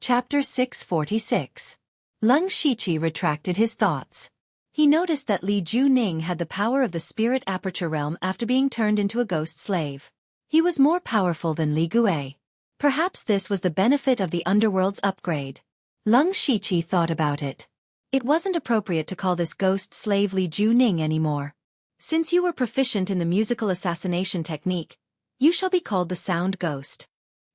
Chapter 646. Leng Shiqi retracted his thoughts. He noticed that Li Juning had the power of the spirit aperture realm after being turned into a ghost slave. He was more powerful than Li Gui. Perhaps this was the benefit of the underworld's upgrade. Leng Shiqi thought about it. It wasn't appropriate to call this ghost slave Li Juning anymore. Since you were proficient in the musical assassination technique, you shall be called the Sound Ghost.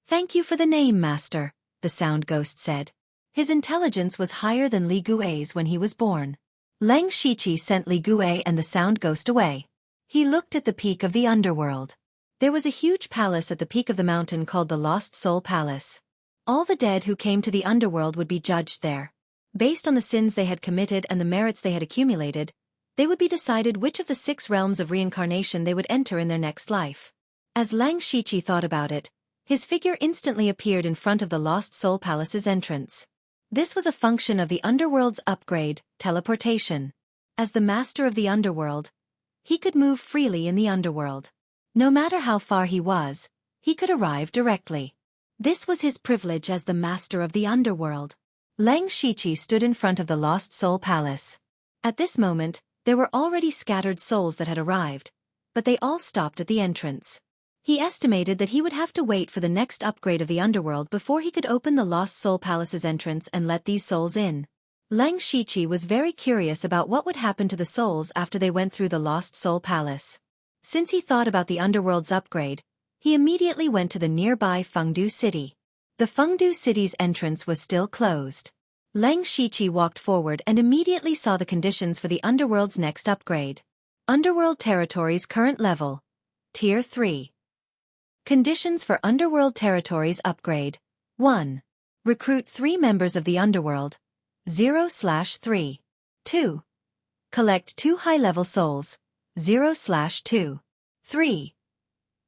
Thank you for the name, Master, the Sound Ghost said. His intelligence was higher than Li Gui's when he was born. Leng Shiqi sent Li Gui and the Sound Ghost away. He looked at the peak of the underworld. There was a huge palace at the peak of the mountain called the Lost Soul Palace. All the dead who came to the underworld would be judged there. Based on the sins they had committed and the merits they had accumulated, they would be decided which of the 6 realms of reincarnation they would enter in their next life. As Leng Shiqi thought about it, his figure instantly appeared in front of the Lost Soul Palace's entrance. This was a function of the underworld's upgrade, teleportation. As the master of the underworld, he could move freely in the underworld. No matter how far he was, he could arrive directly. This was his privilege as the master of the underworld. Leng Shiqi stood in front of the Lost Soul Palace. At this moment, there were already scattered souls that had arrived, but they all stopped at the entrance. He estimated that he would have to wait for the next upgrade of the underworld before he could open the Lost Soul Palace's entrance and let these souls in. Leng Shiqi was very curious about what would happen to the souls after they went through the Lost Soul Palace. Since he thought about the underworld's upgrade, he immediately went to the nearby Fengdu city. The Fengdu city's entrance was still closed. Leng Shiqi walked forward and immediately saw the conditions for the underworld's next upgrade. Underworld Territories Current Level. Tier 3. Conditions for Underworld Territories Upgrade. 1. Recruit 3 members of the Underworld. 0/3. 2. Collect 2 high-level souls. 0/2. 3.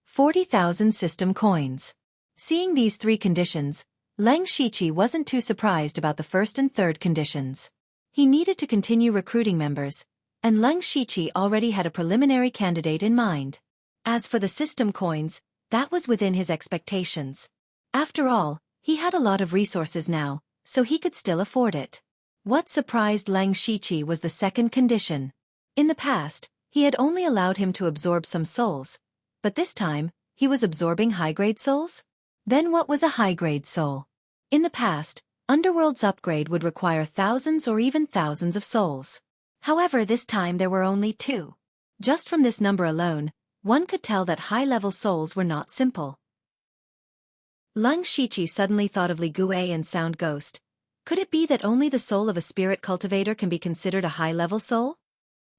40,000 system coins. Seeing these 3 conditions, Leng Shiqi wasn't too surprised about the first and third conditions. He needed to continue recruiting members, and Leng Shiqi already had a preliminary candidate in mind. As for the system coins, that was within his expectations. After all, he had a lot of resources now, so he could still afford it. What surprised Leng Shiqi was the second condition. In the past, he had only allowed him to absorb some souls, but this time, he was absorbing high-grade souls? Then what was a high-grade soul? In the past, Underworld's upgrade would require thousands or even thousands of souls. However, this time there were only 2. Just from this number alone, one could tell that high-level souls were not simple. Leng Shiqi suddenly thought of Li Gui and Sound Ghost. Could it be that only the soul of a spirit cultivator can be considered a high-level soul?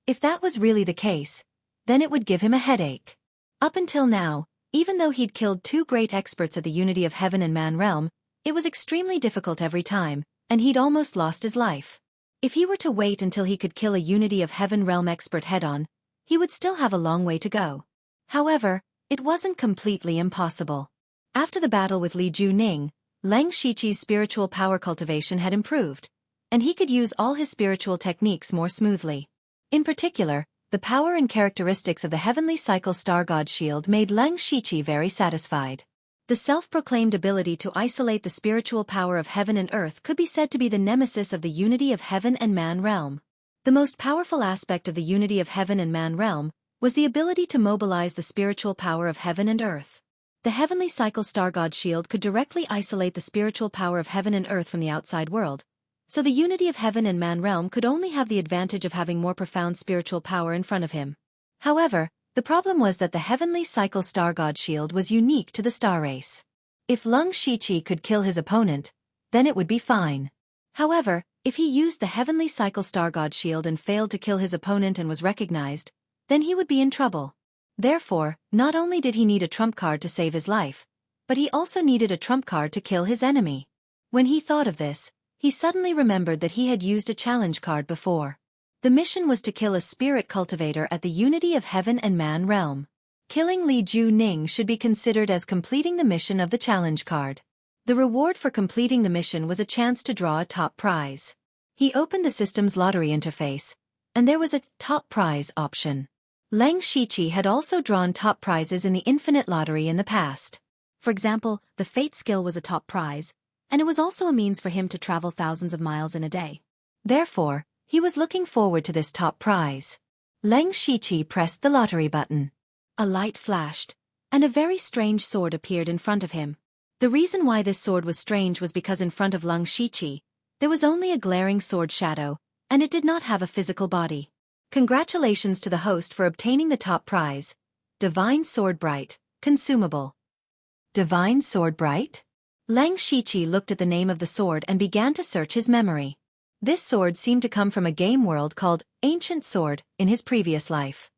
If that was really the case, then it would give him a headache. Up until now, even though he'd killed 2 great experts at the Unity of Heaven and Man realm, it was extremely difficult every time, and he'd almost lost his life. If he were to wait until he could kill a Unity of Heaven realm expert head-on, he would still have a long way to go. However, it wasn't completely impossible. After the battle with Li Juning, Leng Shiqi's spiritual power cultivation had improved, and he could use all his spiritual techniques more smoothly. In particular, the power and characteristics of the Heavenly Cycle Star God Shield made Leng Shiqi very satisfied. The self-proclaimed ability to isolate the spiritual power of heaven and earth could be said to be the nemesis of the Unity of Heaven and Man realm. The most powerful aspect of the Unity of Heaven and Man realm was the ability to mobilize the spiritual power of heaven and earth. The Heavenly Cycle Star God Shield could directly isolate the spiritual power of heaven and earth from the outside world, so the Unity of Heaven and Man realm could only have the advantage of having more profound spiritual power in front of him. However, the problem was that the Heavenly Cycle Star God Shield was unique to the star race. If Leng Shiqi could kill his opponent, then it would be fine. However, if he used the Heavenly Cycle Star God Shield and failed to kill his opponent and was recognized, then he would be in trouble. Therefore, not only did he need a trump card to save his life, but he also needed a trump card to kill his enemy. When he thought of this, he suddenly remembered that he had used a challenge card before. The mission was to kill a spirit cultivator at the Unity of Heaven and Man realm. Killing Li Juning should be considered as completing the mission of the challenge card. The reward for completing the mission was a chance to draw a top prize. He opened the system's lottery interface, and there was a top prize option. Leng Shiqi had also drawn top prizes in the infinite lottery in the past. For example, the Fate skill was a top prize, and it was also a means for him to travel thousands of miles in a day. Therefore, he was looking forward to this top prize. Leng Shiqi pressed the lottery button. A light flashed, and a very strange sword appeared in front of him. The reason why this sword was strange was because in front of Leng Shiqi, there was only a glaring sword shadow, and it did not have a physical body. Congratulations to the host for obtaining the top prize. Divine Sword Bright, consumable. Divine Sword Bright? Leng Shiqi looked at the name of the sword and began to search his memory. This sword seemed to come from a game world called Ancient Sword in his previous life.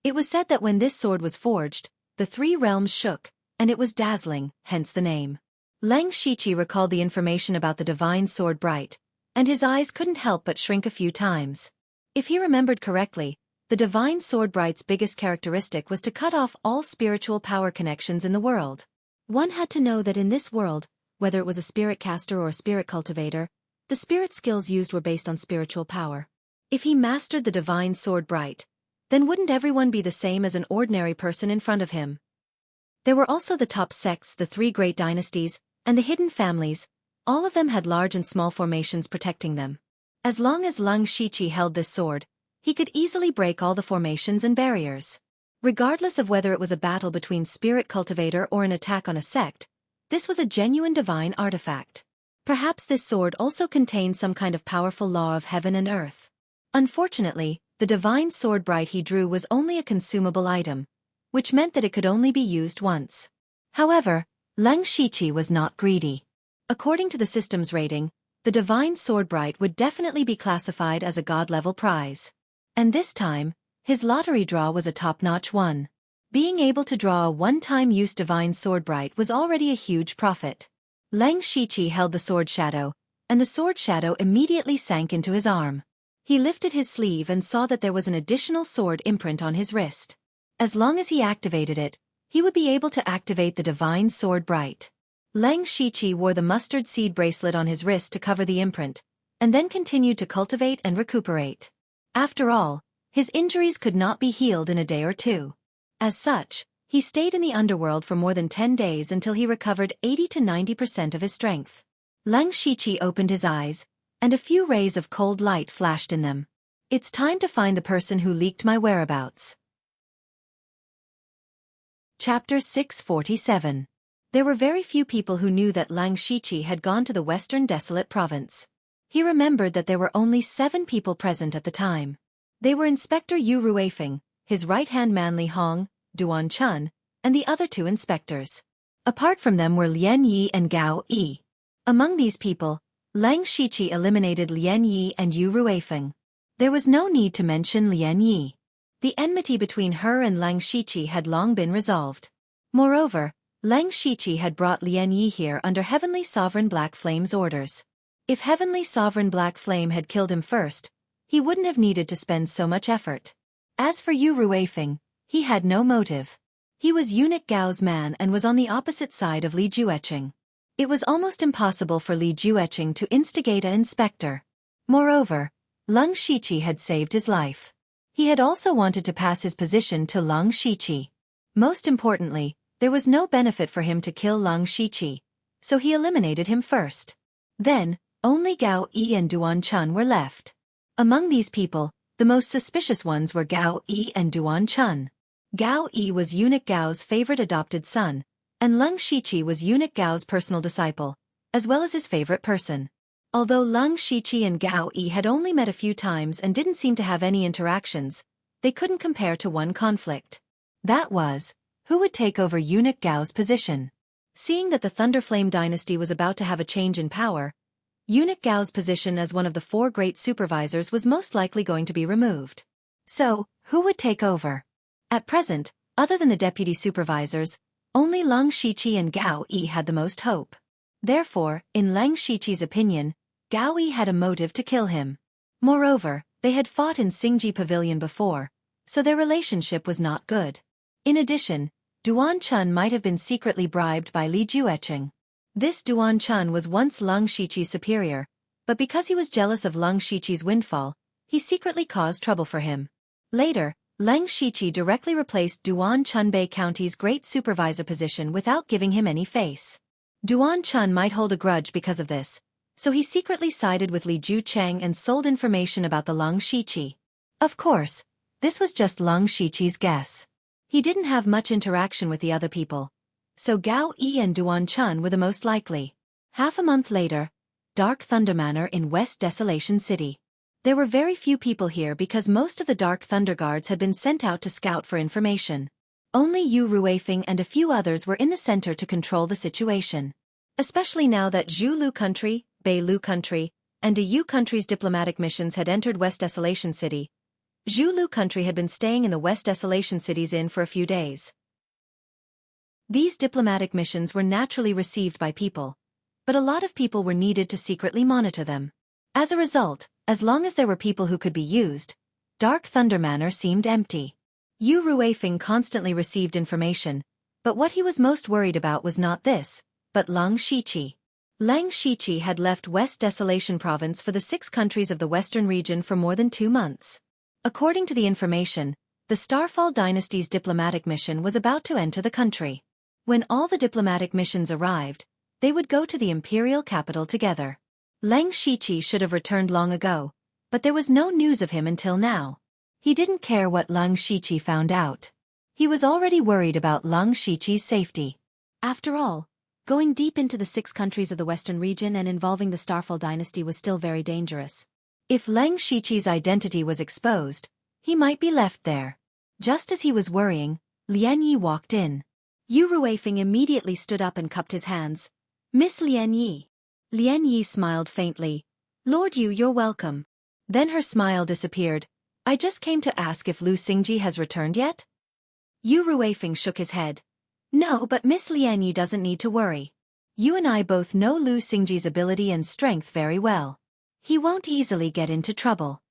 It was said that when this sword was forged, the three realms shook, and it was dazzling, hence the name. Leng Shiqi recalled the information about the Divine Sword Bright, and his eyes couldn't help but shrink a few times. If he remembered correctly, the Divine Sword Bright's biggest characteristic was to cut off all spiritual power connections in the world. One had to know that in this world, whether it was a spirit caster or a spirit cultivator, the spirit skills used were based on spiritual power. If he mastered the Divine Sword Bright, then wouldn't everyone be the same as an ordinary person in front of him? There were also the top sects, the three great dynasties, and the hidden families. All of them had large and small formations protecting them. As long as Leng Shiqi held this sword, he could easily break all the formations and barriers. Regardless of whether it was a battle between spirit cultivator or an attack on a sect, this was a genuine divine artifact. Perhaps this sword also contained some kind of powerful law of heaven and earth. Unfortunately, the Divine Sword Bright he drew was only a consumable item, which meant that it could only be used once. However, Leng Shiqi was not greedy. According to the system's rating, the Divine Sword Bright would definitely be classified as a god-level prize. And this time, his lottery draw was a top-notch one. Being able to draw a one-time-use Divine Sword Bright was already a huge profit. Leng Shiqi held the sword shadow, and the sword shadow immediately sank into his arm. He lifted his sleeve and saw that there was an additional sword imprint on his wrist. As long as he activated it, he would be able to activate the Divine Sword Bright. Leng Shiqi wore the mustard seed bracelet on his wrist to cover the imprint, and then continued to cultivate and recuperate. After all, his injuries could not be healed in a day or two. As such, he stayed in the underworld for more than 10 days until he recovered 80 to 90% of his strength. Leng Shiqi opened his eyes, and a few rays of cold light flashed in them. It's time to find the person who leaked my whereabouts. Chapter 647. There were very few people who knew that Leng Shiqi had gone to the Western Desolate Province. He remembered that there were only 7 people present at the time. They were Inspector Yu Ruifeng, his right-hand man Li Hong, Duan Chun, and the other 2 inspectors. Apart from them were Lian Yi and Gao Yi. Among these people, Leng Shiqi eliminated Lian Yi and Yu Ruifeng. There was no need to mention Lian Yi. The enmity between her and Leng Shiqi had long been resolved. Moreover, Leng Shiqi had brought Lian Yi here under Heavenly Sovereign Black Flame's orders. If Heavenly Sovereign Black Flame had killed him first, he wouldn't have needed to spend so much effort. As for Yu Ruifeng, he had no motive. He was Eunuch Gao's man and was on the opposite side of Li Jueqing. It was almost impossible for Li Jueqing to instigate an inspector. Moreover, Leng Shiqi had saved his life. He had also wanted to pass his position to Leng Shiqi. Most importantly, there was no benefit for him to kill Leng Shiqi, so he eliminated him first. Then, only Gao Yi and Duan Chun were left. Among these people, the most suspicious ones were Gao Yi and Duan Chun. Gao Yi was Eunuch Gao's favorite adopted son, and Leng Shiqi was Eunuch Gao's personal disciple, as well as his favorite person. Although Leng Shiqi and Gao Yi had only met a few times and didn't seem to have any interactions, they couldn't compare to one conflict. That was, who would take over Eunuch Gao's position? Seeing that the Thunderflame dynasty was about to have a change in power, Eunuch Gao's position as one of the 4 great supervisors was most likely going to be removed. So, who would take over? At present, other than the deputy supervisors, only Leng Shiqi and Gao Yi had the most hope. Therefore, in Leng Shiqi's opinion, Gao Yi had a motive to kill him. Moreover, they had fought in Xingji Pavilion before, so their relationship was not good. In addition, Duan Chun might have been secretly bribed by Li Jueqing. This Duan Chun was once Leng Shiqi's superior, but because he was jealous of Leng Shiqi's windfall, he secretly caused trouble for him. Later, Leng Shiqi directly replaced Duan Chunbei County's great supervisor position without giving him any face. Duan Chun might hold a grudge because of this, so he secretly sided with Li Ju Cheng and sold information about the Lung Shiqi. Of course, this was just Lung Shiqi's guess. He didn't have much interaction with the other people, so Gao Yi and Duan Chun were the most likely. Half a month later, Dark Thunder Manor in West Desolation City. There were very few people here because most of the Dark Thunder Guards had been sent out to scout for information. Only Yu Ruifeng and a few others were in the center to control the situation. Especially now that Zhu Lu Country, Bei Lu Country, and Yu Country's diplomatic missions had entered West Desolation City. Zhu Lu Country had been staying in the West Desolation City's inn for a few days. These diplomatic missions were naturally received by people, but a lot of people were needed to secretly monitor them. As a result, as long as there were people who could be used, Dark Thunder Manor seemed empty. Yu Ruifeng constantly received information, but what he was most worried about was not this, but Lung Shiqi. Lung Shiqi had left West Desolation Province for the 6 countries of the Western region for more than 2 months. According to the information, the Starfall Dynasty's diplomatic mission was about to enter the country. When all the diplomatic missions arrived, they would go to the imperial capital together. Lung Shiqi should have returned long ago, but there was no news of him until now. He didn't care what Lung Shiqi found out. He was already worried about Lung Shiqi's safety. After all, going deep into the 6 countries of the Western region and involving the Starfall Dynasty was still very dangerous. If Lung Shiqi's identity was exposed, he might be left there. Just as he was worrying, Lian Yi walked in. Yu Ruifeng immediately stood up and cupped his hands. "Miss Lian Yi." Lian Yi smiled faintly. "Lord Yu, you're welcome." Then her smile disappeared. "I just came to ask if Lu Xingji has returned yet?" Yu Ruifeng shook his head. "No, but Miss Lian Yi doesn't need to worry. You and I both know Lu Xingji's ability and strength very well. He won't easily get into trouble."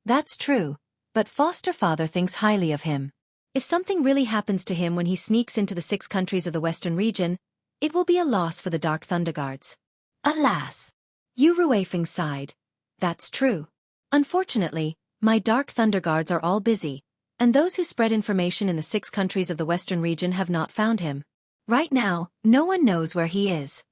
"That's true, but foster father thinks highly of him. If something really happens to him when he sneaks into the 6 countries of the Western region, it will be a loss for the Dark Thunder Guards." "Alas!" Yu Ruifeng sighed. "That's true. Unfortunately, my Dark Thunder Guards are all busy, and those who spread information in the 6 countries of the Western region have not found him. Right now, no one knows where he is."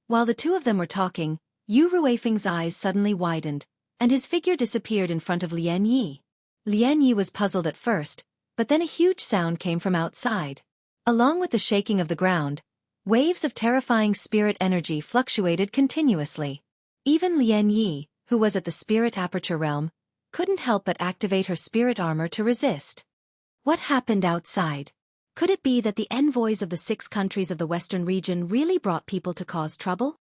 While the two of them were talking, Yu Ruifeng's eyes suddenly widened, and his figure disappeared in front of Lian Yi. Lian Yi was puzzled at first, but then a huge sound came from outside. Along with the shaking of the ground, waves of terrifying spirit energy fluctuated continuously. Even Lian Yi, who was at the spirit aperture realm, couldn't help but activate her spirit armor to resist. What happened outside? Could it be that the envoys of the 6 countries of the Western region really brought people to cause trouble?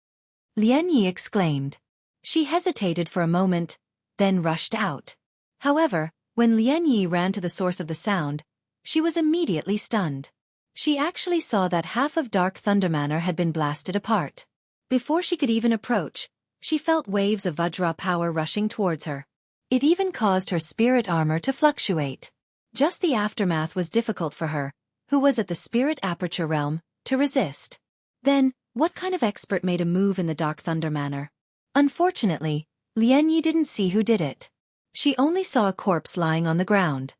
Lian Yi exclaimed. She hesitated for a moment, then rushed out. However, when Lian Yi ran to the source of the sound, she was immediately stunned. She actually saw that half of Dark Thunder Manor had been blasted apart. Before she could even approach, she felt waves of Vajra power rushing towards her. It even caused her spirit armor to fluctuate. Just the aftermath was difficult for her, who was at the spirit aperture realm, to resist. Then, what kind of expert made a move in the Dark Thunder Manor? Unfortunately, Lian Yi didn't see who did it. She only saw a corpse lying on the ground.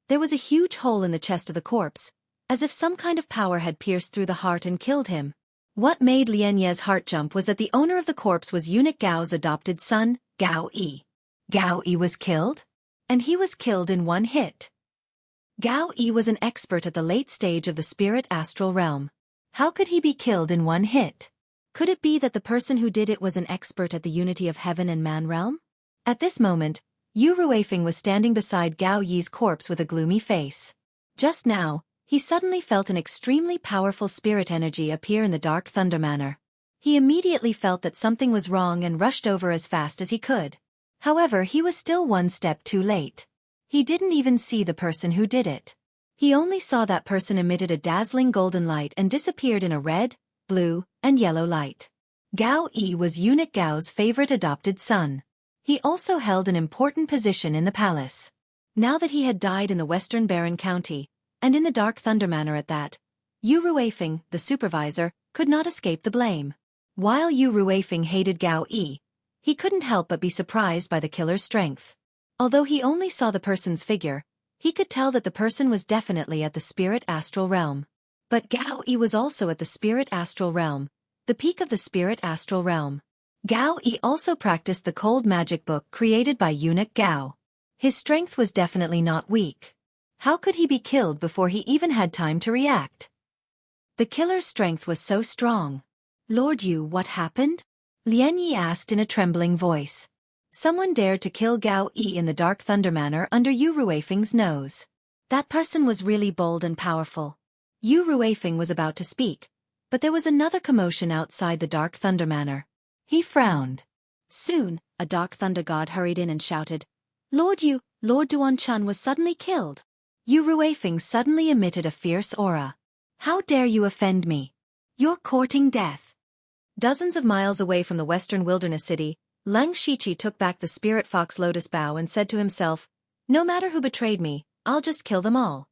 There was a huge hole in the chest of the corpse, as if some kind of power had pierced through the heart and killed him. What made Lian Yi's heart jump was that the owner of the corpse was eunuch Gao's adopted son, Gao Yi. Gao Yi was killed? And he was killed in one hit. Gao Yi was an expert at the late stage of the spirit astral realm. How could he be killed in one hit? Could it be that the person who did it was an expert at the unity of heaven and man realm? At this moment, Yu Ruifeng was standing beside Gao Yi's corpse with a gloomy face. Just now, he suddenly felt an extremely powerful spirit energy appear in the Dark Thunder Manor. He immediately felt that something was wrong and rushed over as fast as he could. However, he was still one step too late. He didn't even see the person who did it. He only saw that person emitted a dazzling golden light and disappeared in a red, blue, and yellow light. Gao Yi was eunuch Gao's favorite adopted son. He also held an important position in the palace. Now that he had died in the Western Baron County, and in the Dark Thunder Manor at that, Yu Ruifeng, the supervisor, could not escape the blame. While Yu Ruifeng hated Gao Yi, he couldn't help but be surprised by the killer's strength. Although he only saw the person's figure, he could tell that the person was definitely at the spirit astral realm. But Gao Yi was also at the spirit astral realm, the peak of the spirit astral realm. Gao Yi also practiced the cold magic book created by eunuch Gao. His strength was definitely not weak. How could he be killed before he even had time to react? The killer's strength was so strong. Lord Yu, what happened? Lian Yi asked in a trembling voice. Someone dared to kill Gao Yi in the Dark Thunder manner under Yu Ruifeng's nose. That person was really bold and powerful. Yu Ruifeng was about to speak, but there was another commotion outside the Dark Thunder manor. He frowned. Soon, a Dark Thunder god hurried in and shouted, Lord Yu, Lord Duan-Chun was suddenly killed. Yu Ruifeng suddenly emitted a fierce aura. How dare you offend me? You're courting death. Dozens of miles away from the western wilderness city, Leng Shiqi took back the spirit fox lotus bough and said to himself, no matter who betrayed me, I'll just kill them all.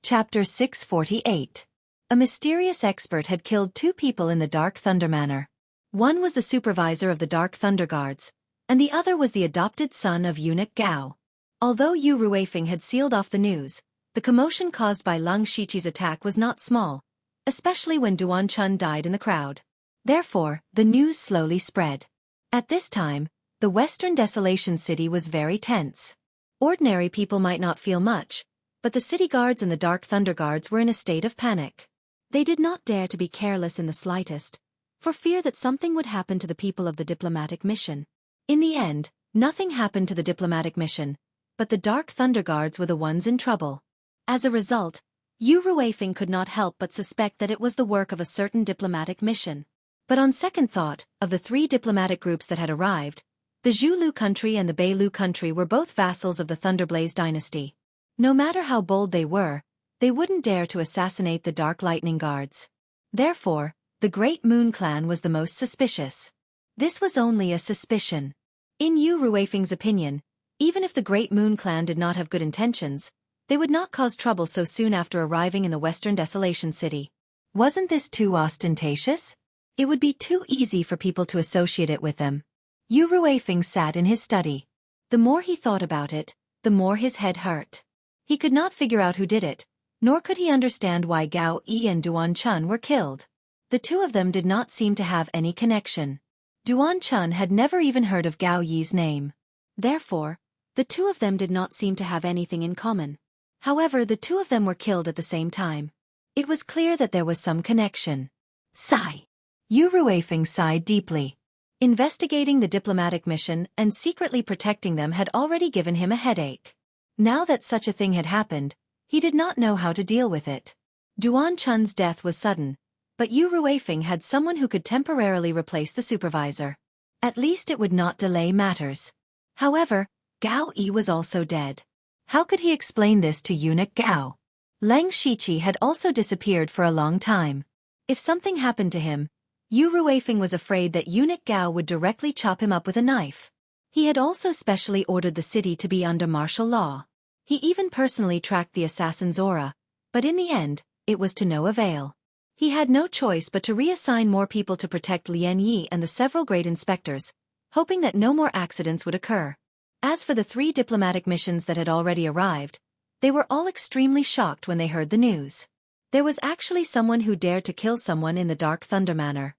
Chapter 648. A mysterious expert had killed 2 people in the Dark Thunder manor. One was the supervisor of the Dark Thunder Guards, and the other was the adopted son of eunuch Gao. Although Yu Ruifeng had sealed off the news, the commotion caused by Leng Shiqi's attack was not small, especially when Duan-Chun died in the crowd. Therefore, the news slowly spread. At this time, the Western Desolation City was very tense. Ordinary people might not feel much, but the city guards and the Dark Thunder Guards were in a state of panic. They did not dare to be careless in the slightest, for fear that something would happen to the people of the diplomatic mission. In the end, nothing happened to the diplomatic mission, but the Dark Thunder Guards were the ones in trouble. As a result, Yu Ruifeng could not help but suspect that it was the work of a certain diplomatic mission. But on second thought, of the 3 diplomatic groups that had arrived, the Zhulu country and the Beilu country were both vassals of the Thunderblaze dynasty. No matter how bold they wouldn't dare to assassinate the Dark Lightning Guards. Therefore, the Great Moon Clan was the most suspicious. This was only a suspicion. In Yu Ruifeng's opinion, even if the Great Moon Clan did not have good intentions, they would not cause trouble so soon after arriving in the Western Desolation City. Wasn't this too ostentatious? It would be too easy for people to associate it with them. Yu Ruifeng sat in his study. The more he thought about it, the more his head hurt. He could not figure out who did it, nor could he understand why Gao Yi and Duan-Chun were killed. The 2 of them did not seem to have any connection. Duan-Chun had never even heard of Gao Yi's name. Therefore, the 2 of them did not seem to have anything in common. However, the 2 of them were killed at the same time. It was clear that there was some connection. Sigh. Yu Ruifeng sighed deeply. Investigating the diplomatic mission and secretly protecting them had already given him a headache. Now that such a thing had happened, he did not know how to deal with it. Duan-Chun's death was sudden, but Yu Ruifeng had someone who could temporarily replace the supervisor. At least it would not delay matters. However, Gao Yi was also dead. How could he explain this to eunuch Gao? Leng Shiqi had also disappeared for a long time. If something happened to him, Yu Ruifeng was afraid that eunuch Gao would directly chop him up with a knife. He had also specially ordered the city to be under martial law. He even personally tracked the assassin's aura, but in the end, it was to no avail. He had no choice but to reassign more people to protect Lian Yi and the several great inspectors, hoping that no more accidents would occur. As for the 3 diplomatic missions that had already arrived, they were all extremely shocked when they heard the news. There was actually someone who dared to kill someone in the Dark Thunder manor.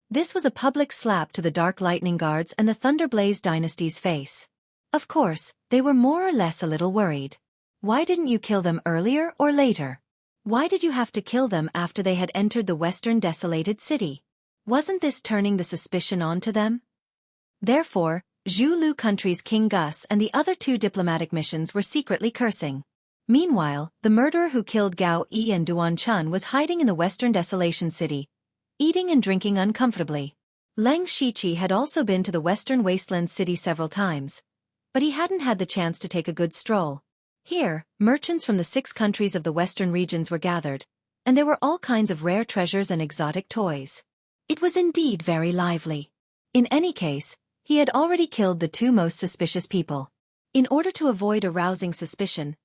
This was a public slap to the Dark Lightning Guards and the Thunderblaze dynasty's face. Of course, they were more or less a little worried. Why didn't you kill them earlier or later? Why did you have to kill them after they had entered the Western Desolated City? Wasn't this turning the suspicion on to them? Therefore, Zhulu country's King Gus and the other 2 diplomatic missions were secretly cursing. Meanwhile, the murderer who killed Gao Yi and Duan-Chun was hiding in the Western Desolation City, eating and drinking uncomfortably. Leng Shiqi had also been to the Western Wasteland City several times, but he hadn't had the chance to take a good stroll. Here, merchants from the 6 countries of the western regions were gathered, and there were all kinds of rare treasures and exotic toys. It was indeed very lively. In any case, he had already killed the 2 most suspicious people. In order to avoid arousing suspicion,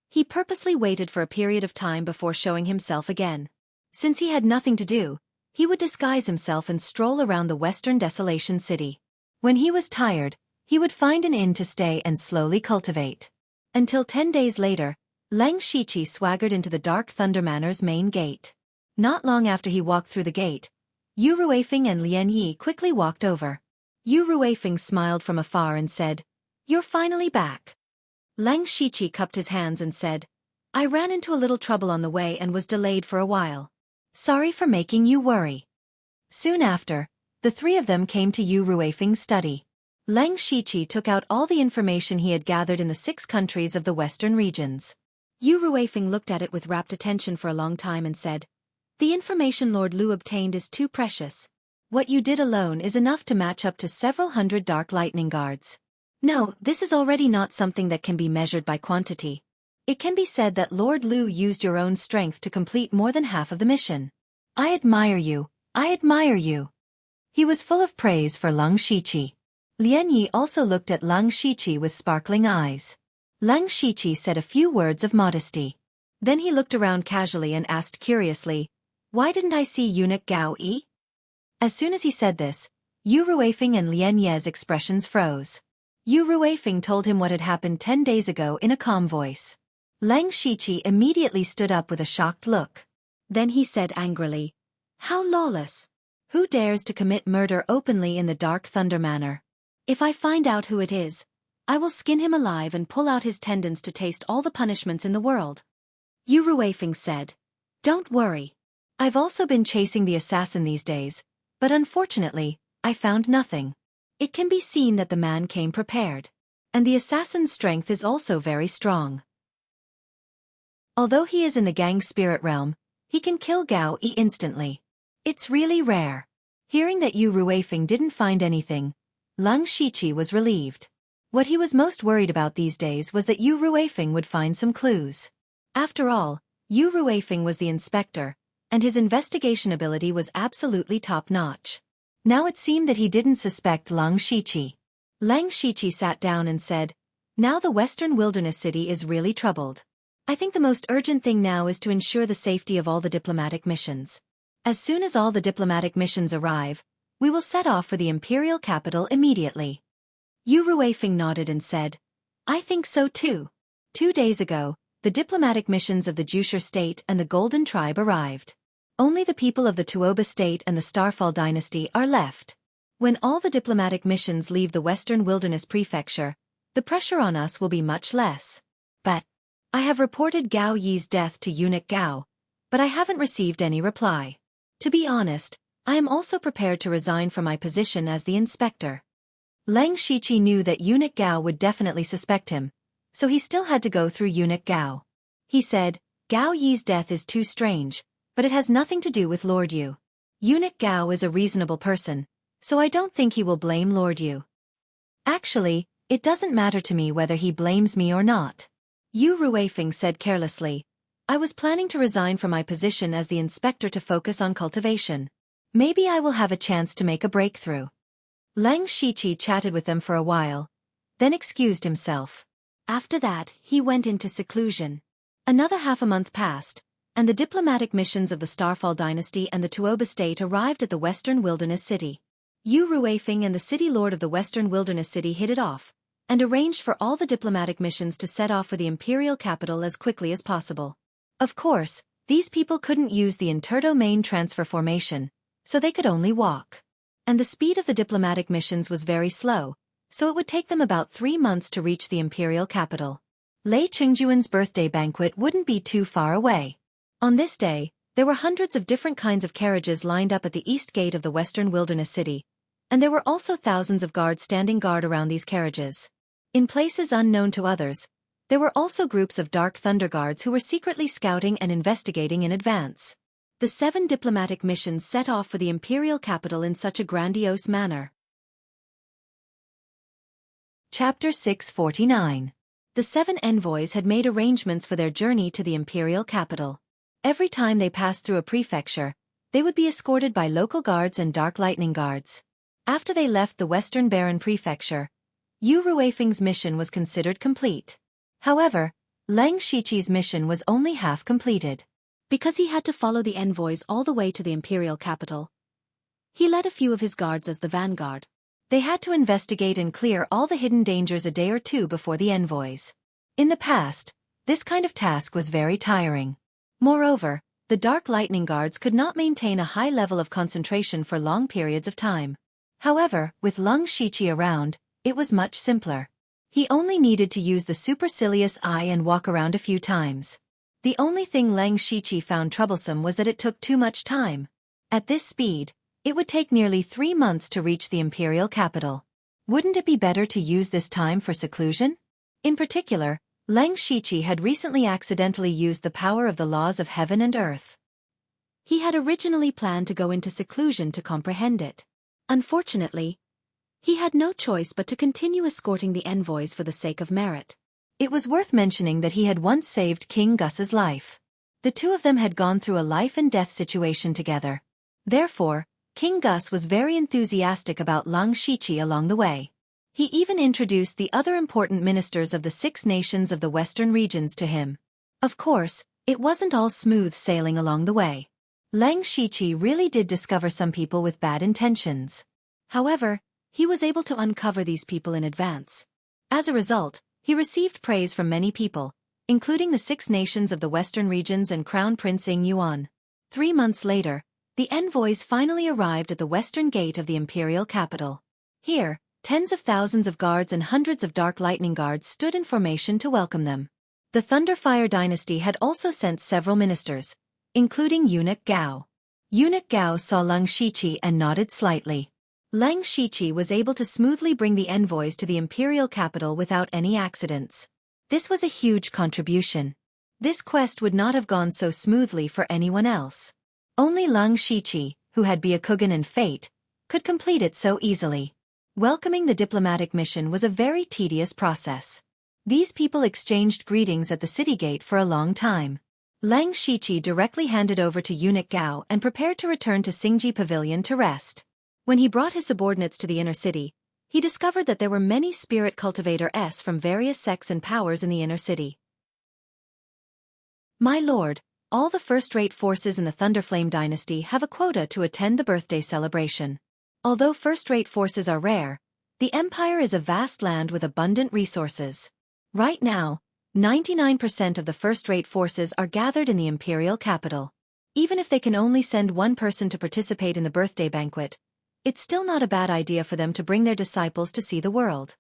he purposely waited for a period of time before showing himself again. Since he had nothing to do, he would disguise himself and stroll around the Western Desolation City. When he was tired, he would find an inn to stay and slowly cultivate. Until 10 days later, Lang Shiqi swaggered into the Dark Thunder Manor's main gate. Not long after he walked through the gate, Yu Ruifeng and Lian Yi quickly walked over. Yu Ruifeng smiled from afar and said, "You're finally back." Lang Shiqi cupped his hands and said, "I ran into a little trouble on the way and was delayed for a while. Sorry for making you worry." Soon after, the three of them came to Yu Ruifeng's study. Lang Shiqi took out all the information he had gathered in the 6 countries of the western regions. Yu Ruifeng looked at it with rapt attention for a long time and said, "The information Lord Lu obtained is too precious. What you did alone is enough to match up to several hundred Dark Lightning Guards. No, this is already not something that can be measured by quantity. It can be said that Lord Lu used your own strength to complete more than half of the mission. I admire you, I admire you." He was full of praise for Lang Shiqi. Lian Yi also looked at Lang Shiqi with sparkling eyes. Lang Shiqi said a few words of modesty. Then he looked around casually and asked curiously, "Why didn't I see eunuch Gao Yi?" As soon as he said this, Yu Ruifeng and Lian Ye's expressions froze. Yu Ruifeng told him what had happened 10 days ago in a calm voice. Lang Shiqi immediately stood up with a shocked look. Then he said angrily, "How lawless! Who dares to commit murder openly in the Dark Thunder Manor? If I find out who it is, I will skin him alive and pull out his tendons to taste all the punishments in the world." Yu Ruifeng said, "Don't worry. I've also been chasing the assassin these days, but unfortunately, I found nothing. It can be seen that the man came prepared. And the assassin's strength is also very strong. Although he is in the gang spirit realm, he can kill Gao Yi instantly. It's really rare." Hearing that Yu Ruifeng didn't find anything, Lang Shiqi was relieved. What he was most worried about these days was that Yu Ruifeng would find some clues. After all, Yu Ruifeng was the inspector, and his investigation ability was absolutely top-notch. Now it seemed that he didn't suspect Lang Shiqi. Lang Shiqi sat down and said, "Now the Western Wilderness City is really troubled. I think the most urgent thing now is to ensure the safety of all the diplomatic missions. As soon as all the diplomatic missions arrive, we will set off for the imperial capital immediately." Yu Ruifeng nodded and said, "I think so too." 2 days ago, the diplomatic missions of the Jushur state and the Golden Tribe arrived. Only the people of the Tuoba state and the Starfall dynasty are left. When all the diplomatic missions leave the Western Wilderness Prefecture, the pressure on us will be much less. But I have reported Gao Yi's death to eunuch Gao, but I haven't received any reply. To be honest, I am also prepared to resign from my position as the inspector." Lang Shiqi knew that eunuch Gao would definitely suspect him, so he still had to go through eunuch Gao. He said, "Gao Yi's death is too strange, but it has nothing to do with Lord Yu. Eunuch Gao is a reasonable person, so I don't think he will blame Lord Yu. Actually, it doesn't matter to me whether he blames me or not." Yu Ruifeng said carelessly, "I was planning to resign from my position as the inspector to focus on cultivation. Maybe I will have a chance to make a breakthrough." Lang Shiqi chatted with them for a while, then excused himself. After that, he went into seclusion. Another half a month passed, and the diplomatic missions of the Starfall dynasty and the Tuoba state arrived at the Western Wilderness City. Yu Ruifeng and the city lord of the Western Wilderness City hit it off, and arranged for all the diplomatic missions to set off for the imperial capital as quickly as possible. Of course, these people couldn't use the interdomain transfer formation, so they could only walk. And the speed of the diplomatic missions was very slow, so it would take them about 3 months to reach the imperial capital. Lei Qingjuan's birthday banquet wouldn't be too far away. On this day, there were hundreds of different kinds of carriages lined up at the east gate of the Western Wilderness City, and there were also thousands of guards standing guard around these carriages. In places unknown to others, there were also groups of Dark Thunder Guards who were secretly scouting and investigating in advance. The 7 diplomatic missions set off for the imperial capital in such a grandiose manner. Chapter 649. The 7 envoys had made arrangements for their journey to the imperial capital. Every time they passed through a prefecture, they would be escorted by local guards and Dark Lightning Guards. After they left the Western Baron Prefecture, Yu Ruifeng's mission was considered complete. However, Lang Shiqi's mission was only half completed. Because he had to follow the envoys all the way to the imperial capital, he led a few of his guards as the vanguard. They had to investigate and clear all the hidden dangers a day or two before the envoys. In the past, This kind of task was very tiring. Moreover, the Dark Lightning Guards could not maintain a high level of concentration for long periods of time. However, with Lung Shiqi around, it was much simpler. He only needed to use the supercilious eye and walk around a few times. The only thing Lung Shiqi found troublesome was that it took too much time. At this speed, it would take nearly 3 months to reach the imperial capital. Wouldn't it be better to use this time for seclusion? In particular, Lung Shiqi had recently accidentally used the power of the laws of heaven and earth. He had originally planned to go into seclusion to comprehend it. Unfortunately, he had no choice but to continue escorting the envoys for the sake of merit. It was worth mentioning that he had once saved King Gus's life. The two of them had gone through a life-and-death situation together. Therefore, King Gus was very enthusiastic about Lung Shiqi along the way. He even introduced the other important ministers of the 6 nations of the western regions to him. Of course, it wasn't all smooth sailing along the way. Lung Shiqi really did discover some people with bad intentions. However, he was able to uncover these people in advance. As a result, he received praise from many people, including the 6 nations of the western regions and Crown Prince Ing Yuan. 3 months later, the envoys finally arrived at the western gate of the imperial capital. Here, tens of thousands of guards and hundreds of Dark Lightning Guards stood in formation to welcome them. The Thunderfire dynasty had also sent several ministers, including Eunuch Gao. Eunuch Gao saw Lung Shiqi and nodded slightly. Lung Shiqi was able to smoothly bring the envoys to the imperial capital without any accidents. This was a huge contribution. This quest would not have gone so smoothly for anyone else. Only Lung Shiqi, who had Byakugan and Fate, could complete it so easily. Welcoming the diplomatic mission was a very tedious process. These people exchanged greetings at the city gate for a long time. Lung Shiqi directly handed over to Eunuch Gao and prepared to return to Xingji Pavilion to rest. When he brought his subordinates to the inner city, he discovered that there were many spirit cultivators from various sects and powers in the inner city. My lord, all the first-rate forces in the Thunderflame dynasty have a quota to attend the birthday celebration. Although first-rate forces are rare, the empire is a vast land with abundant resources. Right now, 99% of the first-rate forces are gathered in the imperial capital. Even if they can only send one person to participate in the birthday banquet, it's still not a bad idea for them to bring their disciples to see the world.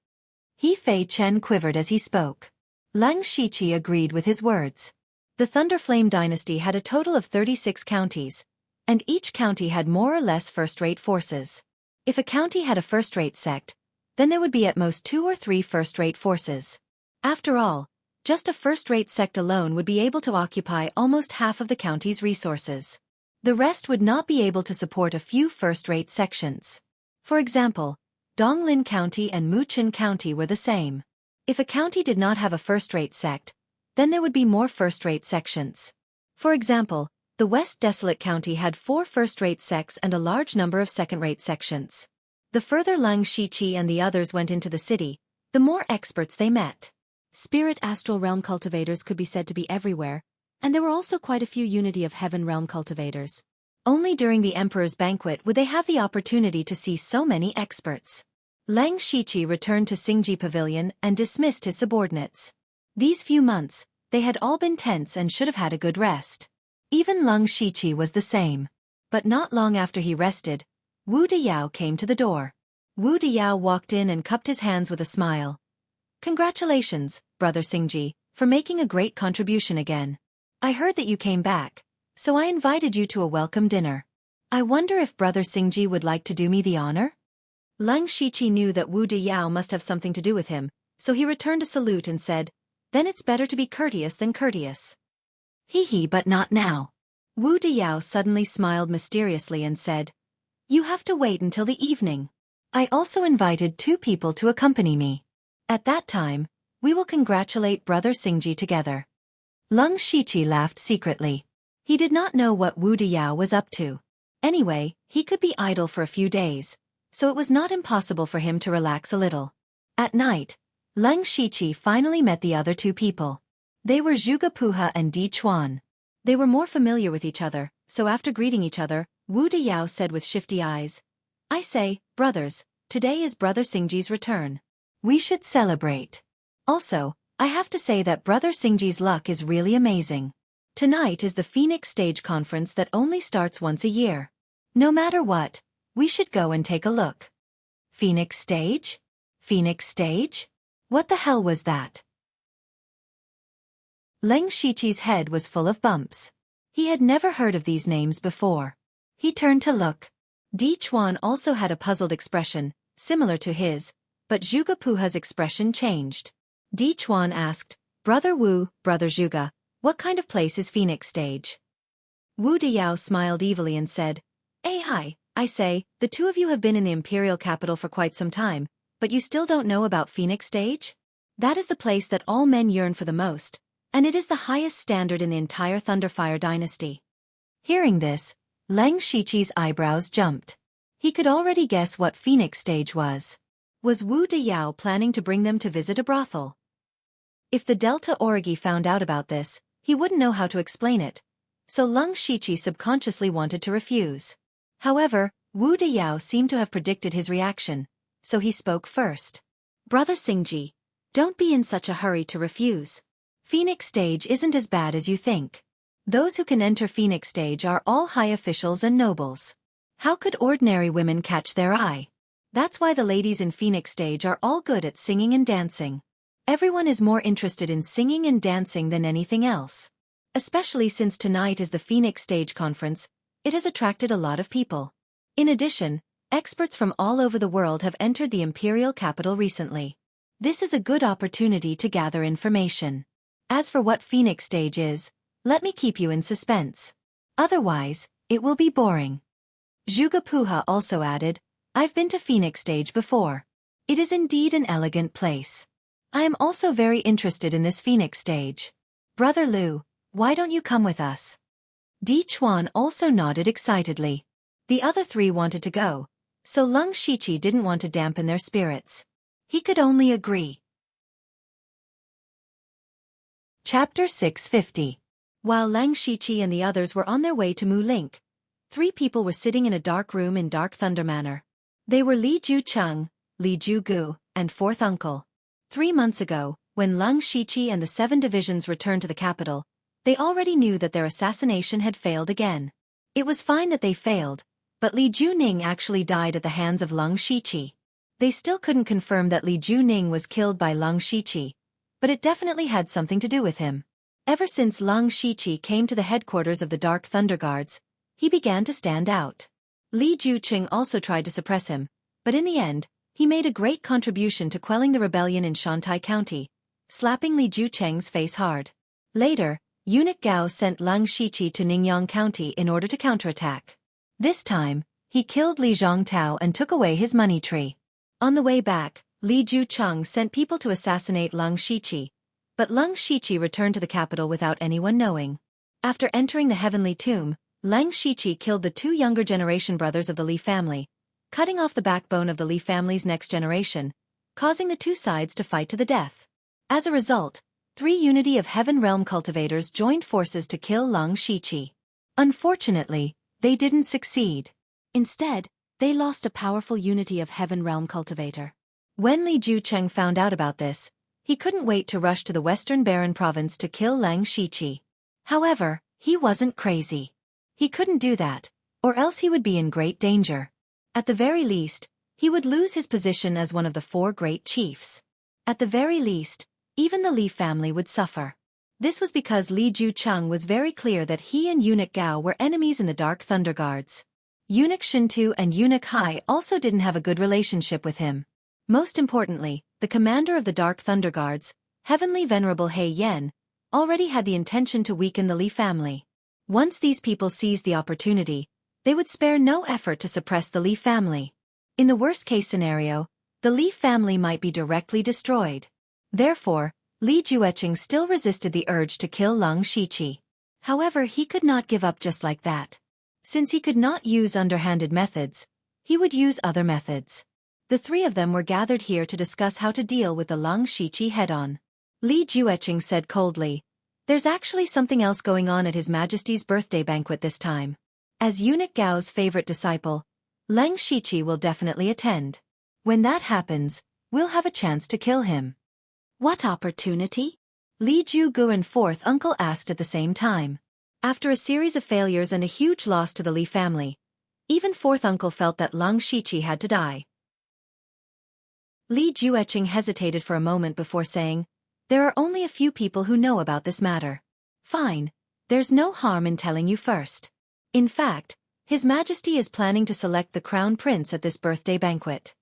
He Fei Chen quivered as he spoke. Lung Shiqi agreed with his words. The Thunderflame dynasty had a total of 36 counties, and each county had more or less first-rate forces. If a county had a first-rate sect, then there would be at most 2 or 3 first-rate forces. After all, just a first-rate sect alone would be able to occupy almost half of the county's resources. The rest would not be able to support a few first-rate sections. For example, Donglin County and Muchin County were the same. If a county did not have a first-rate sect, then there would be more first-rate sections. For example, the West Desolate County had 4 first-rate sects and a large number of second-rate sections. The further Lung Shiqi and the others went into the city, the more experts they met. Spirit Astral Realm cultivators could be said to be everywhere, and there were also quite a few Unity of Heaven Realm cultivators. Only during the Emperor's banquet would they have the opportunity to see so many experts. Lung Shiqi returned to Xingji Pavilion and dismissed his subordinates. These few months, they had all been tense and should have had a good rest. Even Lung Shiqi was the same. But not long after he rested, Wu Diyao came to the door. Wu Diyao walked in and cupped his hands with a smile. Congratulations, Brother Xingji, for making a great contribution again. I heard that you came back, so I invited you to a welcome dinner. I wonder if Brother Xingji would like to do me the honor? Lung Shiqi knew that Wu Diyao must have something to do with him, so he returned a salute and said, "Then it's better to be courteous than courteous." Hee, but not now. Wu Diyao suddenly smiled mysteriously and said, "You have to wait until the evening. I also invited 2 people to accompany me. At that time, we will congratulate Brother Xingji together." Lung Shiqi laughed secretly. He did not know what Wu Diyao was up to. Anyway, he could be idle for a few days, so it was not impossible for him to relax a little. At night, Lung Shiqi finally met the other 2 people. They were Zhuge Puha and Di Chuan. They were more familiar with each other, so after greeting each other, Wu Diyao said with shifty eyes, "I say, brothers, today is Brother Xingji's return. We should celebrate. Also, I have to say that Brother Xingji's luck is really amazing. Tonight is the Phoenix Stage Conference that only starts once a year. No matter what, we should go and take a look. Phoenix Stage? Phoenix Stage? What the hell was that? Leng Shiqi's head was full of bumps. He had never heard of these names before. He turned to look. Di Chuan also had a puzzled expression, similar to his, but Zhuge Puha's expression changed. Di Chuan asked, Brother Zhuge, what kind of place is Phoenix Stage? Wu Diyao smiled evilly and said, Hi, I say, the two of you have been in the imperial capital for quite some time, but you still don't know about Phoenix Stage? That is the place that all men yearn for the most, and it is the highest standard in the entire Thunderfire dynasty. Hearing this, Leng Shiqi's eyebrows jumped. He could already guess what Phoenix Stage was. Was Wu Diyao planning to bring them to visit a brothel? If the Delta Origi found out about this, he wouldn't know how to explain it, so Leng Shiqi subconsciously wanted to refuse. However, Wu Diyao seemed to have predicted his reaction, so he spoke first. Brother Xingji, don't be in such a hurry to refuse. Phoenix Stage isn't as bad as you think. Those who can enter Phoenix Stage are all high officials and nobles. How could ordinary women catch their eye? That's why the ladies in Phoenix Stage are all good at singing and dancing. Everyone is more interested in singing and dancing than anything else. Especially since tonight is the Phoenix Stage Conference, it has attracted a lot of people. In addition, experts from all over the world have entered the imperial capital recently. This is a good opportunity to gather information. As for what Phoenix Stage is, let me keep you in suspense. Otherwise, it will be boring. Zhuge Puha also added, I've been to Phoenix Stage before. It is indeed an elegant place. I am also very interested in this Phoenix Stage. Brother Liu, why don't you come with us? Di Chuan also nodded excitedly. The other three wanted to go, so Leng Shiqi didn't want to dampen their spirits. He could only agree. Chapter 650. While Leng Shiqi and the others were on their way to Mu Link, three people were sitting in a dark room in Dark Thunder Manor. They were Li Jucheng, Li Jugu, and fourth uncle. 3 months ago, when Leng Shiqi and the 7 divisions returned to the capital, they already knew that their assassination had failed again. It was fine that they failed, but Li Juning actually died at the hands of Leng Shiqi. They still couldn't confirm that Li Juning was killed by Leng Shiqi, but it definitely had something to do with him. Ever since Leng Shiqi came to the headquarters of the Dark Thunder Guards, he began to stand out. Li Jucheng also tried to suppress him, but in the end, he made a great contribution to quelling the rebellion in Shantai County, slapping Li Jucheng's face hard. Later, Eunuch Gao sent Leng Shiqi to Ningyang County in order to counterattack. This time, he killed Li Zhongtao and took away his money tree. On the way back, Li Jucheng sent people to assassinate Leng Shiqi, but Leng Shiqi returned to the capital without anyone knowing. After entering the heavenly tomb, Leng Shiqi killed the 2 younger generation brothers of the Li family, cutting off the backbone of the Li family's next generation, causing the 2 sides to fight to the death. As a result, 3 Unity of Heaven Realm cultivators joined forces to kill Leng Shiqi. Unfortunately, they didn't succeed. Instead, they lost a powerful Unity of Heaven Realm cultivator. When Li Jucheng found out about this, he couldn't wait to rush to the Western Baron province to kill Leng Shiqi. However, he wasn't crazy. He couldn't do that, or else he would be in great danger. At the very least, he would lose his position as one of the 4 great chiefs. At the very least, even the Li family would suffer. This was because Li Jucheng was very clear that he and Eunuch Gao were enemies in the Dark Thunder Guards. Eunuch Shintu and Eunuch Hai also didn't have a good relationship with him. Most importantly, the commander of the Dark Thunder Guards, Heavenly Venerable He Yen, already had the intention to weaken the Li family. Once these people seized the opportunity, they would spare no effort to suppress the Li family. In the worst-case scenario, the Li family might be directly destroyed. Therefore, Li Juecheng still resisted the urge to kill Leng Shiqi. However, he could not give up just like that. Since he could not use underhanded methods, he would use other methods. The 3 of them were gathered here to discuss how to deal with the Leng Shiqi head-on. Li Juecheng said coldly, "There's actually something else going on at His Majesty's birthday banquet this time. As Eunuch Gao's favorite disciple, Leng Shiqi will definitely attend. When that happens, we'll have a chance to kill him." What opportunity? Li Ju-gu and fourth uncle asked at the same time. After a series of failures and a huge loss to the Li family, even fourth uncle felt that Leng Shiqi had to die. Li Jueqing hesitated for a moment before saying, "There are only a few people who know about this matter." "Fine, there's no harm in telling you first. In fact, His Majesty is planning to select the crown prince at this birthday banquet."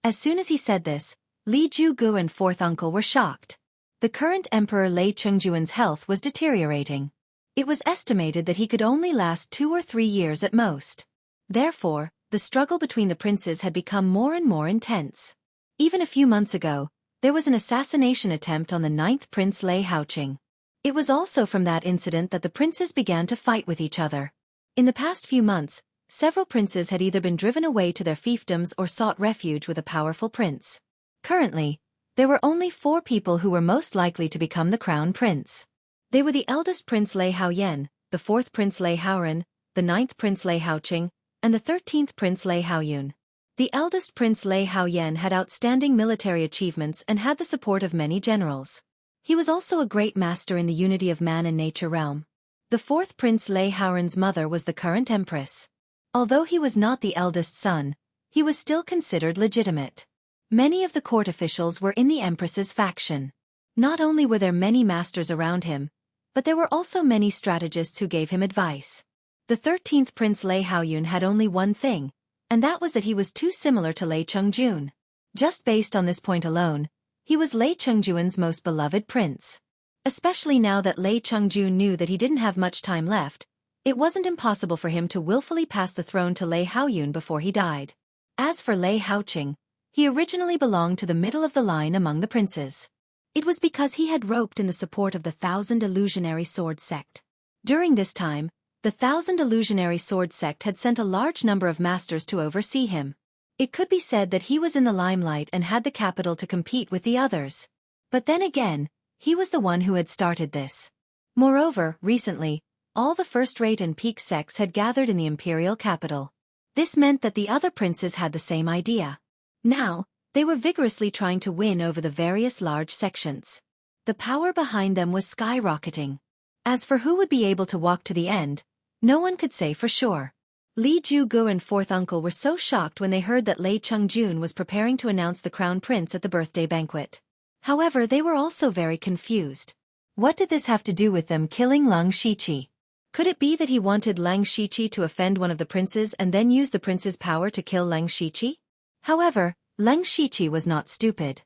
As soon as he said this, Li Ju-gu and fourth uncle were shocked. The current Emperor Lei Chengjuan's health was deteriorating. It was estimated that he could only last 2 or 3 years at most. Therefore, the struggle between the princes had become more and more intense. Even a few months ago, there was an assassination attempt on the 9th Prince Lei Haoqing. It was also from that incident that the princes began to fight with each other. In the past few months, several princes had either been driven away to their fiefdoms or sought refuge with a powerful prince. Currently, there were only 4 people who were most likely to become the crown prince. They were the eldest Prince Lei Haoyan, the 4th Prince Lei Haoran, the 9th Prince Lei Haoqing, and the 13th Prince Lei Haoyun. The eldest Prince Lei Haoyan had outstanding military achievements and had the support of many generals. He was also a great master in the unity of man and nature realm. The 4th Prince Lei Haoran's mother was the current empress. Although he was not the eldest son, he was still considered legitimate. Many of the court officials were in the empress's faction. Not only were there many masters around him, but there were also many strategists who gave him advice. The 13th Prince Lei Haoyun had only one thing, and that was that he was too similar to Lei Chengjuan. Just based on this point alone, he was Lei Chengjuan's most beloved prince. Especially now that Lei Chengjuan knew that he didn't have much time left, it wasn't impossible for him to willfully pass the throne to Lei Haoyun before he died. As for Lei Haoqing, he originally belonged to the middle of the line among the princes. It was because he had roped in the support of the Thousand Illusionary Sword sect. During this time, the Thousand Illusionary Sword sect had sent a large number of masters to oversee him. It could be said that he was in the limelight and had the capital to compete with the others. But then again, he was the one who had started this. Moreover, recently, all the first-rate and peak sects had gathered in the imperial capital. This meant that the other princes had the same idea. Now, they were vigorously trying to win over the various large sections. The power behind them was skyrocketing. As for who would be able to walk to the end, no one could say for sure. Li Ju-gu and fourth uncle were so shocked when they heard that Lei Chengjuan was preparing to announce the crown prince at the birthday banquet. However, they were also very confused. What did this have to do with them killing Leng Shiqi? Could it be that he wanted Leng Shiqi to offend one of the princes and then use the prince's power to kill Leng Shiqi? However, Leng Shiqi was not stupid.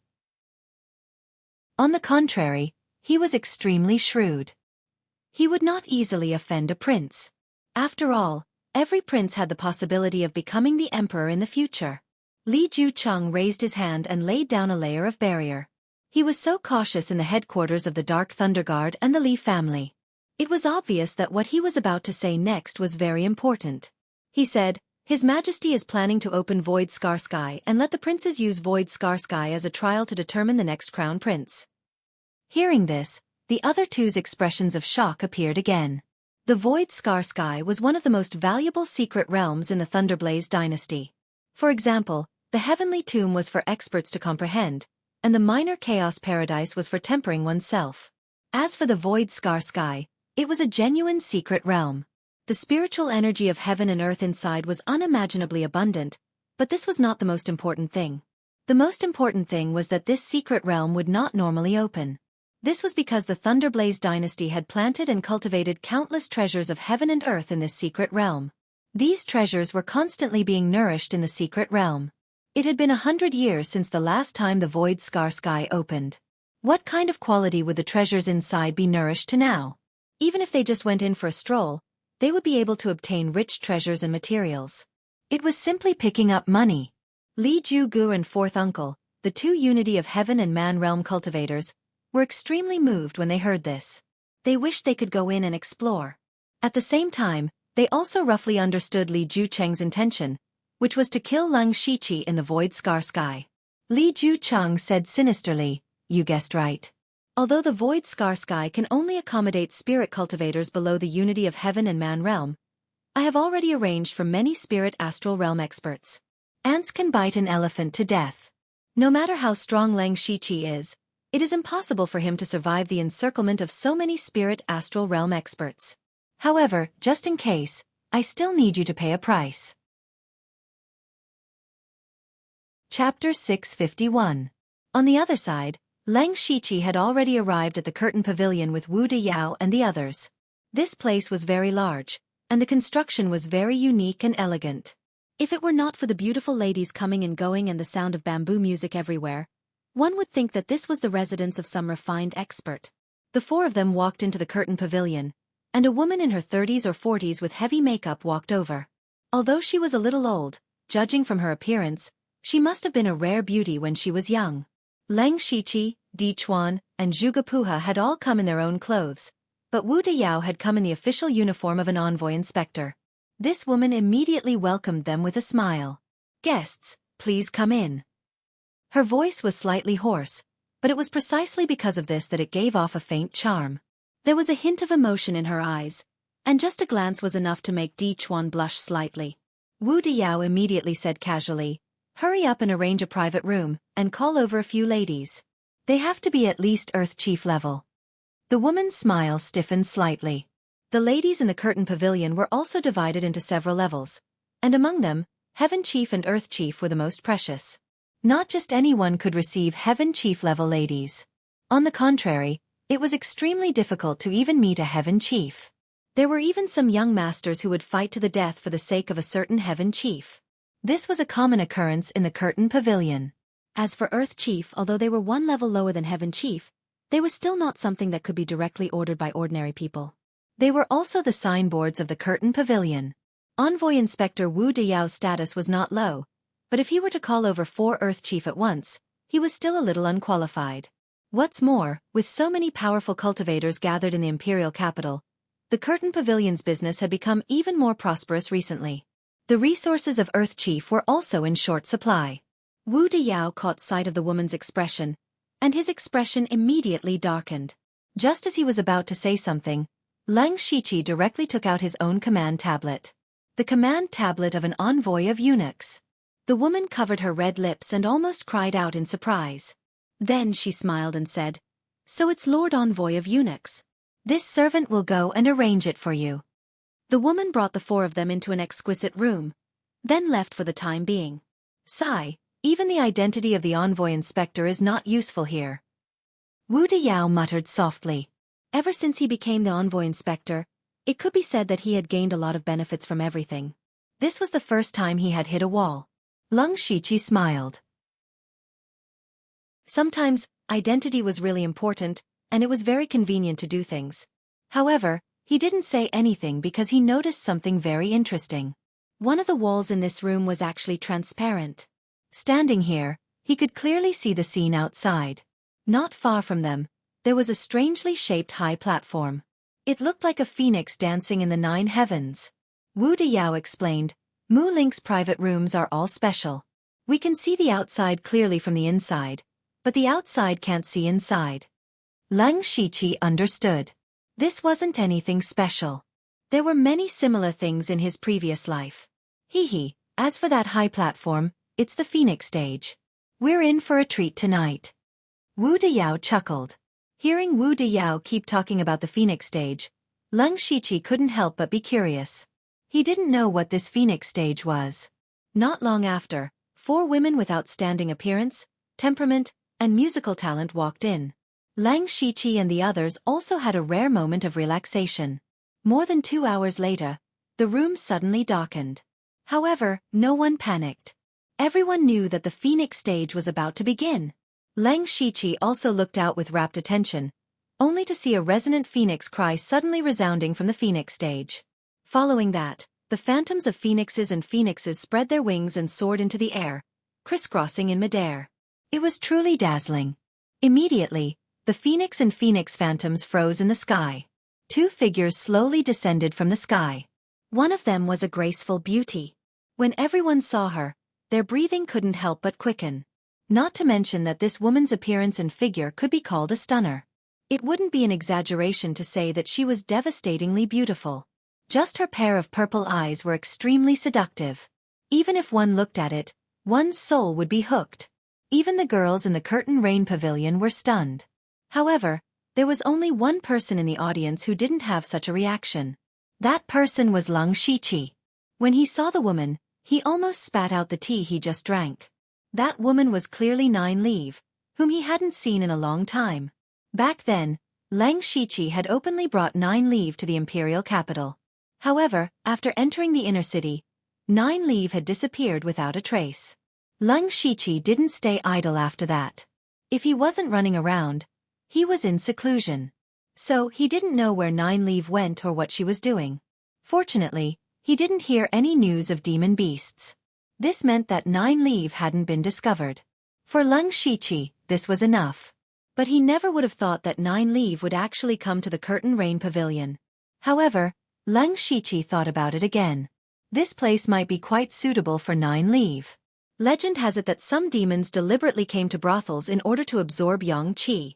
On the contrary, he was extremely shrewd. He would not easily offend a prince. After all, every prince had the possibility of becoming the emperor in the future. Li Jucheng raised his hand and laid down a layer of barrier. He was so cautious in the headquarters of the Dark Thunder Guard and the Li family. It was obvious that what he was about to say next was very important. He said, "His Majesty is planning to open Void Scar Sky and let the princes use Void Scar Sky as a trial to determine the next crown prince." Hearing this, the other two's expressions of shock appeared again. The Void Scar Sky was one of the most valuable secret realms in the Thunderblaze dynasty. For example, the Heavenly Tomb was for experts to comprehend, and the Minor Chaos Paradise was for tempering oneself. As for the Void Scar Sky, it was a genuine secret realm. The spiritual energy of heaven and earth inside was unimaginably abundant, but this was not the most important thing. The most important thing was that this secret realm would not normally open. This was because the Thunderblaze dynasty had planted and cultivated countless treasures of heaven and earth in this secret realm. These treasures were constantly being nourished in the secret realm. It had been 100 years since the last time the Void Scar Sky opened. What kind of quality would the treasures inside be nourished to now? Even if they just went in for a stroll, they would be able to obtain rich treasures and materials. It was simply picking up money. Li Ju-gu and fourth uncle, the two Unity of Heaven and Man realm cultivators, were extremely moved when they heard this. They wished they could go in and explore. At the same time, they also roughly understood Li Jucheng's intention, which was to kill Leng Shiqi in the Void Scar Sky. Li Jucheng said sinisterly, "You guessed right. Although the Void Scar Sky can only accommodate spirit cultivators below the Unity of Heaven and Man realm, I have already arranged for many spirit astral realm experts. Ants can bite an elephant to death. No matter how strong Leng Shiqi is, It is impossible for him to survive the encirclement of so many spirit astral realm experts. However, just in case, I still need you to pay a price. Chapter 651. On the other side, Lang Shiqi had already arrived at the curtain pavilion with Wu Diyao and the others. This place was very large, and the construction was very unique and elegant. If it were not for the beautiful ladies coming and going and the sound of bamboo music everywhere, one would think that this was the residence of some refined expert. The four of them walked into the curtain pavilion, and a woman in her 30s or 40s with heavy makeup walked over. Although she was a little old, judging from her appearance, she must have been a rare beauty when she was young. Lang Shiqi, Di Chuan, and Zhuge Puha had all come in their own clothes, but Wu Diyao had come in the official uniform of an envoy inspector. This woman immediately welcomed them with a smile. "Guests, please come in." Her voice was slightly hoarse, but it was precisely because of this that it gave off a faint charm. There was a hint of emotion in her eyes, and just a glance was enough to make Di Chuan blush slightly. Wu Diyao immediately said casually, "Hurry up and arrange a private room, and call over a few ladies. They have to be at least Earth Chief level." The woman's smile stiffened slightly. The ladies in the curtain pavilion were also divided into several levels, and among them, Heaven Chief and Earth Chief were the most precious. Not just anyone could receive Heaven Chief level ladies. On the contrary, it was extremely difficult to even meet a Heaven Chief. There were even some young masters who would fight to the death for the sake of a certain Heaven Chief. This was a common occurrence in the curtain pavilion. As for Earth Chief, although they were one level lower than Heaven Chief, they were still not something that could be directly ordered by ordinary people. They were also the signboards of the curtain pavilion. Envoy Inspector Wu Diyao's status was not low, but if he were to call over 4 Earth Chief at once, he was still a little unqualified. What's more, with so many powerful cultivators gathered in the imperial capital, the curtain pavilion's business had become even more prosperous recently. The resources of Earth Chief were also in short supply. Wu Diyao caught sight of the woman's expression, and his expression immediately darkened. Just as he was about to say something, Lang Shiqi directly took out his own command tablet. The command tablet of an envoy of eunuchs. The woman covered her red lips and almost cried out in surprise. Then she smiled and said, "So it's Lord Envoy of Eunuchs. This servant will go and arrange it for you." The woman brought the 4 of them into an exquisite room, then left for the time being. Sigh, even the identity of the envoy inspector is not useful here. Wu Diyao muttered softly. Ever since he became the envoy inspector, it could be said that he had gained a lot of benefits from everything. This was the first time he had hit a wall. Lang Shiqi smiled. Sometimes, identity was really important, and it was very convenient to do things. However, he didn't say anything because he noticed something very interesting. One of the walls in this room was actually transparent. Standing here, he could clearly see the scene outside. Not far from them, there was a strangely shaped high platform. It looked like a phoenix dancing in the 9 heavens. Wu Diyao explained, "Mu Link's private rooms are all special. We can see the outside clearly from the inside, but the outside can't see inside." Lang Shiqi understood. This wasn't anything special. There were many similar things in his previous life. As for that high platform, it's the Phoenix stage. We're in for a treat tonight. Wu Diyao chuckled. Hearing Wu Diyao keep talking about the Phoenix stage, Lang Shiqi couldn't help but be curious. He didn't know what this Phoenix stage was. Not long after, 4 women with outstanding appearance, temperament, and musical talent walked in. Lang Shiqi and the others also had a rare moment of relaxation. More than 2 hours later, the room suddenly darkened. However, no one panicked. Everyone knew that the Phoenix stage was about to begin. Lang Shiqi also looked out with rapt attention, only to see a resonant phoenix cry suddenly resounding from the Phoenix stage. Following that, the phantoms of phoenixes and phoenixes spread their wings and soared into the air, crisscrossing in midair. It was truly dazzling. Immediately, the phoenix and phoenix phantoms froze in the sky. 2 figures slowly descended from the sky. One of them was a graceful beauty. When everyone saw her, their breathing couldn't help but quicken. Not to mention that this woman's appearance and figure could be called a stunner. It wouldn't be an exaggeration to say that she was devastatingly beautiful. Just her pair of purple eyes were extremely seductive. Even if one looked at it, one's soul would be hooked. Even the girls in the curtain rain pavilion were stunned. However, there was only one person in the audience who didn't have such a reaction. That person was Lung Shiqi. When he saw the woman, he almost spat out the tea he just drank. That woman was clearly Nine Leaf, whom he hadn't seen in a long time. Back then, Lang Shiqi had openly brought Nine Leaf to the imperial capital. However, after entering the inner city, Nine Leaf had disappeared without a trace. Lung Shiqi didn't stay idle after that. If he wasn't running around, he was in seclusion. So, he didn't know where Nine Leaf went or what she was doing. Fortunately, he didn't hear any news of demon beasts. This meant that Nine Leaf hadn't been discovered. For Lung Shiqi, this was enough. But he never would have thought that Nine Leaf would actually come to the Curtain Rain Pavilion. However, Lung Shiqi thought about it again. This place might be quite suitable for Nine Leaf. Legend has it that some demons deliberately came to brothels in order to absorb yang qi.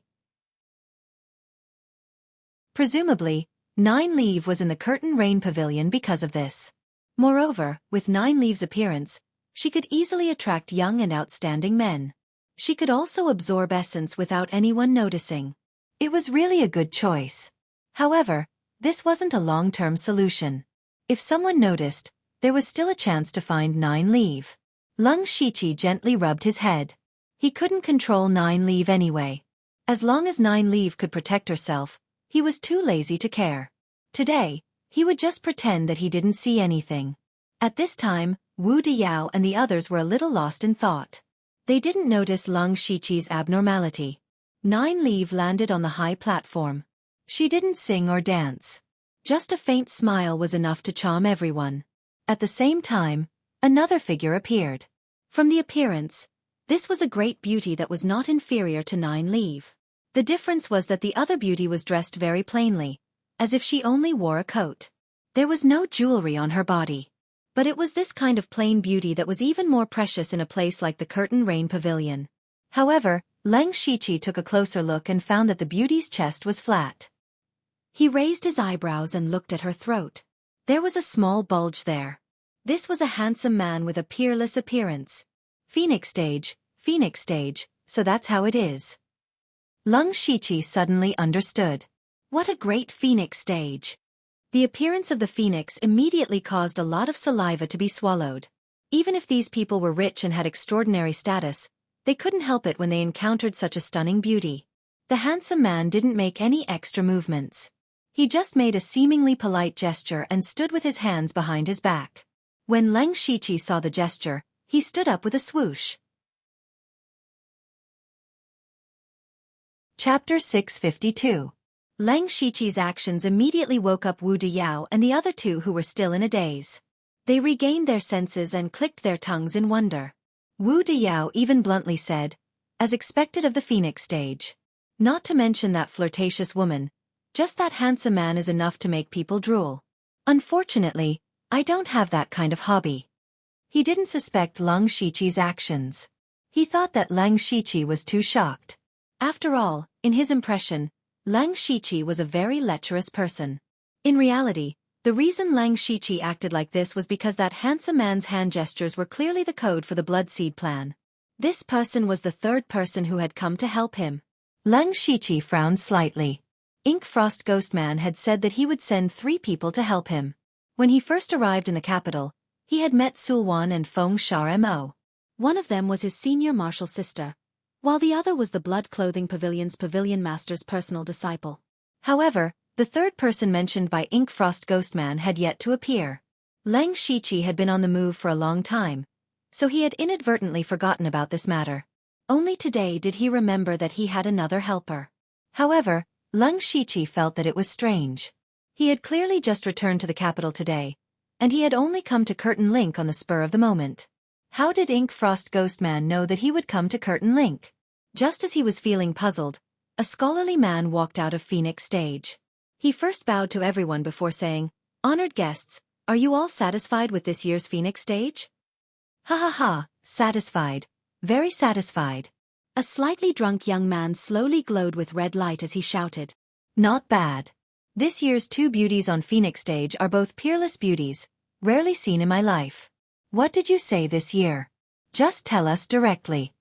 Presumably, Nine Leaf was in the Curtain Rain Pavilion because of this. Moreover, with Nine Leaf's appearance, she could easily attract young and outstanding men. She could also absorb essence without anyone noticing. It was really a good choice. However, this wasn't a long-term solution. If someone noticed, there was still a chance to find Nine Leaf. Lung Shiqi gently rubbed his head. He couldn't control Nine Leaf anyway. As long as Nine Leaf could protect herself, he was too lazy to care. Today, he would just pretend that he didn't see anything. At this time, Wu Diyao and the others were a little lost in thought. They didn't notice Lung Shiqi's abnormality. Nine Leaf landed on the high platform. She didn't sing or dance. Just a faint smile was enough to charm everyone. At the same time, another figure appeared. From the appearance, this was a great beauty that was not inferior to Nine Leaf. The difference was that the other beauty was dressed very plainly, as if she only wore a coat. There was no jewelry on her body. But it was this kind of plain beauty that was even more precious in a place like the Curtain Rain Pavilion. However, Lang Shiqi took a closer look and found that the beauty's chest was flat. He raised his eyebrows and looked at her throat. There was a small bulge there. This was a handsome man with a peerless appearance. Phoenix stage, so that's how it is. Lung Shiqi suddenly understood. What a great phoenix stage! The appearance of the phoenix immediately caused a lot of saliva to be swallowed. Even if these people were rich and had extraordinary status, they couldn't help it when they encountered such a stunning beauty. The handsome man didn't make any extra movements. He just made a seemingly polite gesture and stood with his hands behind his back. When Lung Shiqi saw the gesture, he stood up with a swoosh. Chapter 652. Lang Shiqi's actions immediately woke up Wu Diyao and the other two who were still in a daze. They regained their senses and clicked their tongues in wonder. Wu Diyao even bluntly said, as expected of the phoenix stage. Not to mention that flirtatious woman, just that handsome man is enough to make people drool. Unfortunately, I don't have that kind of hobby. He didn't suspect Lung Shiqi's actions. He thought that Lang Shiqi was too shocked. After all, in his impression, Lang Shiqi was a very lecherous person. In reality, the reason Lang Shiqi acted like this was because that handsome man's hand gestures were clearly the code for the Blood Seed plan. This person was the third person who had come to help him. Lang Shiqi frowned slightly. Ink Frost Ghostman had said that he would send 3 people to help him. When he first arrived in the capital, he had met Sulwan and Feng Shar Mo. One of them was his senior martial sister, while the other was the Blood Clothing Pavilion's pavilion master's personal disciple. However, the third person mentioned by Ink Frost Ghostman had yet to appear. Lang Shiqi had been on the move for a long time, so he had inadvertently forgotten about this matter. Only today did he remember that he had another helper. However, Lung Shiqi felt that it was strange. He had clearly just returned to the capital today, and he had only come to Curtain Link on the spur of the moment. How did Ink Frost Ghostman know that he would come to Curtain Link? Just as he was feeling puzzled, a scholarly man walked out of Phoenix Stage. He first bowed to everyone before saying, "Honored guests, are you all satisfied with this year's Phoenix Stage?" "Ha ha ha, satisfied. Very satisfied." A slightly drunk young man slowly glowed with red light as he shouted, "Not bad. This year's 2 beauties on Phoenix Stage are both peerless beauties, rarely seen in my life. What did you say this year? Just tell us directly."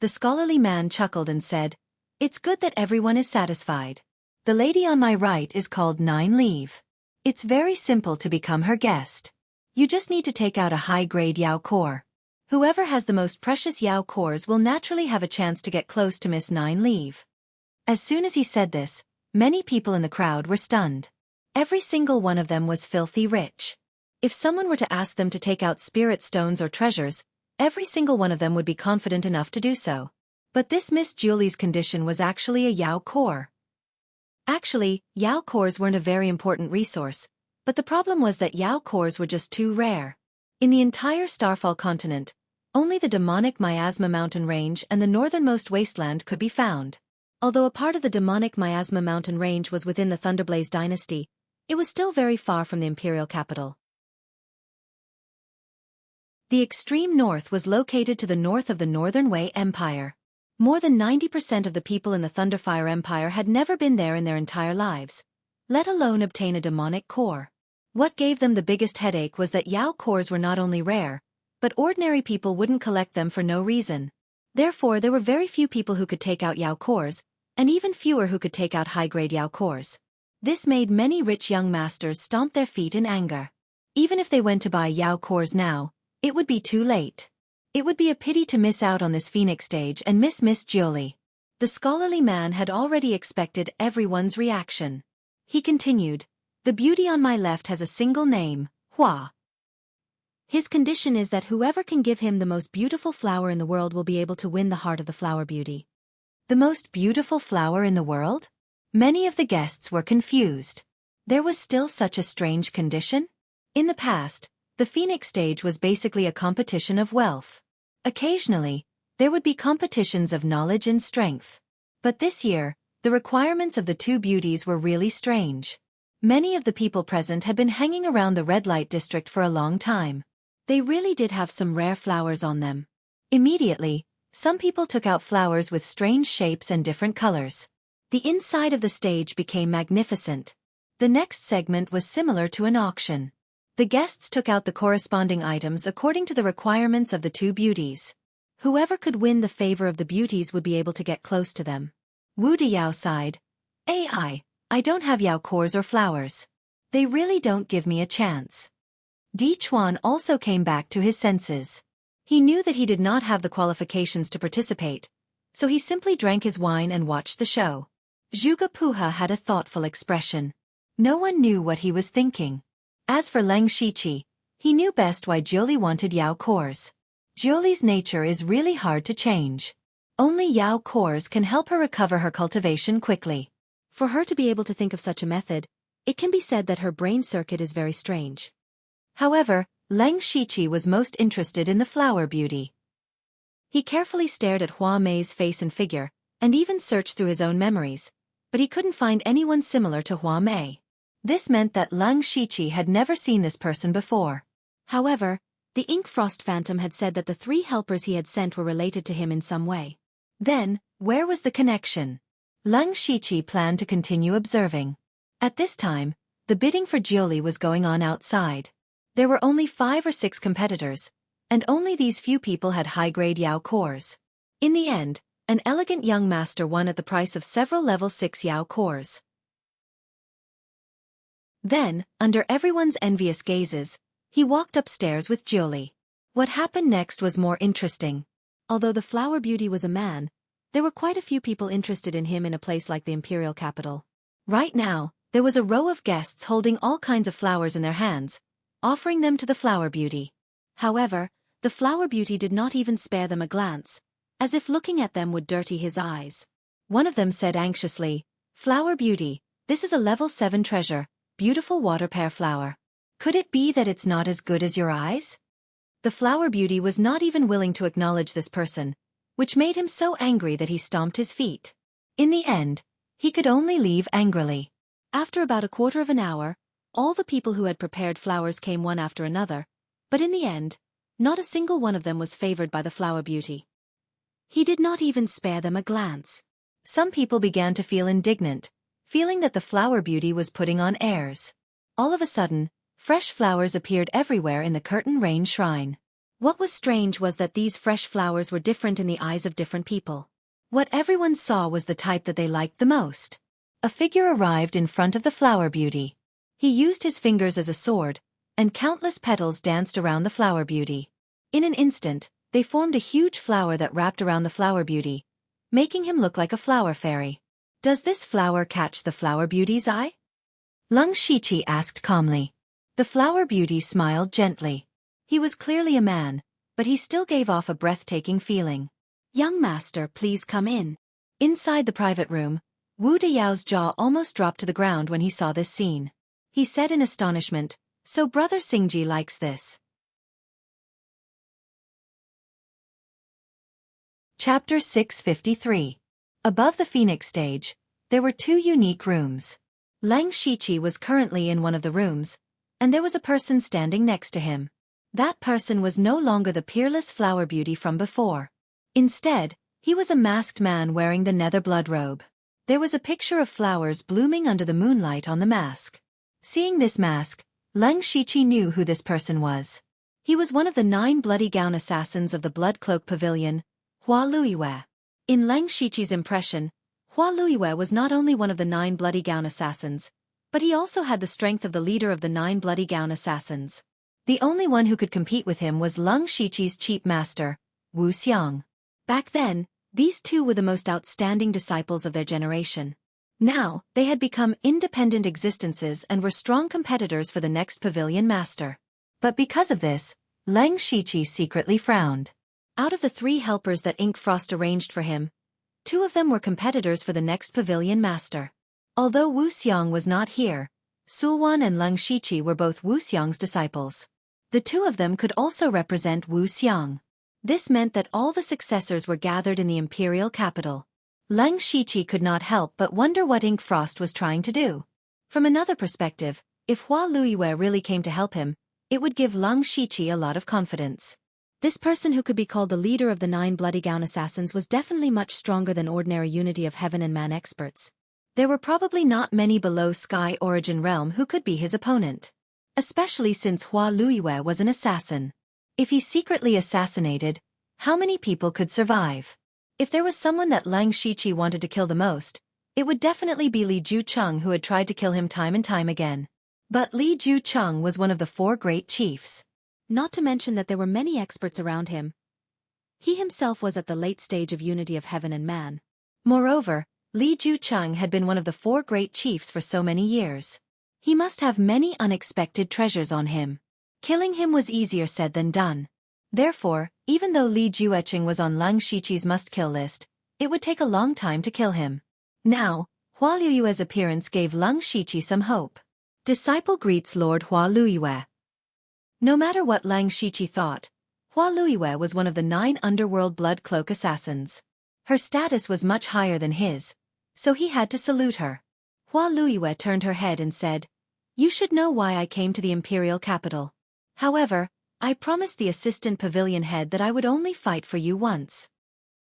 The scholarly man chuckled and said, "It's good that everyone is satisfied. The lady on my right is called Nine Leave. It's very simple to become her guest. You just need to take out a high-grade Yao core. Whoever has the most precious Yao cores will naturally have a chance to get close to Miss Nine Leave." As soon as he said this, many people in the crowd were stunned. Every single one of them was filthy rich. If someone were to ask them to take out spirit stones or treasures, every single one of them would be confident enough to do so. But this Miss Julie's condition was actually a Yao core. Actually, Yao cores weren't a very important resource, but the problem was that Yao cores were just too rare. In the entire Starfall continent, only the demonic Miasma mountain range and the northernmost wasteland could be found. Although a part of the demonic Miasma mountain range was within the Thunderblaze dynasty, it was still very far from the imperial capital. The extreme north was located to the north of the Northern Wei Empire. More than 90% of the people in the Thunderfire Empire had never been there in their entire lives, let alone obtain a demonic core. What gave them the biggest headache was that Yao cores were not only rare, but ordinary people wouldn't collect them for no reason. Therefore, there were very few people who could take out Yao cores, and even fewer who could take out high-grade Yao cores. This made many rich young masters stomp their feet in anger. Even if they went to buy Yao cores now, it would be too late. It would be a pity to miss out on this Phoenix stage and miss Miss Julie. The scholarly man had already expected everyone's reaction. He continued, "The beauty on my left has a single name, Hua. His condition is that whoever can give him the most beautiful flower in the world will be able to win the heart of the flower beauty." The most beautiful flower in the world? Many of the guests were confused. There was still such a strange condition? In the past, the Phoenix stage was basically a competition of wealth. Occasionally, there would be competitions of knowledge and strength. But this year, the requirements of the two beauties were really strange. Many of the people present had been hanging around the red light district for a long time. They really did have some rare flowers on them. Immediately, some people took out flowers with strange shapes and different colors. The inside of the stage became magnificent. The next segment was similar to an auction. The guests took out the corresponding items according to the requirements of the two beauties. Whoever could win the favor of the beauties would be able to get close to them. Wu Diyao sighed. I don't have Yao cores or flowers. They really don't give me a chance." Di Chuan also came back to his senses. He knew that he did not have the qualifications to participate, so he simply drank his wine and watched the show. Zhuge Puha had a thoughtful expression. No one knew what he was thinking. As for Leng Shiqi, he knew best why Jiuli wanted Yao cores. Jiuli's nature is really hard to change. Only Yao cores can help her recover her cultivation quickly. For her to be able to think of such a method, it can be said that her brain circuit is very strange. However, Leng Shiqi was most interested in the flower beauty. He carefully stared at Hua Mei's face and figure, and even searched through his own memories, but he couldn't find anyone similar to Hua Mei. This meant that Leng Shiqi had never seen this person before. However, the Ink Frost Phantom had said that the 3 helpers he had sent were related to him in some way. Then, where was the connection? Leng Shiqi planned to continue observing. At this time, the bidding for Jiuli was going on outside. There were only 5 or 6 competitors, and only these few people had high-grade Yao cores. In the end, an elegant young master won at the price of several level 6 Yao cores. Then, under everyone's envious gazes, he walked upstairs with Jiuli. What happened next was more interesting. Although the flower beauty was a man, there were quite a few people interested in him in a place like the imperial capital. Right now, there was a row of guests holding all kinds of flowers in their hands, offering them to the flower beauty. However, the flower beauty did not even spare them a glance, as if looking at them would dirty his eyes. One of them said anxiously, "Flower beauty, this is a level 7 treasure, beautiful water pear flower. Could it be that it's not as good as your eyes?" The flower beauty was not even willing to acknowledge this person, which made him so angry that he stomped his feet. In the end, he could only leave angrily. After about a quarter of an hour, all the people who had prepared flowers came one after another, but in the end, not a single one of them was favored by the flower beauty. He did not even spare them a glance. Some people began to feel indignant, feeling that the flower beauty was putting on airs. All of a sudden, fresh flowers appeared everywhere in the Curtain Rain Shrine. What was strange was that these fresh flowers were different in the eyes of different people. What everyone saw was the type that they liked the most. A figure arrived in front of the flower beauty. He used his fingers as a sword, and countless petals danced around the flower beauty. In an instant, they formed a huge flower that wrapped around the flower beauty, making him look like a flower fairy. Does this flower catch the flower beauty's eye? Lung Shiqi asked calmly. The flower beauty smiled gently. He was clearly a man, but he still gave off a breathtaking feeling. Young master, please come in. Inside the private room, Wu Deyao's jaw almost dropped to the ground when he saw this scene. He said in astonishment, "So Brother Xingji likes this." Chapter 653. Above the Phoenix stage, there were two unique rooms. Lang Shiqi was currently in one of the rooms, and there was a person standing next to him. That person was no longer the peerless flower beauty from before. Instead, he was a masked man wearing the nether blood robe. There was a picture of flowers blooming under the moonlight on the mask. Seeing this mask, Lang Shiqi knew who this person was. He was one of the 9 bloody gown assassins of the Blood Cloak Pavilion, Hua Luiyue. In Lang Shiqi's impression, Hua Luiyue was not only one of the 9 bloody gown assassins, but he also had the strength of the leader of the 9 bloody gown assassins. The only one who could compete with him was Lang Shiqi's chief master, Wuxia. Back then, these two were the most outstanding disciples of their generation. Now, they had become independent existences and were strong competitors for the next pavilion master. But because of this, Lang Shiqi secretly frowned. Out of the 3 helpers that Ink Frost arranged for him, 2 of them were competitors for the next pavilion master. Although Wu Xiang was not here, Sulwan and Lang Shiqi were both Wu Xiang's disciples. The 2 of them could also represent Wu Xiang. This meant that all the successors were gathered in the imperial capital. Lang Shiqi could not help but wonder what Ink Frost was trying to do. From another perspective, if Hua Luiyue really came to help him, it would give Lang Shiqi a lot of confidence. This person who could be called the leader of the 9 bloody gown assassins was definitely much stronger than ordinary Unity of Heaven and Man experts. There were probably not many below Sky Origin Realm who could be his opponent. Especially since Hua Luiyue was an assassin. If he secretly assassinated, how many people could survive? If there was someone that Lang Shiqi wanted to kill the most, it would definitely be Li Jucheng, who had tried to kill him time and time again. But Li Jucheng was one of the 4 great chiefs. Not to mention that there were many experts around him. He himself was at the late stage of Unity of Heaven and Man. Moreover, Li Jucheng had been one of the 4 great chiefs for so many years. He must have many unexpected treasures on him. Killing him was easier said than done. Therefore, even though Li Juecheng was on Lang Shiqi's must-kill list, it would take a long time to kill him. Now, Hua Luiyue's appearance gave Lang Shiqi some hope. Disciple greets Lord Hua Luiyue. No matter what Lang Shiqi thought, Hua Luiyue was one of the 9 underworld blood cloak assassins. Her status was much higher than his, so he had to salute her. Hua Luiyue turned her head and said, "You should know why I came to the imperial capital. However, I promised the assistant pavilion head that I would only fight for you once."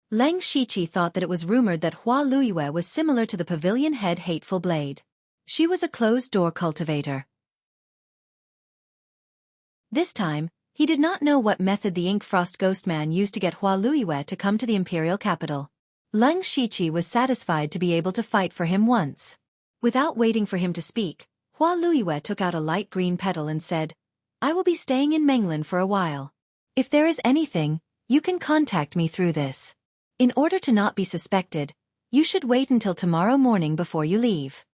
Lang Shiqi thought that it was rumored that Hua Luiyue was similar to the pavilion head Hateful Blade. She was a closed-door cultivator. This time, he did not know what method the Ink Frost Ghost Man used to get Hua Luiyue to come to the imperial capital. Lang Shiqi was satisfied to be able to fight for him once. Without waiting for him to speak, Hua Luiyue took out a light green petal and said, "I will be staying in Menglan for a while. If there is anything, you can contact me through this. In order to not be suspected, you should wait until tomorrow morning before you leave."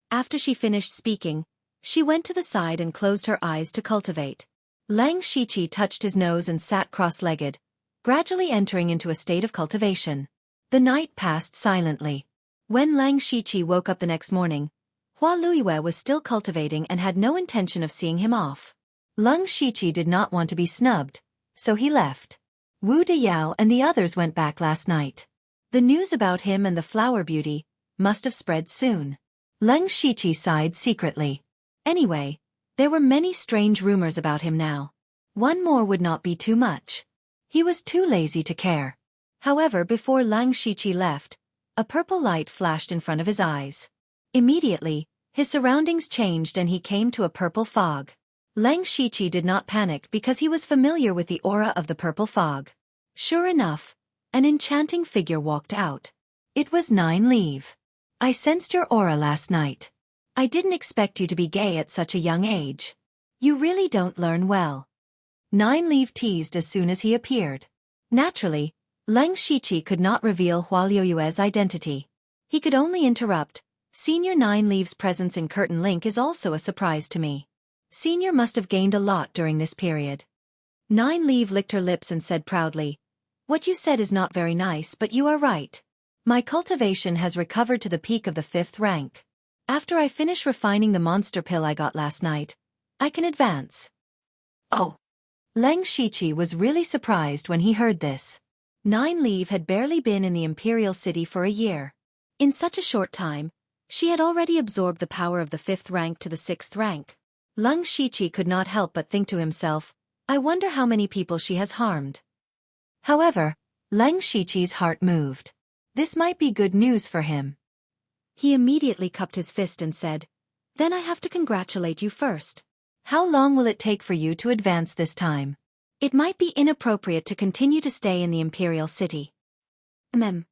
After she finished speaking, she went to the side and closed her eyes to cultivate. Lang Shiqi touched his nose and sat cross-legged, gradually entering into a state of cultivation. The night passed silently. When Lang Shiqi woke up the next morning, Hua Luiyue was still cultivating and had no intention of seeing him off. Lang Shiqi did not want to be snubbed, so he left. Wu Deyao and the others went back last night. The news about him and the flower beauty must have spread soon. Lang Shiqi sighed secretly. Anyway, there were many strange rumors about him now. One more would not be too much. He was too lazy to care. However, before Lang Shiqi left, a purple light flashed in front of his eyes. Immediately, his surroundings changed and he came to a purple fog. Lang Shiqi did not panic because he was familiar with the aura of the purple fog. Sure enough, an enchanting figure walked out. It was Nine Leaf. I sensed your aura last night. I didn't expect you to be gay at such a young age. You really don't learn well. Nine Leaf teased as soon as he appeared. Naturally, Lang Shiqi could not reveal Hua Liuyue's identity. He could only interrupt. Senior Nine Leaf's presence in Curtain Link is also a surprise to me. Senior must have gained a lot during this period. Nine Leaf licked her lips and said proudly, "What you said is not very nice, but you are right. My cultivation has recovered to the peak of the 5th rank. After I finish refining the monster pill I got last night, I can advance." Oh! Lang Shiqi was really surprised when he heard this. Nine Leaf had barely been in the Imperial City for a year. In such a short time, she had already absorbed the power of the 5th rank to the 6th rank. Lang Shiqi could not help but think to himself, I wonder how many people she has harmed. However, Lang Shiqi's heart moved. This might be good news for him. He immediately cupped his fist and said, "Then I have to congratulate you first. How long will it take for you to advance this time? It might be inappropriate to continue to stay in the Imperial City." Nine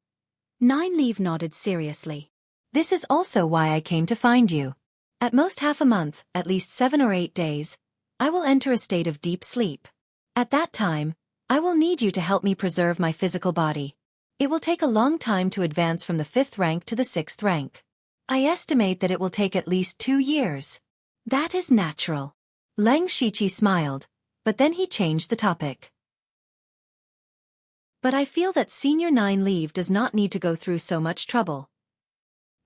Leaf nodded seriously. "This is also why I came to find you. At most half a month, at least 7 or 8 days, I will enter a state of deep sleep. At that time, I will need you to help me preserve my physical body. It will take a long time to advance from the 5th rank to the 6th rank. I estimate that it will take at least 2 years. That is natural." Lang Shiqi smiled, but then he changed the topic. "But I feel that Senior Nine Leaf does not need to go through so much trouble."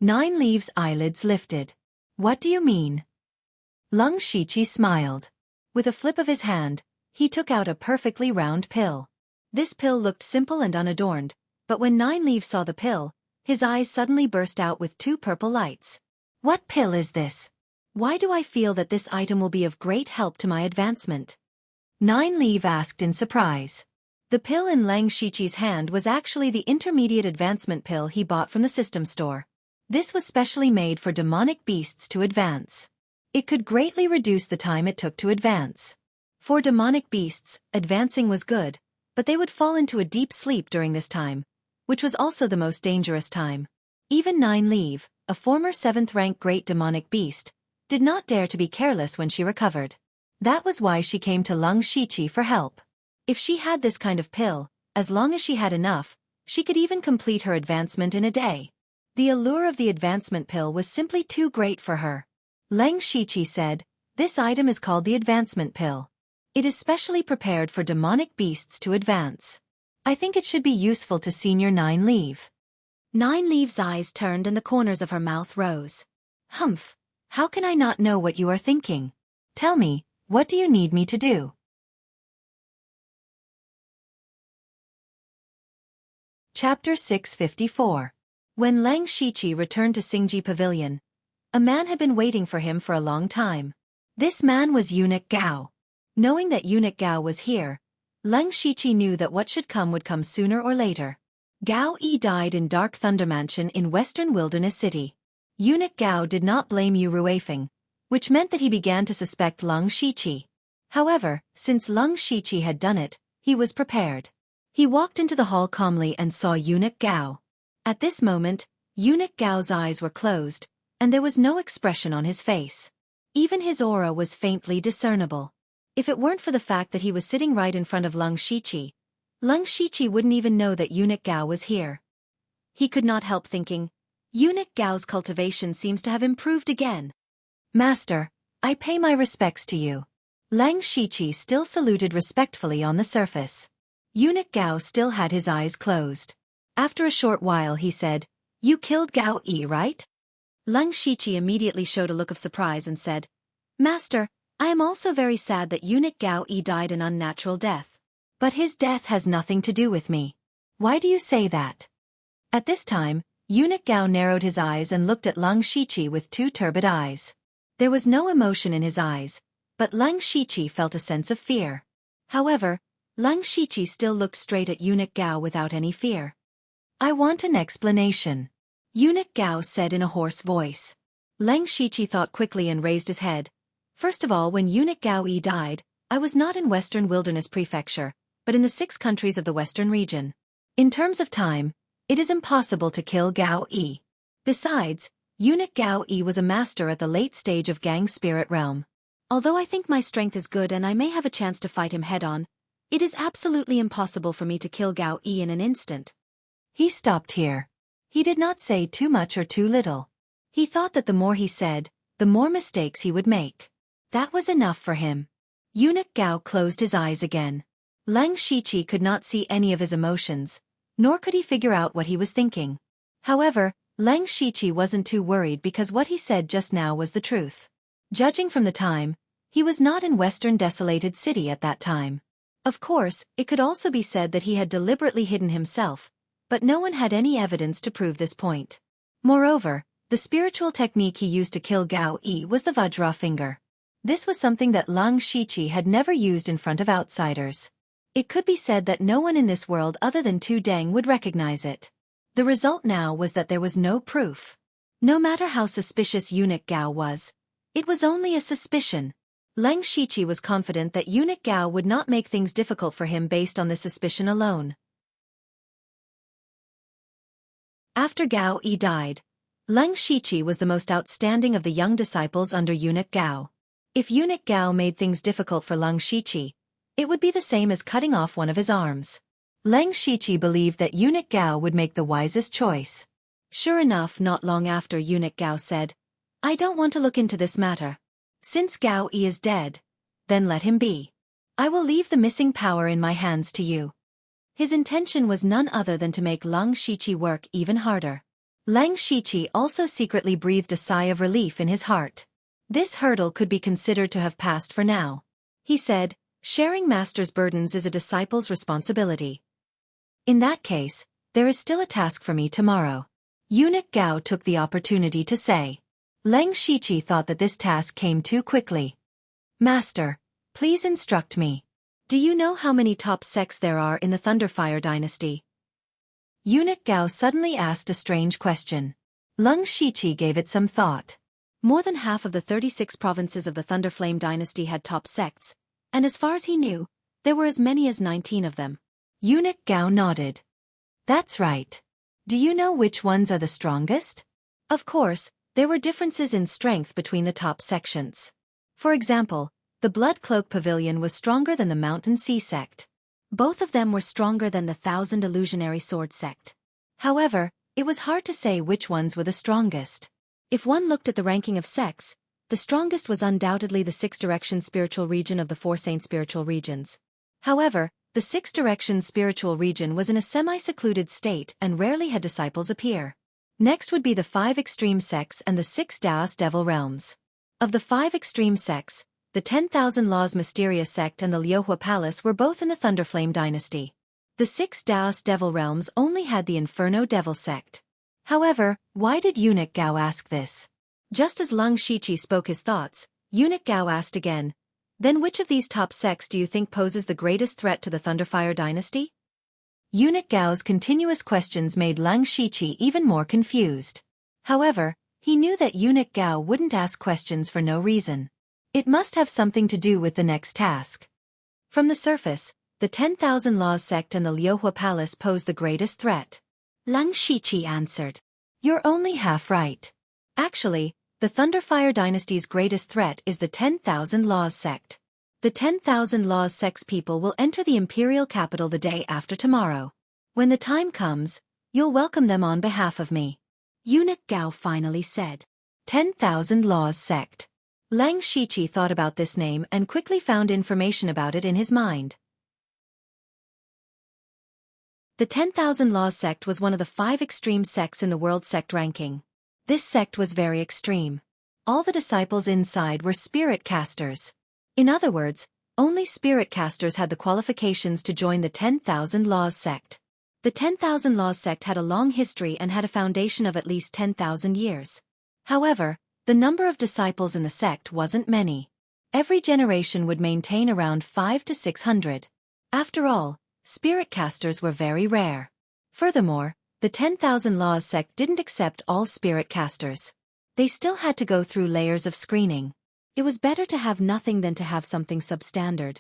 Nine Leaf's eyelids lifted. "What do you mean?" Lang Shiqi smiled. With a flip of his hand, he took out a perfectly round pill. This pill looked simple and unadorned, but when Nine Leaf saw the pill, his eyes suddenly burst out with 2 purple lights. "What pill is this? Why do I feel that this item will be of great help to my advancement?" Nine Leaf asked in surprise. The pill in Lang Shiqi's hand was actually the intermediate advancement pill he bought from the system store. This was specially made for demonic beasts to advance. It could greatly reduce the time it took to advance. For demonic beasts, advancing was good, but they would fall into a deep sleep during this time, which was also the most dangerous time. Even Nine Leaf, a former 7th rank great demonic beast, did not dare to be careless when she recovered. That was why she came to Lang Shiqi for help. If she had this kind of pill, as long as she had enough, she could even complete her advancement in a day. The allure of the advancement pill was simply too great for her. Lang Shiqi said, "This item is called the advancement pill. It is specially prepared for demonic beasts to advance. I think it should be useful to Senior Nine Leaf." Nine Leaf's eyes turned and the corners of her mouth rose. "Humph, how can I not know what you are thinking? Tell me, what do you need me to do?" Chapter 654. When Lang Shiqi returned to Xingji Pavilion, a man had been waiting for him for a long time. This man was Eunuch Gao. Knowing that Eunuch Gao was here, Lang Shiqi knew that what should come would come sooner or later. Gao Yi died in Dark Thunder Mansion in Western Wilderness City. Eunuch Gao did not blame Yu Ruifeng, which meant that he began to suspect Lang Shiqi. However, since Lang Shiqi had done it, he was prepared. He walked into the hall calmly and saw Eunuch Gao. At this moment, Eunuch Gao's eyes were closed, and there was no expression on his face. Even his aura was faintly discernible. If it weren't for the fact that he was sitting right in front of Lang Shiqi wouldn't even know that Eunuch Gao was here. He could not help thinking, Eunuch Gao's cultivation seems to have improved again. "Master, I pay my respects to you." Lang Shiqi still saluted respectfully on the surface. Eunuch Gao still had his eyes closed. After a short while he said, "You killed Gao Yi, right?" Lang Shiqi immediately showed a look of surprise and said, "Master, I am also very sad that Eunuch Gao Yi died an unnatural death. But his death has nothing to do with me. Why do you say that?" At this time, Eunuch Gao narrowed his eyes and looked at Lang Shiqi with 2 turbid eyes. There was no emotion in his eyes, but Lang Shiqi felt a sense of fear. However, Lang Shiqi still looked straight at Eunuch Gao without any fear. "I want an explanation," Eunuch Gao said in a hoarse voice. Lang Shiqi thought quickly and raised his head. First of all, when eunuch Gao Yi died, I was not in Western Wilderness Prefecture, but in the 6 countries of the Western region. In terms of time, it is impossible to kill Gao Yi. Besides, eunuch Gao Yi was a master at the late stage of Gang Spirit Realm. Although I think my strength is good and I may have a chance to fight him head-on, it is absolutely impossible for me to kill Gao Yi in an instant. He stopped here. He did not say too much or too little. He thought that the more he said, the more mistakes he would make. That was enough for him. Eunuch Gao closed his eyes again. Lang Shiqi could not see any of his emotions, nor could he figure out what he was thinking. However, Lang Shiqi wasn't too worried because what he said just now was the truth. Judging from the time, he was not in Western Desolated City at that time. Of course, it could also be said that he had deliberately hidden himself, but no one had any evidence to prove this point. Moreover, the spiritual technique he used to kill Gao Yi was the Vajra finger. This was something that Lang Shiqi had never used in front of outsiders. It could be said that no one in this world other than Tu Deng would recognize it. The result now was that there was no proof. No matter how suspicious eunuch Gao was, it was only a suspicion. Lang Shiqi was confident that eunuch Gao would not make things difficult for him based on this suspicion alone. After Gao Yi died, Lang Shiqi was the most outstanding of the young disciples under eunuch Gao. If eunuch Gao made things difficult for Lang Shiqi, it would be the same as cutting off one of his arms. Lang Shiqi believed that eunuch Gao would make the wisest choice. Sure enough, not long after, eunuch Gao said, "I don't want to look into this matter. Since Gao Yi is dead, then let him be. I will leave the missing power in my hands to you." His intention was none other than to make Lang Shiqi work even harder. Lang Shiqi also secretly breathed a sigh of relief in his heart. This hurdle could be considered to have passed for now. He said, "Sharing master's burdens is a disciple's responsibility. In that case, there is still a task for me tomorrow." Eunuch Gao took the opportunity to say. Lang Shiqi thought that this task came too quickly. "Master, please instruct me. Do you know how many top sects there are in the Thunderfire dynasty?" Eunuch Gao suddenly asked a strange question. Lang Shiqi gave it some thought. More than half of the 36 provinces of the Thunderflame dynasty had top sects, and as far as he knew, there were as many as 19 of them. Eunuch Gao nodded. "That's right. Do you know which ones are the strongest?" Of course, there were differences in strength between the top sections. For example, the Blood Cloak Pavilion was stronger than the Mountain Sea sect. Both of them were stronger than the Thousand Illusionary Sword sect. However, it was hard to say which ones were the strongest. If one looked at the ranking of sects, the strongest was undoubtedly the Six Directions spiritual region of the Four Saint spiritual regions. However, the Six Directions spiritual region was in a semi-secluded state and rarely had disciples appear. Next would be the 5 extreme sects and the 6 Daos devil realms. Of the 5 extreme sects, the 10,000 Laws Mysterious sect and the Liuhua Palace were both in the Thunderflame dynasty. The 6 Daos devil realms only had the Inferno devil sect. However, why did eunuch Gao ask this? Just as Lang Shiqi spoke his thoughts, eunuch Gao asked again, "Then which of these top sects do you think poses the greatest threat to the Thunderfire dynasty?" Eunuch Gao's continuous questions made Lang Shiqi even more confused. However, he knew that eunuch Gao wouldn't ask questions for no reason. It must have something to do with the next task. From the surface, the 10,000 Laws sect and the Liuhua Palace pose the greatest threat. Lang Shiqi answered, "You're only half right. Actually, the Thunderfire dynasty's greatest threat is the 10,000 Laws sect. The 10,000 Laws sect's people will enter the imperial capital the day after tomorrow. When the time comes, you'll welcome them on behalf of me." Eunuch Gao finally said, 10,000 Laws sect. Lang Shiqi thought about this name and quickly found information about it in his mind. The 10,000 Laws sect was one of the 5 extreme sects in the world sect ranking. This sect was very extreme. All the disciples inside were spirit casters. In other words, only spirit casters had the qualifications to join the 10,000 Laws sect. The 10,000 Laws sect had a long history and had a foundation of at least 10,000 years. However, the number of disciples in the sect wasn't many. Every generation would maintain around 500 to 600. After all, spirit casters were very rare. Furthermore, the 10,000 Laws sect didn't accept all spirit casters. They still had to go through layers of screening. It was better to have nothing than to have something substandard.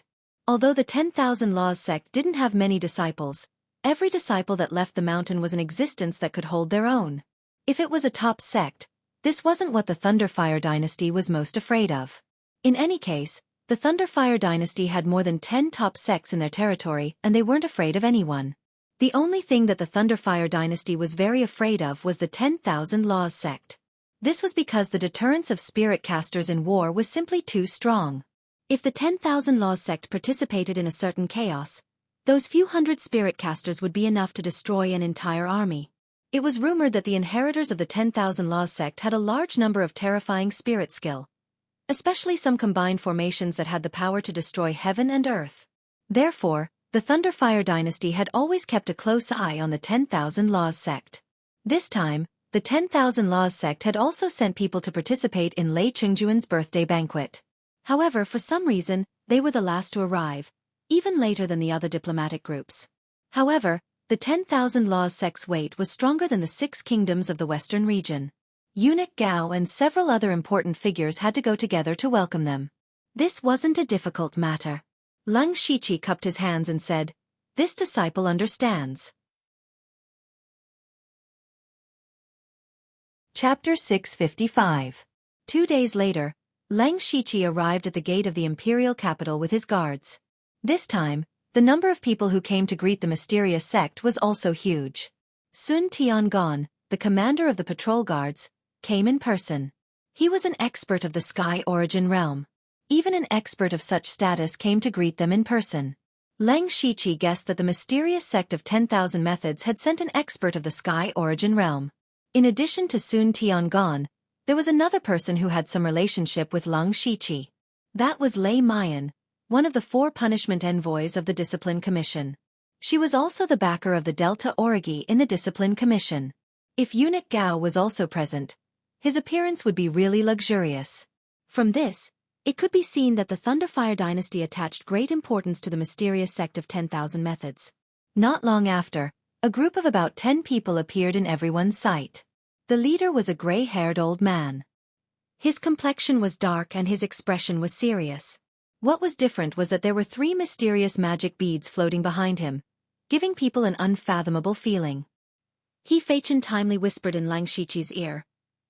Although the 10,000 Laws sect didn't have many disciples, every disciple that left the mountain was an existence that could hold their own. If it was a top sect, this wasn't what the Thunderfire dynasty was most afraid of. In any case, the Thunderfire dynasty had more than 10 top sects in their territory and they weren't afraid of anyone. The only thing that the Thunderfire dynasty was very afraid of was the 10,000 Laws sect. This was because the deterrence of spirit casters in war was simply too strong. If the 10,000 Laws sect participated in a certain chaos, those few hundred spirit casters would be enough to destroy an entire army. It was rumored that the inheritors of the 10,000 Laws sect had a large number of terrifying spirit skill, especially some combined formations that had the power to destroy heaven and earth. Therefore, the Thunderfire dynasty had always kept a close eye on the 10,000 Laws sect. This time, the 10,000 Laws sect had also sent people to participate in Lei Chengjuan's birthday banquet. However, for some reason, they were the last to arrive, even later than the other diplomatic groups. However, the 10,000 Laws sect's weight was stronger than the 6 kingdoms of the western region. Eunuch Gao and several other important figures had to go together to welcome them. This wasn't a difficult matter. Lung Shiqi cupped his hands and said, "This disciple understands." Chapter 655. 2 days later, Leng Shiqi arrived at the gate of the imperial capital with his guards. This time, the number of people who came to greet the mysterious sect was also huge. Sun Tiangon, the commander of the patrol guards, came in person. He was an expert of the Sky Origin realm. Even an expert of such status came to greet them in person. Leng Shiqi guessed that the mysterious sect of 10,000 Methods had sent an expert of the Sky Origin realm. In addition to Sun Tiangon, there was another person who had some relationship with Leng Shiqi. That was Lei Mayan, one of the 4 punishment envoys of the Discipline Commission. She was also the backer of the Delta Origi in the Discipline Commission. If Eunuch Gao was also present, his appearance would be really luxurious. From this, it could be seen that the Thunderfire dynasty attached great importance to the mysterious sect of 10,000 Methods. Not long after, a group of about 10 people appeared in everyone's sight. The leader was a gray-haired old man. His complexion was dark and his expression was serious. What was different was that there were 3 mysterious magic beads floating behind him, giving people an unfathomable feeling. He Feichen timely whispered in Lang Shiqi's ear,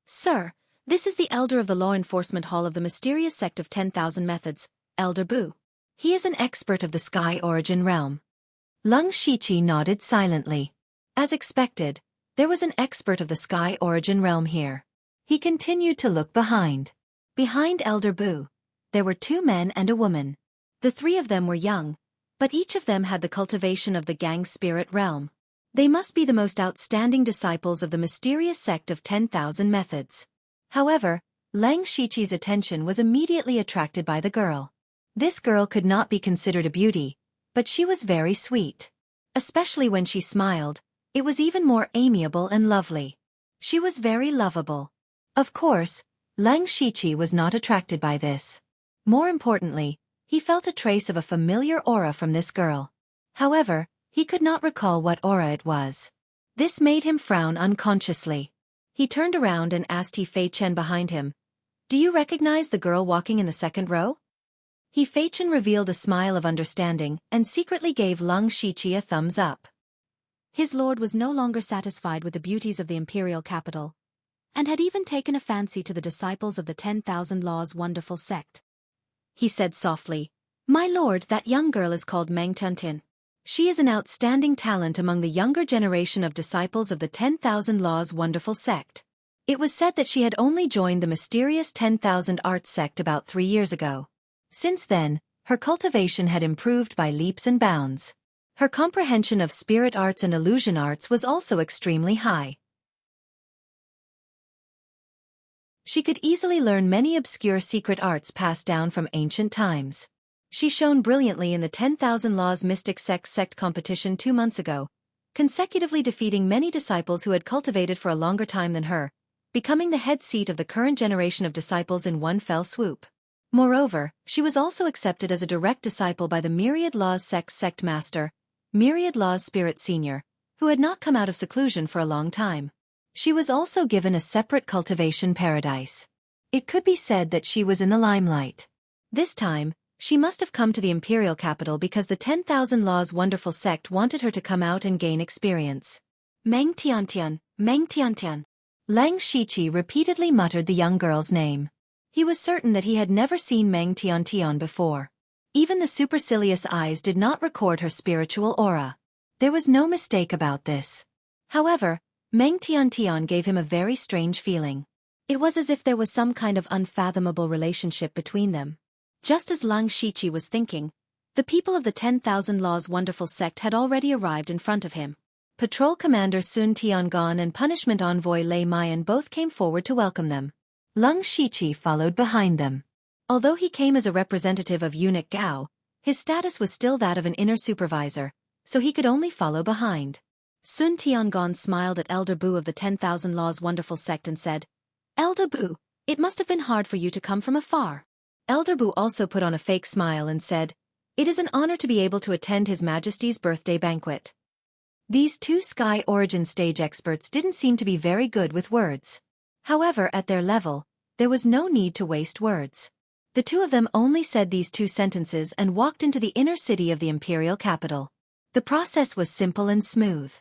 "Sir, this is the elder of the law enforcement hall of the mysterious sect of 10,000 Methods, Elder Bu. He is an expert of the Sky Origin realm." Lung Shiqi nodded silently. As expected, there was an expert of the Sky Origin realm here. He continued to look behind. Behind Elder Bu, there were 2 men and a woman. The 3 of them were young, but each of them had the cultivation of the Gang Spirit realm. They must be the most outstanding disciples of the mysterious sect of 10,000 Methods. However, Lang Shiqi's attention was immediately attracted by the girl. This girl could not be considered a beauty, but she was very sweet. Especially when she smiled, it was even more amiable and lovely. She was very lovable. Of course, Lang Shiqi was not attracted by this. More importantly, he felt a trace of a familiar aura from this girl. However, he could not recall what aura it was. This made him frown unconsciously. He turned around and asked He Feichen behind him, "Do you recognize the girl walking in the second row?" He Feichen revealed a smile of understanding and secretly gave Lung Shiqi a thumbs up. His lord was no longer satisfied with the beauties of the imperial capital, and had even taken a fancy to the disciples of the 10,000 Laws wonderful sect. He said softly, "My lord, that young girl is called Meng Tuntin. She is an outstanding talent among the younger generation of disciples of the 10,000 Laws wonderful sect. It was said that she had only joined the mysterious 10,000 Arts sect about 3 years ago. Since then, her cultivation had improved by leaps and bounds. Her comprehension of spirit arts and illusion arts was also extremely high. She could easily learn many obscure secret arts passed down from ancient times. She shone brilliantly in the 10,000 Laws Mystic sect competition 2 months ago, consecutively defeating many disciples who had cultivated for a longer time than her, becoming the head seat of the current generation of disciples in one fell swoop. Moreover, she was also accepted as a direct disciple by the Myriad Laws sect master, Myriad Laws Spirit Senior, who had not come out of seclusion for a long time. She was also given a separate cultivation paradise. It could be said that she was in the limelight. This time, she must have come to the imperial capital because the 10,000 Laws wonderful sect wanted her to come out and gain experience. Meng Tiantian, Meng Tiantian. Lang Shiqi repeatedly muttered the young girl's name. He was certain that he had never seen Meng Tiantian before. Even the supercilious eyes did not record her spiritual aura. There was no mistake about this. However, Meng Tiantian gave him a very strange feeling. It was as if there was some kind of unfathomable relationship between them. Just as Lang Shiqi was thinking, the people of the 10,000 Laws wonderful sect had already arrived in front of him. Patrol Commander Sun Tiangon and Punishment Envoy Lei Mayan both came forward to welcome them. Lang Shiqi followed behind them. Although he came as a representative of Eunuch Gao, his status was still that of an inner supervisor, so he could only follow behind. Sun Tiangon smiled at Elder Bu of the 10,000 Laws wonderful sect and said, "Elder Bu, it must have been hard for you to come from afar." Elder Bu also put on a fake smile and said, "It is an honor to be able to attend His Majesty's birthday banquet." These two Sky Origin stage experts didn't seem to be very good with words. However, at their level, there was no need to waste words. The two of them only said these two sentences and walked into the inner city of the imperial capital. The process was simple and smooth.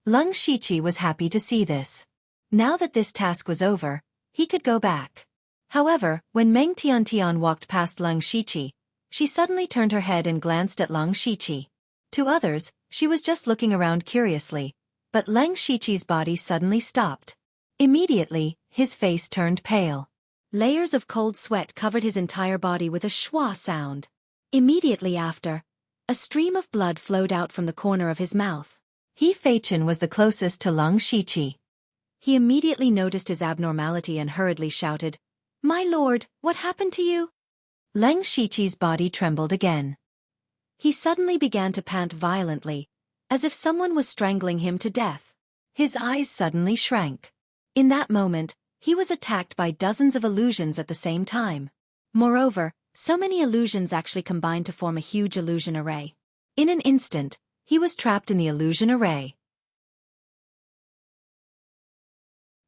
Lang Shiqi was happy to see this. Now that this task was over, he could go back. However, when Meng Tiantian walked past Lang Shiqi, she suddenly turned her head and glanced at Lang Shiqi. To others, she was just looking around curiously, but Lang Shiqi's body suddenly stopped. Immediately, his face turned pale. Layers of cold sweat covered his entire body with a schwa sound. Immediately after, a stream of blood flowed out from the corner of his mouth. He Feichen was the closest to Lang Shiqi. He immediately noticed his abnormality and hurriedly shouted, "My lord, what happened to you?" Lang Shiqi's body trembled again. He suddenly began to pant violently, as if someone was strangling him to death. His eyes suddenly shrank. In that moment, he was attacked by dozens of illusions at the same time. Moreover, so many illusions actually combined to form a huge illusion array. In an instant, he was trapped in the illusion array.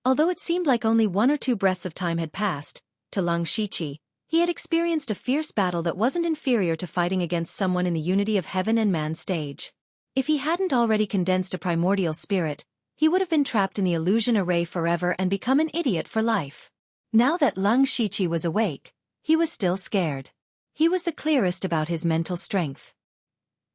Although it seemed like only 1 or 2 breaths of time had passed, to Lang Shiqi, he had experienced a fierce battle that wasn't inferior to fighting against someone in the unity of heaven and man stage. If he hadn't already condensed a primordial spirit, he would have been trapped in the illusion array forever and become an idiot for life. Now that Lang Shiqi was awake, he was still scared. He was the clearest about his mental strength.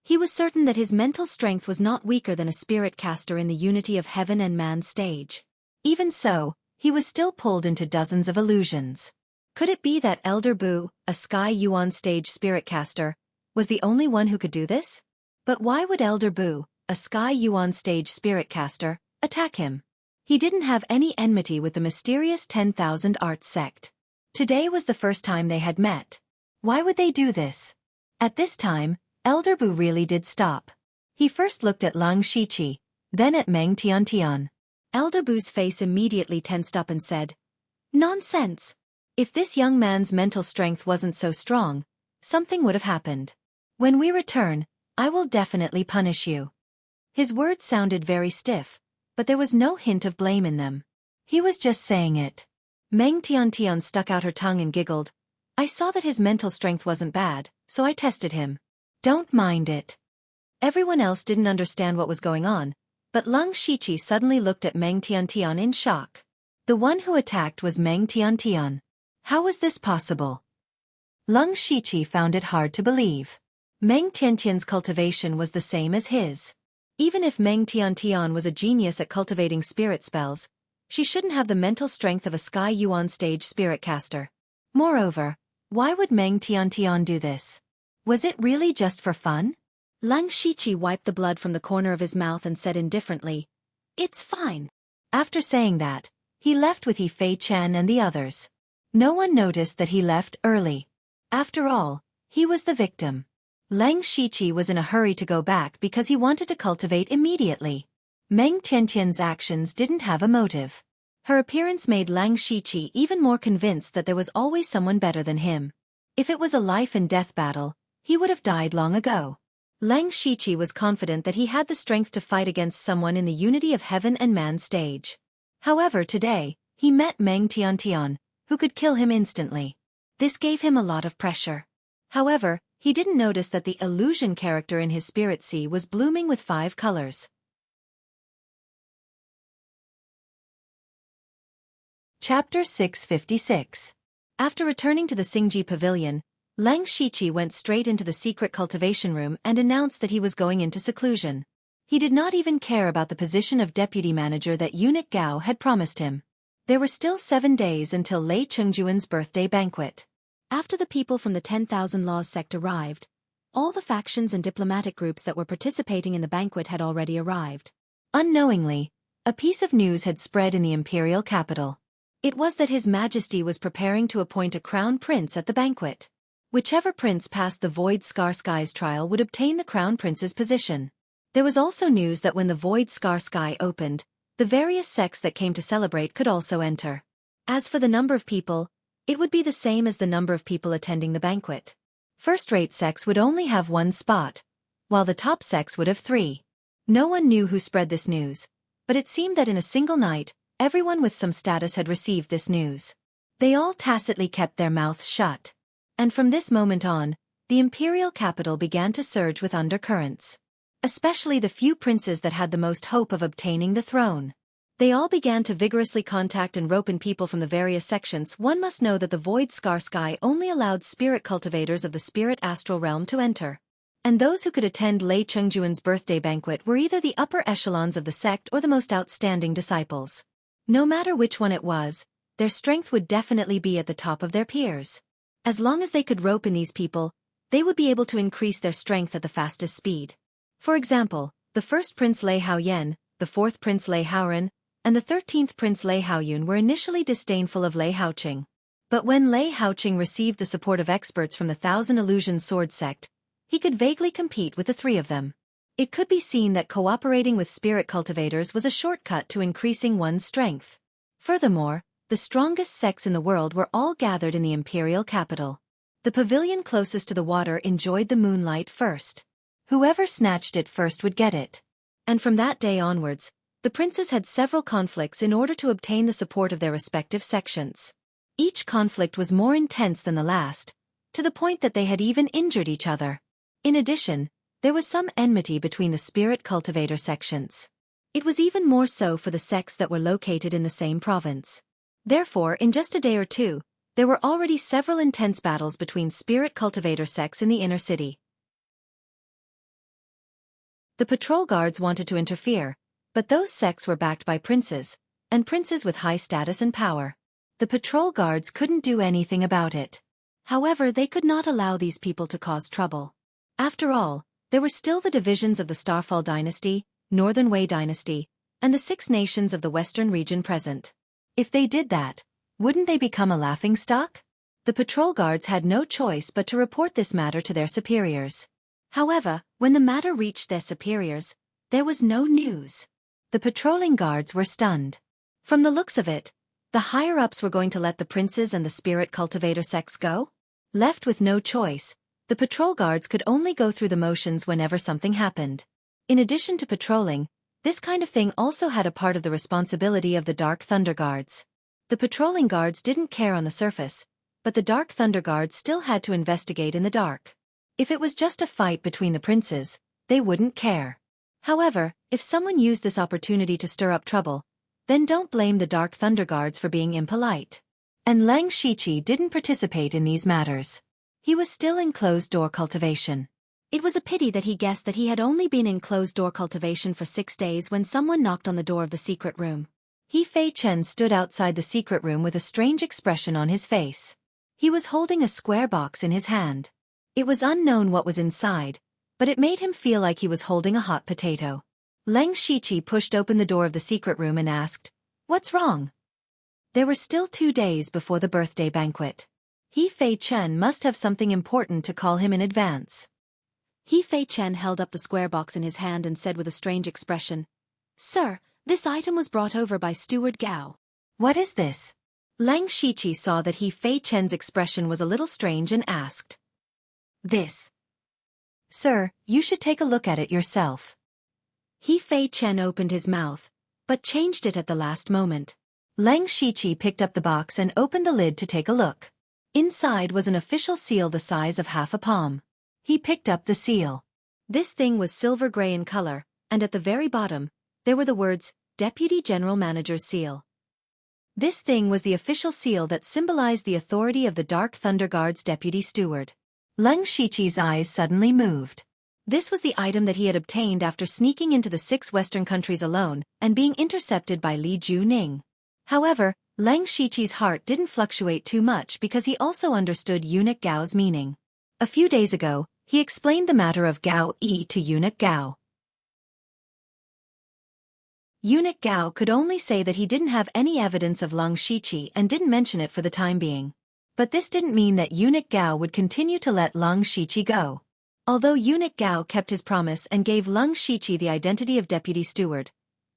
He was certain that his mental strength was not weaker than a spirit caster in the unity of heaven and man stage. Even so, he was still pulled into dozens of illusions. Could it be that Elder Bu, a Sky Yuan stage spirit caster, was the only one who could do this? But why would Elder Bu, a Sky Yuan stage spirit caster, attack him? He didn't have any enmity with the mysterious 10,000 Arts sect. Today was the first time they had met. Why would they do this? At this time, Elder Bu really did stop. He first looked at Lang Shiqi, then at Meng Tiantian. Elder Bu's face immediately tensed up and said, "Nonsense! If this young man's mental strength wasn't so strong, something would have happened. When we return, I will definitely punish you." His words sounded very stiff, but there was no hint of blame in them. He was just saying it. Meng Tiantian stuck out her tongue and giggled. "I saw that his mental strength wasn't bad, so I tested him. Don't mind it." Everyone else didn't understand what was going on, but Lang Shiqi suddenly looked at Meng Tiantian in shock. The one who attacked was Meng Tiantian. How was this possible? Lang Shiqi found it hard to believe. Meng Tiantian's cultivation was the same as his. Even if Meng Tiantian was a genius at cultivating spirit spells, she shouldn't have the mental strength of a Sky Yuan stage spirit caster. Moreover, why would Meng Tiantian do this? Was it really just for fun? Lang Shiqi wiped the blood from the corner of his mouth and said indifferently, "It's fine." After saying that, he left with He Fei Chen and the others. No one noticed that he left early. After all, he was the victim. Lang Shiqi was in a hurry to go back because he wanted to cultivate immediately. Meng Tiantian's actions didn't have a motive. Her appearance made Lang Shiqi even more convinced that there was always someone better than him. If it was a life-and-death battle, he would have died long ago. Lang Shiqi was confident that he had the strength to fight against someone in the unity of heaven and man stage. However, today, he met Meng Tiantian, who could kill him instantly. This gave him a lot of pressure. However, he didn't notice that the illusion character in his spirit sea was blooming with 5 colors. Chapter 656. After returning to the Xingji Pavilion, Lang Shiqi went straight into the secret cultivation room and announced that he was going into seclusion. He did not even care about the position of deputy manager that eunuch Gao had promised him. There were still 7 days until Lei Chengjuan's birthday banquet. After the people from the 10,000 Laws sect arrived, all the factions and diplomatic groups that were participating in the banquet had already arrived. Unknowingly, a piece of news had spread in the imperial capital. It was that His Majesty was preparing to appoint a crown prince at the banquet. Whichever prince passed the Void Scar Sky's trial would obtain the crown prince's position. There was also news that when the Void Scar Sky opened, the various sects that came to celebrate could also enter. As for the number of people, it would be the same as the number of people attending the banquet. First-rate sects would only have 1 spot, while the top sects would have 3. No one knew who spread this news, but it seemed that in a single night, everyone with some status had received this news. They all tacitly kept their mouths shut. And from this moment on, the imperial capital began to surge with undercurrents. Especially the few princes that had the most hope of obtaining the throne. They all began to vigorously contact and rope in people from the various sections. One must know that the Void Scar Sky only allowed spirit cultivators of the spirit astral realm to enter. And those who could attend Lei Chengjuan's birthday banquet were either the upper echelons of the sect or the most outstanding disciples. No matter which one it was, their strength would definitely be at the top of their peers. As long as they could rope in these people, they would be able to increase their strength at the fastest speed. For example, the first Prince Lei Haoyan, the 4th Prince Lei Haoran, and the 13th Prince Lei Haoyun were initially disdainful of Lei Haoqing. But when Lei Haoqing received the support of experts from the Thousand Illusion Sword sect, he could vaguely compete with the 3 of them. It could be seen that cooperating with spirit cultivators was a shortcut to increasing one's strength. Furthermore, the strongest sects in the world were all gathered in the imperial capital. The pavilion closest to the water enjoyed the moonlight first. Whoever snatched it first would get it. And from that day onwards, the princes had several conflicts in order to obtain the support of their respective sections. Each conflict was more intense than the last, to the point that they had even injured each other. In addition, there was some enmity between the spirit cultivator sections. It was even more so for the sects that were located in the same province. Therefore, in just a day or 2, there were already several intense battles between spirit cultivator sects in the inner city. The patrol guards wanted to interfere, but those sects were backed by princes, and princes with high status and power. The patrol guards couldn't do anything about it. However, they could not allow these people to cause trouble. After all, there were still the divisions of the Starfall dynasty, Northern Wei dynasty, and the 6 nations of the western region present. If they did that, wouldn't they become a laughingstock? The patrol guards had no choice but to report this matter to their superiors. However, when the matter reached their superiors, there was no news. The patrolling guards were stunned. From the looks of it, the higher-ups were going to let the princes and the spirit cultivator sects go? Left with no choice, the patrol guards could only go through the motions whenever something happened. In addition to patrolling, this kind of thing also had a part of the responsibility of the Dark Thunder Guards. The patrolling guards didn't care on the surface, but the Dark Thunder Guards still had to investigate in the dark. If it was just a fight between the princes, they wouldn't care. However, if someone used this opportunity to stir up trouble, then don't blame the Dark Thunder Guards for being impolite. And Lang Shiqi didn't participate in these matters. He was still in closed-door cultivation. It was a pity that he guessed that he had only been in closed-door cultivation for 6 days when someone knocked on the door of the secret room. He Fei Chen stood outside the secret room with a strange expression on his face. He was holding a square box in his hand. It was unknown what was inside, but it made him feel like he was holding a hot potato. Lang Shiqi pushed open the door of the secret room and asked, "What's wrong?" There were still 2 days before the birthday banquet. He Fei Chen must have something important to call him in advance. He Fei Chen held up the square box in his hand and said with a strange expression, "Sir, this item was brought over by Steward Gao." "What is this?" Lang Shiqi saw that He Fei Chen's expression was a little strange and asked, "This?" "Sir, you should take a look at it yourself." He Fei Chen opened his mouth, but changed it at the last moment. Lang Shiqi picked up the box and opened the lid to take a look. Inside was an official seal the size of half a palm. He picked up the seal. This thing was silver gray in color, and at the very bottom, there were the words, Deputy General Manager's Seal. This thing was the official seal that symbolized the authority of the Dark Thunder Guard's deputy steward. Lang Shiqi's eyes suddenly moved. This was the item that he had obtained after sneaking into the 6 Western countries alone and being intercepted by Li Juning. However, Lang Shiqi's heart didn't fluctuate too much because he also understood Eunuch Gao's meaning. A few days ago, he explained the matter of Gao Yi to Eunuch Gao. Eunuch Gao could only say that he didn't have any evidence of Lang Shiqi and didn't mention it for the time being. But this didn't mean that Eunuch Gao would continue to let Lang Shiqi go. Although Eunuch Gao kept his promise and gave Lang Shiqi the identity of deputy steward,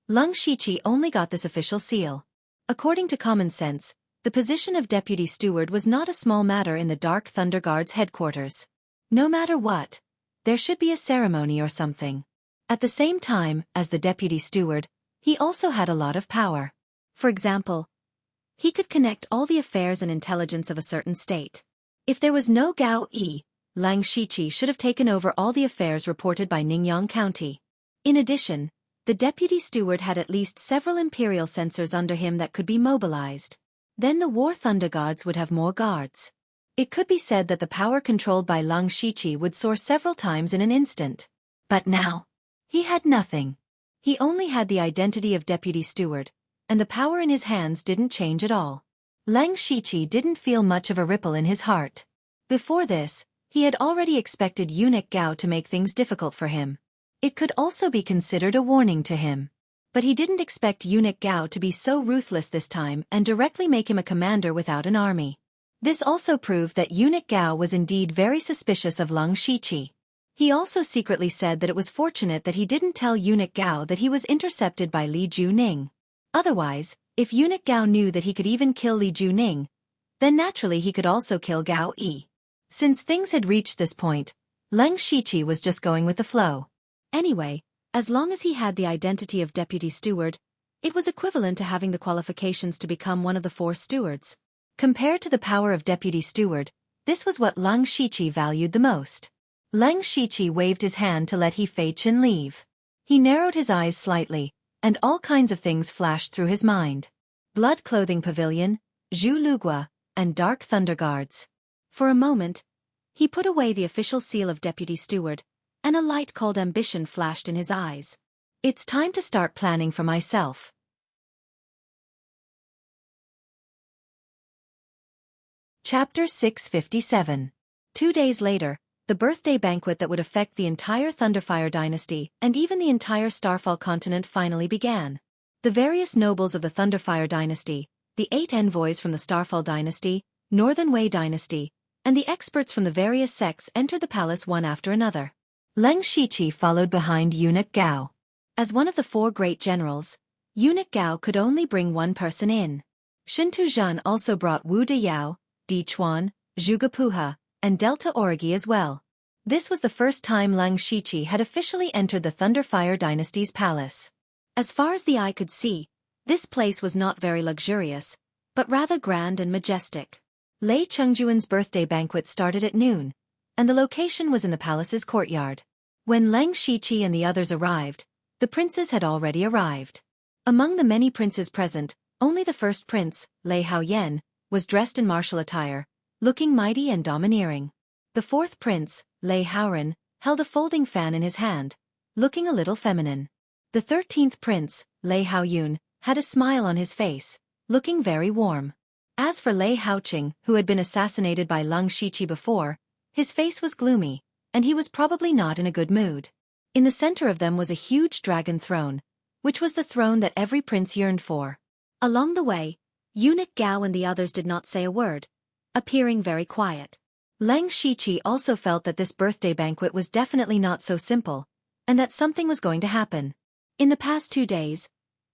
Lang Shiqi only got this official seal. According to common sense, the position of deputy steward was not a small matter in the Dark Thunder Guard's headquarters. No matter what, there should be a ceremony or something. At the same time, as the deputy steward, he also had a lot of power. For example, he could connect all the affairs and intelligence of a certain state. If there was no Gao Yi, Lang Shiqi should have taken over all the affairs reported by Ningyang County. In addition, the deputy steward had at least several imperial censors under him that could be mobilized. Then the War Thunder Guards would have more guards. It could be said that the power controlled by Lang Shiqi would soar several times in an instant. But now, he had nothing. He only had the identity of deputy steward, and the power in his hands didn't change at all. Lang Shiqi didn't feel much of a ripple in his heart. Before this, he had already expected Eunuch Gao to make things difficult for him. It could also be considered a warning to him. But he didn't expect Eunuch Gao to be so ruthless this time and directly make him a commander without an army. This also proved that Eunuch Gao was indeed very suspicious of Lang Shiqi. He also secretly said that it was fortunate that he didn't tell Eunuch Gao that he was intercepted by Li Juning. Otherwise, if Eunuch Gao knew that he could even kill Li Juning, then naturally he could also kill Gao Yi. Since things had reached this point, Lang Shiqi was just going with the flow. Anyway, as long as he had the identity of deputy steward, it was equivalent to having the qualifications to become one of the 4 stewards. Compared to the power of deputy steward, this was what Lang Shiqi valued the most. Lang Shiqi waved his hand to let He Fei Chen leave. He narrowed his eyes slightly, and all kinds of things flashed through his mind. Blood Clothing Pavilion, Zhu Lugua, and Dark Thunder Guards. For a moment, he put away the official seal of deputy steward, and a light called ambition flashed in his eyes. It's time to start planning for myself. Chapter 657. 2 days later, the birthday banquet that would affect the entire Thunderfire dynasty and even the entire Starfall continent finally began. The various nobles of the Thunderfire dynasty, the 8 envoys from the Starfall dynasty, Northern Wei dynasty, and the experts from the various sects entered the palace one after another. Lang Shiqi followed behind Eunuch Gao. As one of the 4 great generals, Eunuch Gao could only bring one person in. Shintu Zhan also brought Wu Deyao, Di Chuan, Zhuge Puha, and Delta Origi as well. This was the first time Lang Shiqi had officially entered the Thunderfire dynasty's palace. As far as the eye could see, this place was not very luxurious, but rather grand and majestic. Lei Chengjuan's birthday banquet started at noon, and the location was in the palace's courtyard. When Lang Shiqi and the others arrived, the princes had already arrived. Among the many princes present, only the first prince, Lei Haoyan, was dressed in martial attire, looking mighty and domineering. The 4th prince, Lei Haoran, held a folding fan in his hand, looking a little feminine. The 13th prince, Lei Haoyun, had a smile on his face, looking very warm. As for Lei Haoqing, who had been assassinated by Lang Shiqi before, his face was gloomy, and he was probably not in a good mood. In the center of them was a huge dragon throne, which was the throne that every prince yearned for. Along the way, Eunuch Gao and the others did not say a word, appearing very quiet. Lang Shiqi also felt that this birthday banquet was definitely not so simple, and that something was going to happen. In the past 2 days,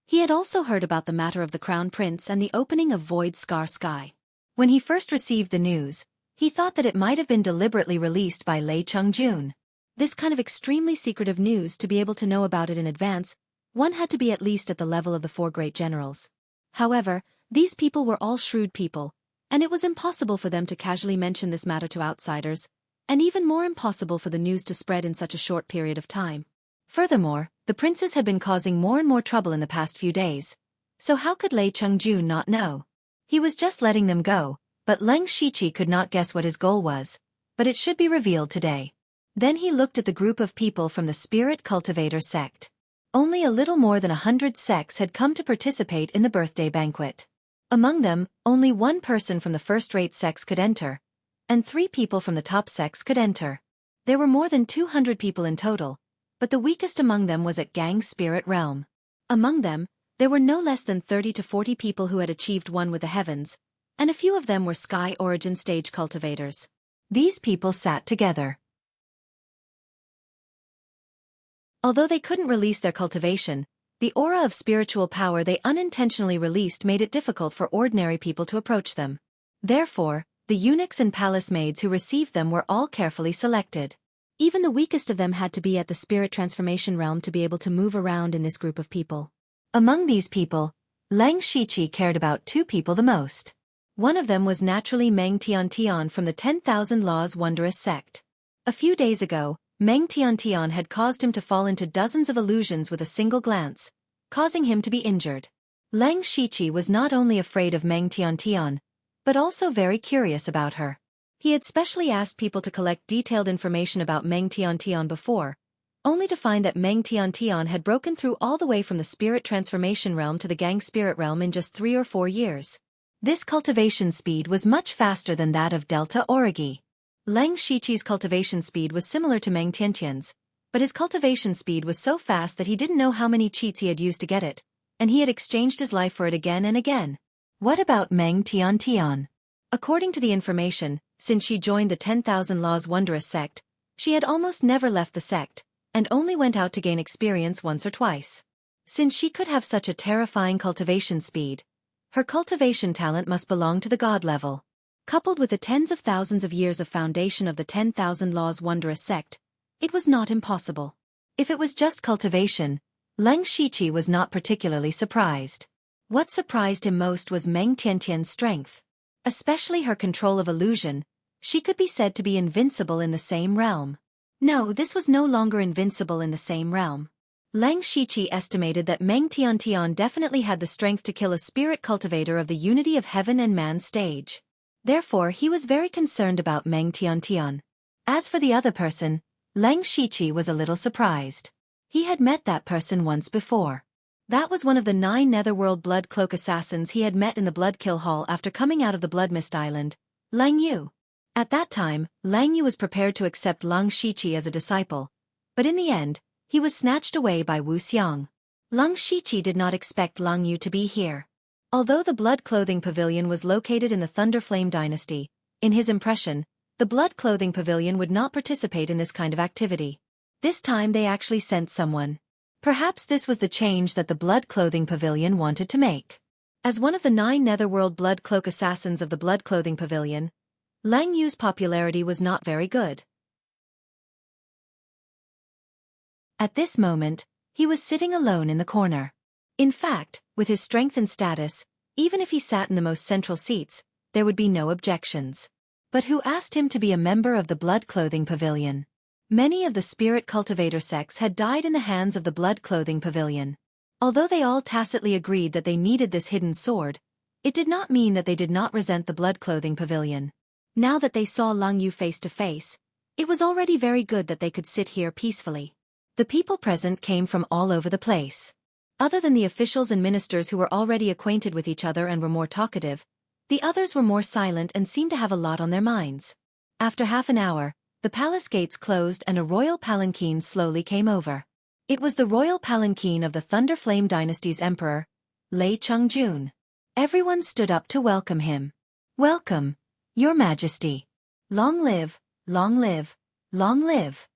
he had also heard about the matter of the Crown Prince and the opening of Void Scar Sky. When he first received the news, he thought that it might have been deliberately released by Lei Chengjuan. This kind of extremely secretive news, to be able to know about it in advance, one had to be at least at the level of the 4 great generals. However, These people were all shrewd people, and it was impossible for them to casually mention this matter to outsiders, and even more impossible for the news to spread in such a short period of time. Furthermore, the princes had been causing more and more trouble in the past few days, so how could Lei Chengju not know? He was just letting them go, but Leng Shiqi could not guess what his goal was, but it should be revealed today. Then he looked at the group of people from the Spirit Cultivator sect. Only a little more than 100 sects had come to participate in the birthday banquet. Among them, only one person from the first-rate sects could enter, and 3 people from the top sects could enter. There were more than 200 people in total, but the weakest among them was at Gang Spirit Realm. Among them, there were no less than 30 to 40 people who had achieved one with the heavens, and a few of them were Sky Origin stage cultivators. These people sat together. Although they couldn't release their cultivation, the aura of spiritual power they unintentionally released made it difficult for ordinary people to approach them. Therefore, the eunuchs and palace maids who received them were all carefully selected. Even the weakest of them had to be at the spirit transformation realm to be able to move around in this group of people. Among these people, Leng Shiqi cared about 2 people the most. One of them was naturally Meng Tiantian from the 10,000 Laws Wondrous sect. A few days ago, Meng Tiantian had caused him to fall into dozens of illusions with a single glance, causing him to be injured. Leng Shiqi was not only afraid of Meng Tiantian, but also very curious about her. He had specially asked people to collect detailed information about Meng Tiantian before, only to find that Meng Tiantian had broken through all the way from the spirit transformation realm to the Gang Spirit realm in just 3 or 4 years. This cultivation speed was much faster than that of Delta Origi. Leng Shiqi's cultivation speed was similar to Meng Tiantian's, but his cultivation speed was so fast that he didn't know how many cheats he had used to get it, and he had exchanged his life for it again and again. What about Meng Tiantian? According to the information, since she joined the 10,000 Laws Wondrous sect, she had almost never left the sect, and only went out to gain experience once or twice. Since she could have such a terrifying cultivation speed, her cultivation talent must belong to the god level. Coupled with the tens of thousands of years of foundation of the 10,000 Laws Wondrous sect, it was not impossible. If it was just cultivation, Leng Shiqi was not particularly surprised. What surprised him most was Meng Tiantian's strength. Especially her control of illusion, she could be said to be invincible in the same realm. No, this was no longer invincible in the same realm. Leng Shiqi estimated that Meng Tiantian definitely had the strength to kill a spirit cultivator of the Unity of Heaven and Man stage. Therefore, he was very concerned about Meng Tiantian. As for the other person, Leng Shiqi was a little surprised. He had met that person once before. That was one of the 9 Netherworld Blood Cloak assassins he had met in the Blood Kill Hall after coming out of the Blood Mist Island, Lang Yu. At that time, Lang Yu was prepared to accept Leng Shiqi as a disciple, but in the end, he was snatched away by Wuxia. Leng Shiqi did not expect Lang Yu to be here. Although the Blood Clothing Pavilion was located in the Thunderflame Dynasty, in his impression, the Blood Clothing Pavilion would not participate in this kind of activity. This time they actually sent someone. Perhaps this was the change that the Blood Clothing Pavilion wanted to make. As one of the 9 Netherworld Blood Cloak assassins of the Blood Clothing Pavilion, Lang Yu's popularity was not very good. At this moment, he was sitting alone in the corner. In fact, with his strength and status, even if he sat in the most central seats, there would be no objections. But who asked him to be a member of the Blood Clothing Pavilion? Many of the spirit cultivator sects had died in the hands of the Blood Clothing Pavilion. Although they all tacitly agreed that they needed this hidden sword, it did not mean that they did not resent the Blood Clothing Pavilion. Now that they saw Lang Yu face to face, it was already very good that they could sit here peacefully. The people present came from all over the place. Other than the officials and ministers who were already acquainted with each other and were more talkative, the others were more silent and seemed to have a lot on their minds. After half an hour, the palace gates closed and a royal palanquin slowly came over. It was the royal palanquin of the Thunderflame Dynasty's emperor, Lei Chengju. Everyone stood up to welcome him. "Welcome, Your Majesty. Long live, long live, long live."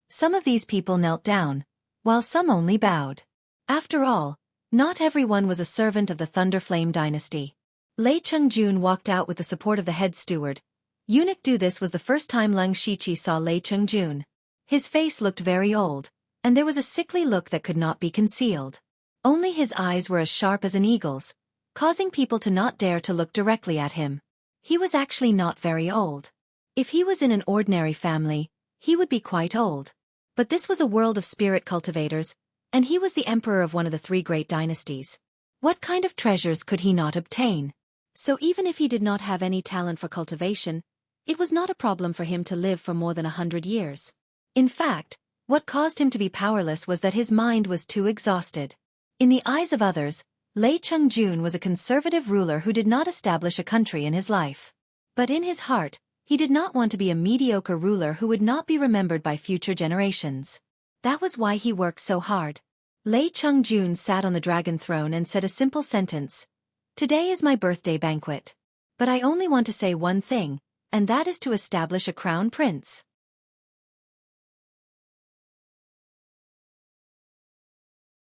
Some of these people knelt down, while some only bowed. After all, not everyone was a servant of the Thunderflame Dynasty. Lei Chengju walked out with the support of the head steward. Eunuch Do this was the first time Leng Shiqi saw Lei Chengju. His face looked very old, and there was a sickly look that could not be concealed. Only his eyes were as sharp as an eagle's, causing people to not dare to look directly at him. He was actually not very old. If he was in an ordinary family, he would be quite old. But this was a world of spirit cultivators, and he was the emperor of one of the three great dynasties. What kind of treasures could he not obtain? So even if he did not have any talent for cultivation, it was not a problem for him to live for more than 100 years. In fact, what caused him to be powerless was that his mind was too exhausted. In the eyes of others, Lei Cheng-jun was a conservative ruler who did not establish a country in his life. But in his heart, he did not want to be a mediocre ruler who would not be remembered by future generations. That was why he worked so hard. Lei Cheng-jun sat on the dragon throne and said a simple sentence. Today is my birthday banquet. But I only want to say one thing, and that is to establish a crown prince.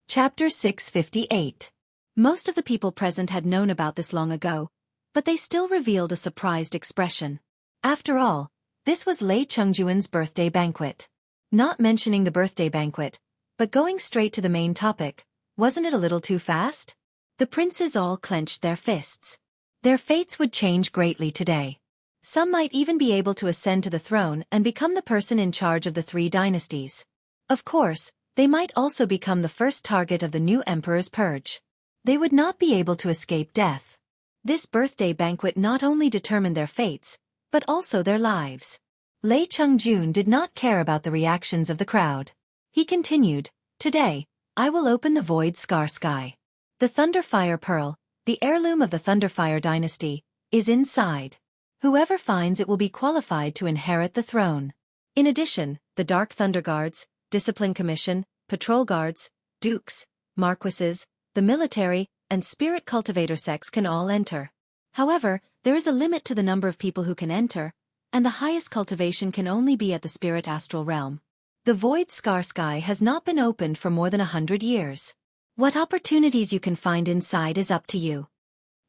Chapter 658. Most of the people present had known about this long ago, but they still revealed a surprised expression. After all, this was Lei Cheng-jun's birthday banquet. Not mentioning the birthday banquet, but going straight to the main topic, wasn't it a little too fast? The princes all clenched their fists. Their fates would change greatly today. Some might even be able to ascend to the throne and become the person in charge of the three dynasties. Of course, they might also become the first target of the new emperor's purge. They would not be able to escape death. This birthday banquet not only determined their fates, but also their lives. Lei Cheng-jun did not care about the reactions of the crowd. He continued, "Today, I will open the void scar sky. The Thunderfire Pearl, the heirloom of the Thunderfire dynasty, is inside. Whoever finds it will be qualified to inherit the throne. In addition, the Dark Thunder Guards, Discipline Commission, Patrol Guards, Dukes, Marquises, the military, and spirit cultivator sects can all enter. However, there is a limit to the number of people who can enter, and the highest cultivation can only be at the spirit astral realm. The void scar sky has not been opened for more than 100 years. What opportunities you can find inside is up to you."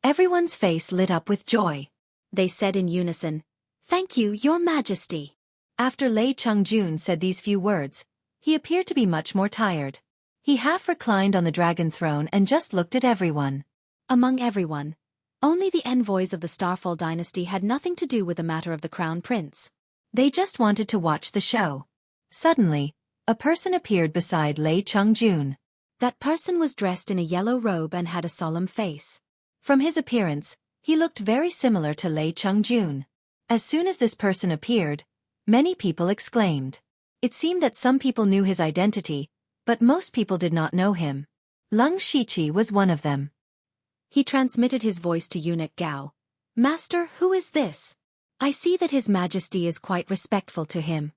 Everyone's face lit up with joy. They said in unison, "Thank you, Your Majesty." After Lei Cheng-jun said these few words, he appeared to be much more tired. He half reclined on the dragon throne and just looked at everyone. Among everyone, only the envoys of the Starfall dynasty had nothing to do with the matter of the crown prince. They just wanted to watch the show. Suddenly, a person appeared beside Lei Cheng-jun. That person was dressed in a yellow robe and had a solemn face. From his appearance, he looked very similar to Lei Cheng-jun. As soon as this person appeared, many people exclaimed. It seemed that some people knew his identity, but most people did not know him. Lung Shiqi was one of them. He transmitted his voice to Eunuch Gao. "Master, who is this? I see that His Majesty is quite respectful to him."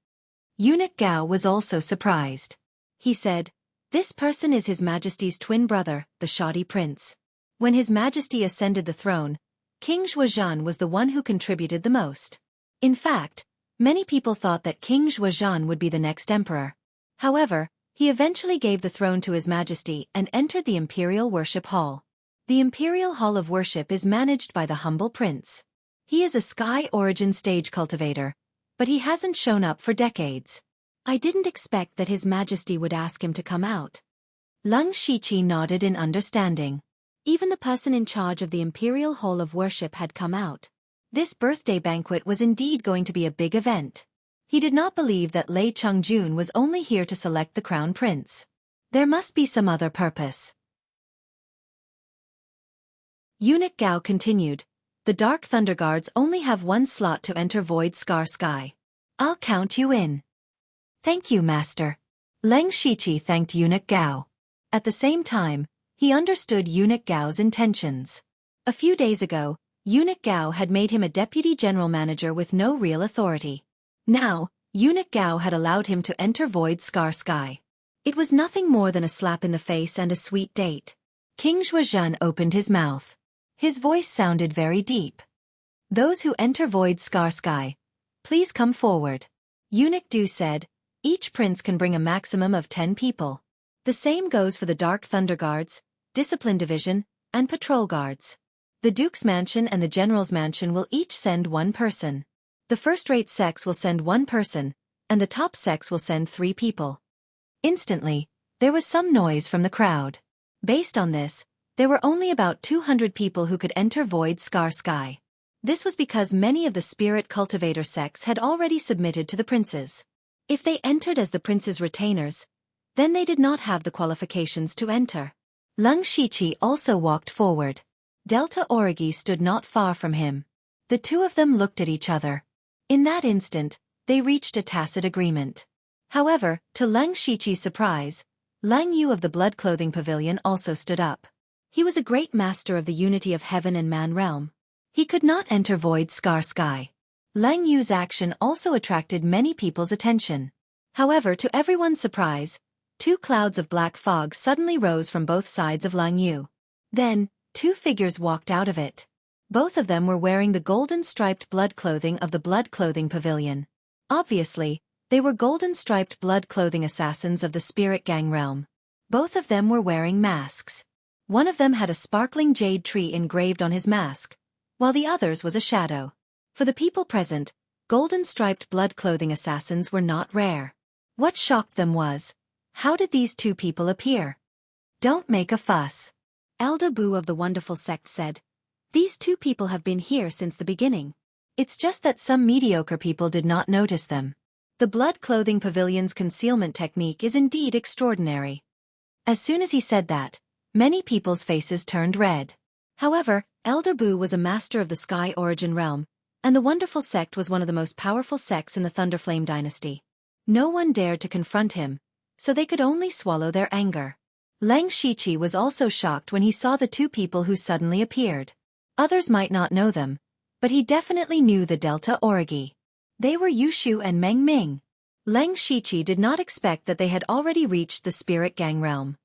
Eunuch Gao was also surprised. He said, "This person is His Majesty's twin brother, the Shoddy Prince. When His Majesty ascended the throne, King Zhuozhan was the one who contributed the most. In fact, many people thought that King Zhuozhan would be the next emperor. However, he eventually gave the throne to His Majesty and entered the Imperial Worship Hall. The Imperial Hall of Worship is managed by the humble prince. He is a Sky Origin stage cultivator, but he hasn't shown up for decades. I didn't expect that His Majesty would ask him to come out." Lung Shiqi nodded in understanding. Even the person in charge of the Imperial Hall of Worship had come out. This birthday banquet was indeed going to be a big event. He did not believe that Lei Cheng-jun was only here to select the crown prince. There must be some other purpose. Eunuch Gao continued, "The Dark Thunder Guards only have one slot to enter Void Scar Sky. I'll count you in." "Thank you, Master." Leng Shiqi thanked Eunuch Gao. At the same time, he understood Eunuch Gao's intentions. A few days ago, Eunuch Gao had made him a deputy general manager with no real authority. Now, Eunuch Gao had allowed him to enter Void Scar Sky. It was nothing more than a slap in the face and a sweet date. King Zhuozhan opened his mouth. His voice sounded very deep. "Those who enter Void Scar Sky, please come forward." Eunuch Du said, "Each prince can bring a maximum of 10 people. The same goes for the Dark Thunder Guards, Discipline Division, and Patrol Guards. The Duke's Mansion and the General's Mansion will each send one person. The first-rate sex will send one person, and the top sex will send 3 people." Instantly, there was some noise from the crowd. Based on this, There were only about 200 people who could enter Void Scar Sky. This was because many of the spirit cultivator sects had already submitted to the princes. If they entered as the prince's retainers, then they did not have the qualifications to enter. Leng Shiqi also walked forward. Delta Origi stood not far from him. The two of them looked at each other. In that instant, they reached a tacit agreement. However, to Leng Shiqi's surprise, Lang Yu of the Blood Clothing Pavilion also stood up. He was a great master of the unity of heaven and man realm. He could not enter Void Scar Sky. Lang Yu's action also attracted many people's attention. However, to everyone's surprise, two clouds of black fog suddenly rose from both sides of Lang Yu. Then, two figures walked out of it. Both of them were wearing the golden-striped blood clothing of the Blood Clothing Pavilion. Obviously, they were golden-striped blood clothing assassins of the Spirit Gang realm. Both of them were wearing masks. One of them had a sparkling jade tree engraved on his mask, while the other's was a shadow. For the people present, golden-striped blood clothing assassins were not rare. What shocked them was, how did these two people appear? Don't make a fuss. Elder Bu of the Wonderful Sect said, these two people have been here since the beginning. It's just that some mediocre people did not notice them. The Blood Clothing Pavilion's concealment technique is indeed extraordinary. As soon as he said that, many people's faces turned red. However, Elder Bu was a master of the Sky Origin realm, and the Wonderful Sect was one of the most powerful sects in the Thunderflame dynasty. No one dared to confront him, so they could only swallow their anger. Leng Shiqi was also shocked when he saw the two people who suddenly appeared. Others might not know them, but he definitely knew the Delta Origi. They were Yushu and Meng Ming. Leng Shiqi did not expect that they had already reached the Spirit Gang realm.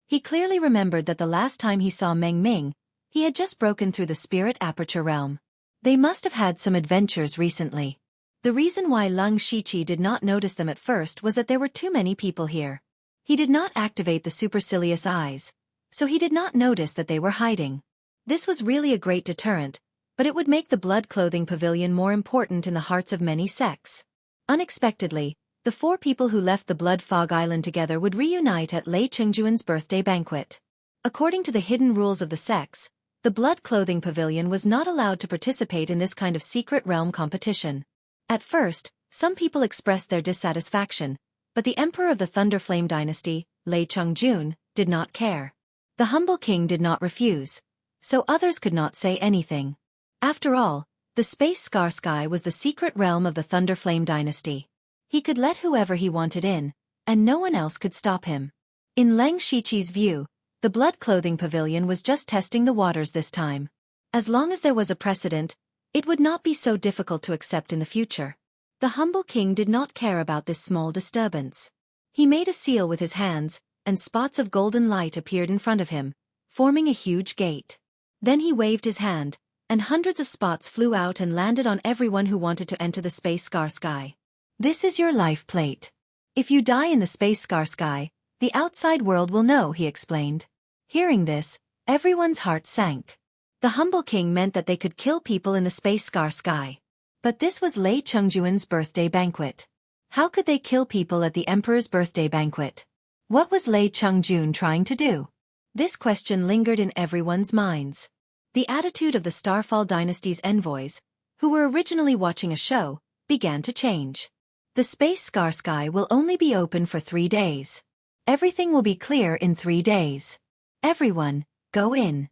He clearly remembered that the last time he saw Meng Ming, he had just broken through the Spirit Aperture realm. They must have had some adventures recently. The reason why Leng Shiqi did not notice them at first was that there were too many people here. He did not activate the supercilious eyes, so he did not notice that they were hiding. This was really a great deterrent, but it would make the Blood Clothing Pavilion more important in the hearts of many sects. Unexpectedly, the four people who left the Blood Fog Island together would reunite at Lei Chengjuan's birthday banquet. According to the hidden rules of the sects, the Blood Clothing Pavilion was not allowed to participate in this kind of secret realm competition. At first, some people expressed their dissatisfaction, but the emperor of the Thunderflame dynasty, Lei Chengjuan, did not care. The humble king did not refuse, so others could not say anything. After all, the Space Scar Sky was the secret realm of the Thunderflame dynasty. He could let whoever he wanted in, and no one else could stop him. In Leng Shiqi's view, the Blood Clothing Pavilion was just testing the waters this time. As long as there was a precedent, it would not be so difficult to accept in the future. The humble king did not care about this small disturbance. He made a seal with his hands, and spots of golden light appeared in front of him, forming a huge gate. Then he waved his hand, and hundreds of spots flew out and landed on everyone who wanted to enter the Space Scar Sky. This is your life plate. If you die in the Space Scar Sky, the outside world will know, he explained. Hearing this, everyone's heart sank. The humble king meant that they could kill people in the Space Scar Sky. But this was Lei Chengjuan's birthday banquet. How could they kill people at the emperor's birthday banquet? What was Lei Chengjuan trying to do? This question lingered in everyone's minds. The attitude of the Starfall dynasty's envoys, who were originally watching a show, began to change. The Space Scar Sky will only be open for 3 days. Everything will be clear in 3 days. Everyone, go in.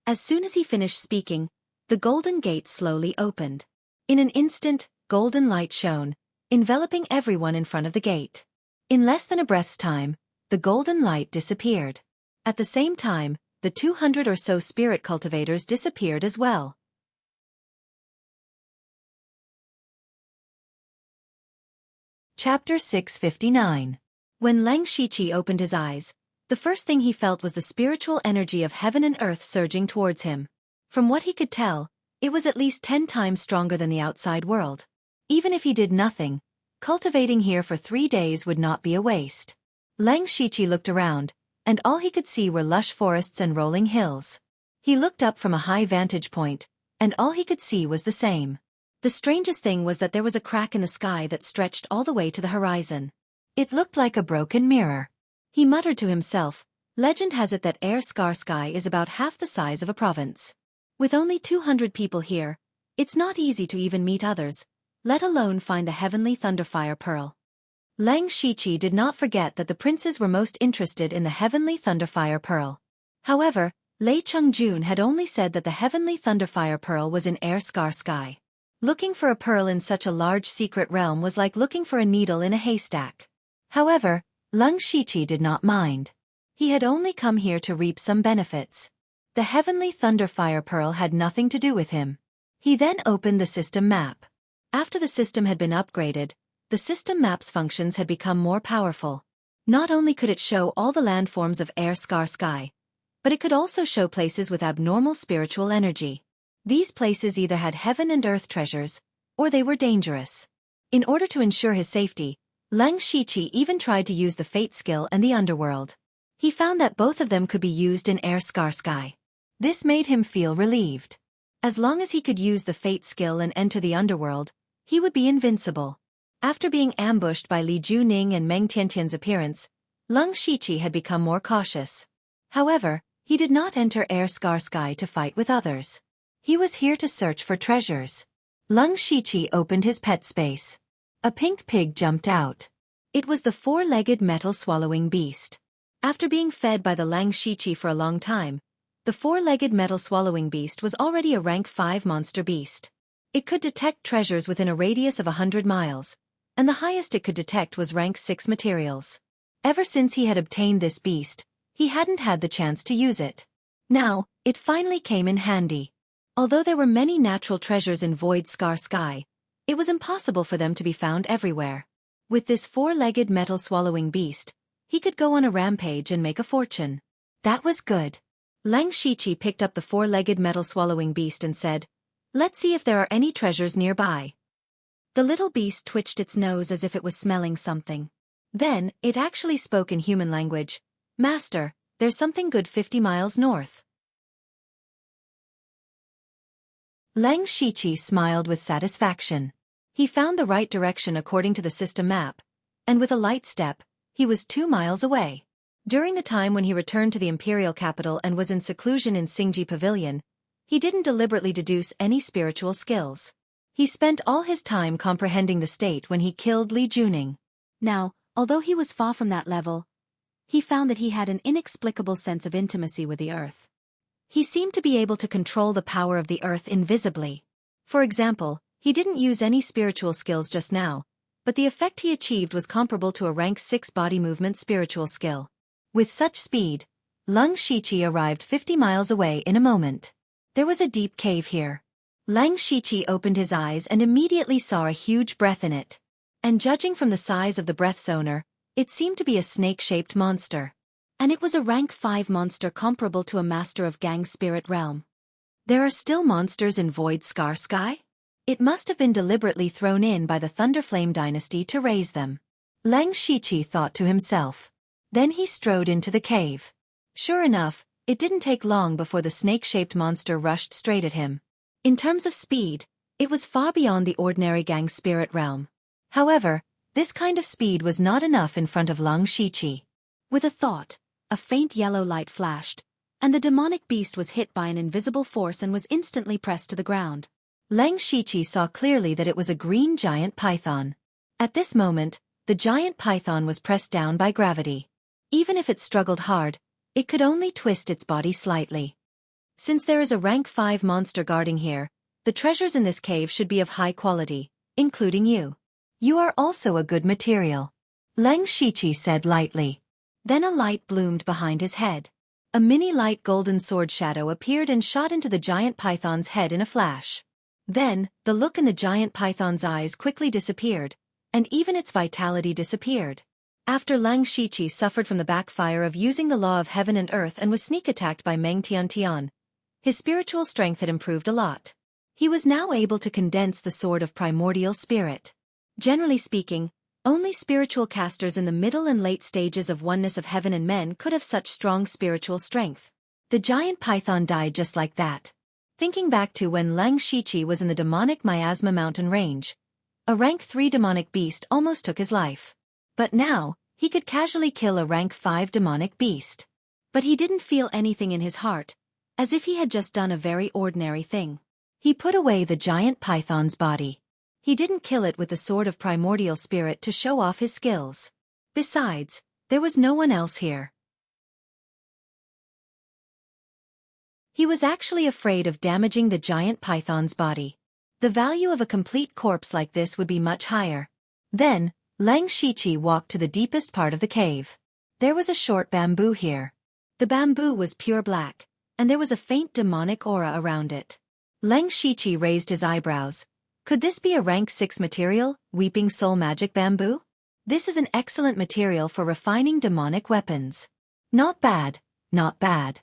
As soon as he finished speaking, the golden gate slowly opened. In an instant, golden light shone, enveloping everyone in front of the gate. In less than a breath's time, the golden light disappeared. At the same time, the 200 or so spirit cultivators disappeared as well. Chapter 659. When Leng Shiqi opened his eyes, the first thing he felt was the spiritual energy of heaven and earth surging towards him. From what he could tell, it was at least 10 times stronger than the outside world. Even if he did nothing, cultivating here for 3 days would not be a waste. Leng Shiqi looked around, and all he could see were lush forests and rolling hills. He looked up from a high vantage point, and all he could see was the same. The strangest thing was that there was a crack in the sky that stretched all the way to the horizon. It looked like a broken mirror. He muttered to himself, legend has it that Air Scar Sky is about half the size of a province. With only 200 people here, it's not easy to even meet others, let alone find the heavenly Thunderfire Pearl. Lang Shiqi did not forget that the princes were most interested in the heavenly Thunderfire Pearl. However, Lei Chungjun had only said that the heavenly Thunderfire Pearl was in Air Scar Sky. Looking for a pearl in such a large secret realm was like looking for a needle in a haystack. However, Lang Shiqi did not mind. He had only come here to reap some benefits. The heavenly Thunderfire Pearl had nothing to do with him. He then opened the system map. After the system had been upgraded, the system map's functions had become more powerful. Not only could it show all the landforms of Air Scar Sky, but it could also show places with abnormal spiritual energy. These places either had heaven and earth treasures, or they were dangerous. In order to ensure his safety, Lang Shiqi even tried to use the Fate skill and the underworld. He found that both of them could be used in Air Scar Sky. This made him feel relieved. As long as he could use the Fate skill and enter the underworld, he would be invincible. After being ambushed by Li Juning and Meng Tiantian's appearance, Lang Shiqi had become more cautious. However, he did not enter Air Scar Sky to fight with others. He was here to search for treasures. Lang Shiqi opened his pet space. A pink pig jumped out. It was the four-legged metal-swallowing beast. After being fed by the Lang Shiqi for a long time, the four-legged metal-swallowing beast was already a rank 5 monster beast. It could detect treasures within a radius of 100 miles, and the highest it could detect was rank 6 materials. Ever since he had obtained this beast, he hadn't had the chance to use it. Now, it finally came in handy. Although there were many natural treasures in Void Scar Sky, it was impossible for them to be found everywhere. With this four-legged metal-swallowing beast, he could go on a rampage and make a fortune. That was good. Lang Shiqi picked up the four-legged metal-swallowing beast and said, "Let's see if there are any treasures nearby." The little beast twitched its nose as if it was smelling something. Then, it actually spoke in human language. "Master, there's something good 50 miles north." Lang Shiqi smiled with satisfaction. He found the right direction according to the system map, and with a light step, he was 2 miles away. During the time when he returned to the imperial capital and was in seclusion in Xingji Pavilion, he didn't deliberately deduce any spiritual skills. He spent all his time comprehending the state when he killed Li Juning. Now, although he was far from that level, he found that he had an inexplicable sense of intimacy with the earth. He seemed to be able to control the power of the earth invisibly. For example, he didn't use any spiritual skills just now, but the effect he achieved was comparable to a rank 6 body movement spiritual skill. With such speed, Lang Shiqi arrived 50 miles away in a moment. There was a deep cave here. Lang Shiqi opened his eyes and immediately saw a huge breath in it. And judging from the size of the breath's owner, it seemed to be a snake-shaped monster. And it was a rank 5 monster comparable to a master of Gang Spirit Realm. There are still monsters in Void Scar Sky? It must have been deliberately thrown in by the Thunderflame dynasty to raise them. Lang Shiqi thought to himself. Then he strode into the cave. Sure enough, it didn't take long before the snake-shaped monster rushed straight at him. In terms of speed, it was far beyond the ordinary Gang Spirit Realm. However, this kind of speed was not enough in front of Lang Shiqi. With a thought, a faint yellow light flashed, and the demonic beast was hit by an invisible force and was instantly pressed to the ground. Lang Shiqi saw clearly that it was a green giant python. At this moment, the giant python was pressed down by gravity. Even if it struggled hard, it could only twist its body slightly. Since there is a rank 5 monster guarding here, the treasures in this cave should be of high quality, including you. You are also a good material. Lang Shiqi said lightly. Then a light bloomed behind his head. A mini light golden sword shadow appeared and shot into the giant python's head in a flash. Then, the look in the giant python's eyes quickly disappeared, and even its vitality disappeared. After Lang Shiqi suffered from the backfire of using the law of heaven and earth and was sneak attacked by Meng Tiantian, his spiritual strength had improved a lot. He was now able to condense the sword of primordial spirit. Generally speaking, only spiritual casters in the middle and late stages of oneness of heaven and men could have such strong spiritual strength. The giant python died just like that. Thinking back to when Lang Shiqi was in the demonic Miasma mountain range, a rank 3 demonic beast almost took his life. But now, He could casually kill a rank 5 demonic beast. But he didn't feel anything in his heart, as if he had just done a very ordinary thing. He put away the giant python's body. He didn't kill it with the sword of primordial spirit to show off his skills. Besides, there was no one else here. He was actually afraid of damaging the giant python's body. The value of a complete corpse like this would be much higher. Then, Lang Shiqi walked to the deepest part of the cave. There was a short bamboo here. The bamboo was pure black, and there was a faint demonic aura around it. Lang Shiqi raised his eyebrows. Could this be a rank 6 material, weeping soul magic bamboo? This is an excellent material for refining demonic weapons. Not bad, not bad.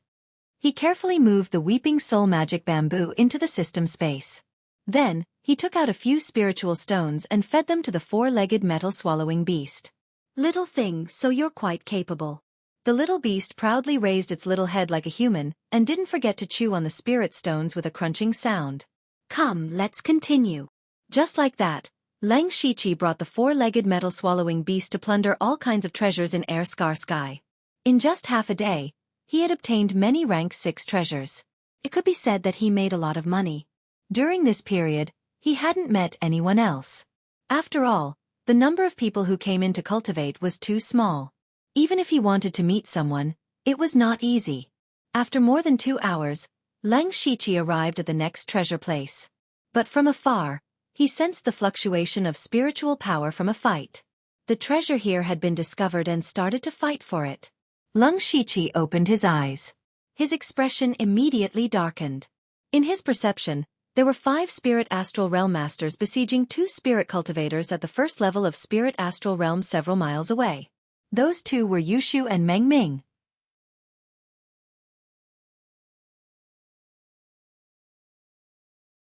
He carefully moved the weeping soul magic bamboo into the system space. Then, he took out a few spiritual stones and fed them to the 4-legged metal-swallowing beast. Little thing, so you're quite capable. The little beast proudly raised its little head like a human, and didn't forget to chew on the spirit stones with a crunching sound. Come, let's continue. Just like that, Lang Shiqi brought the 4-legged metal-swallowing beast to plunder all kinds of treasures in Air Scar Sky. In just half a day, he had obtained many rank 6 treasures. It could be said that he made a lot of money. During this period, he hadn't met anyone else. After all, the number of people who came in to cultivate was too small. Even if he wanted to meet someone, it was not easy. After more than 2 hours, Lang Shiqi arrived at the next treasure place. But from afar, he sensed the fluctuation of spiritual power from a fight. The treasure here had been discovered and started to fight for it. Lang Shiqi opened his eyes. His expression immediately darkened. In his perception, there were 5 spirit astral realm masters besieging 2 spirit cultivators at the first level of spirit astral realm several miles away. Those 2 were Yushu and Meng Ming.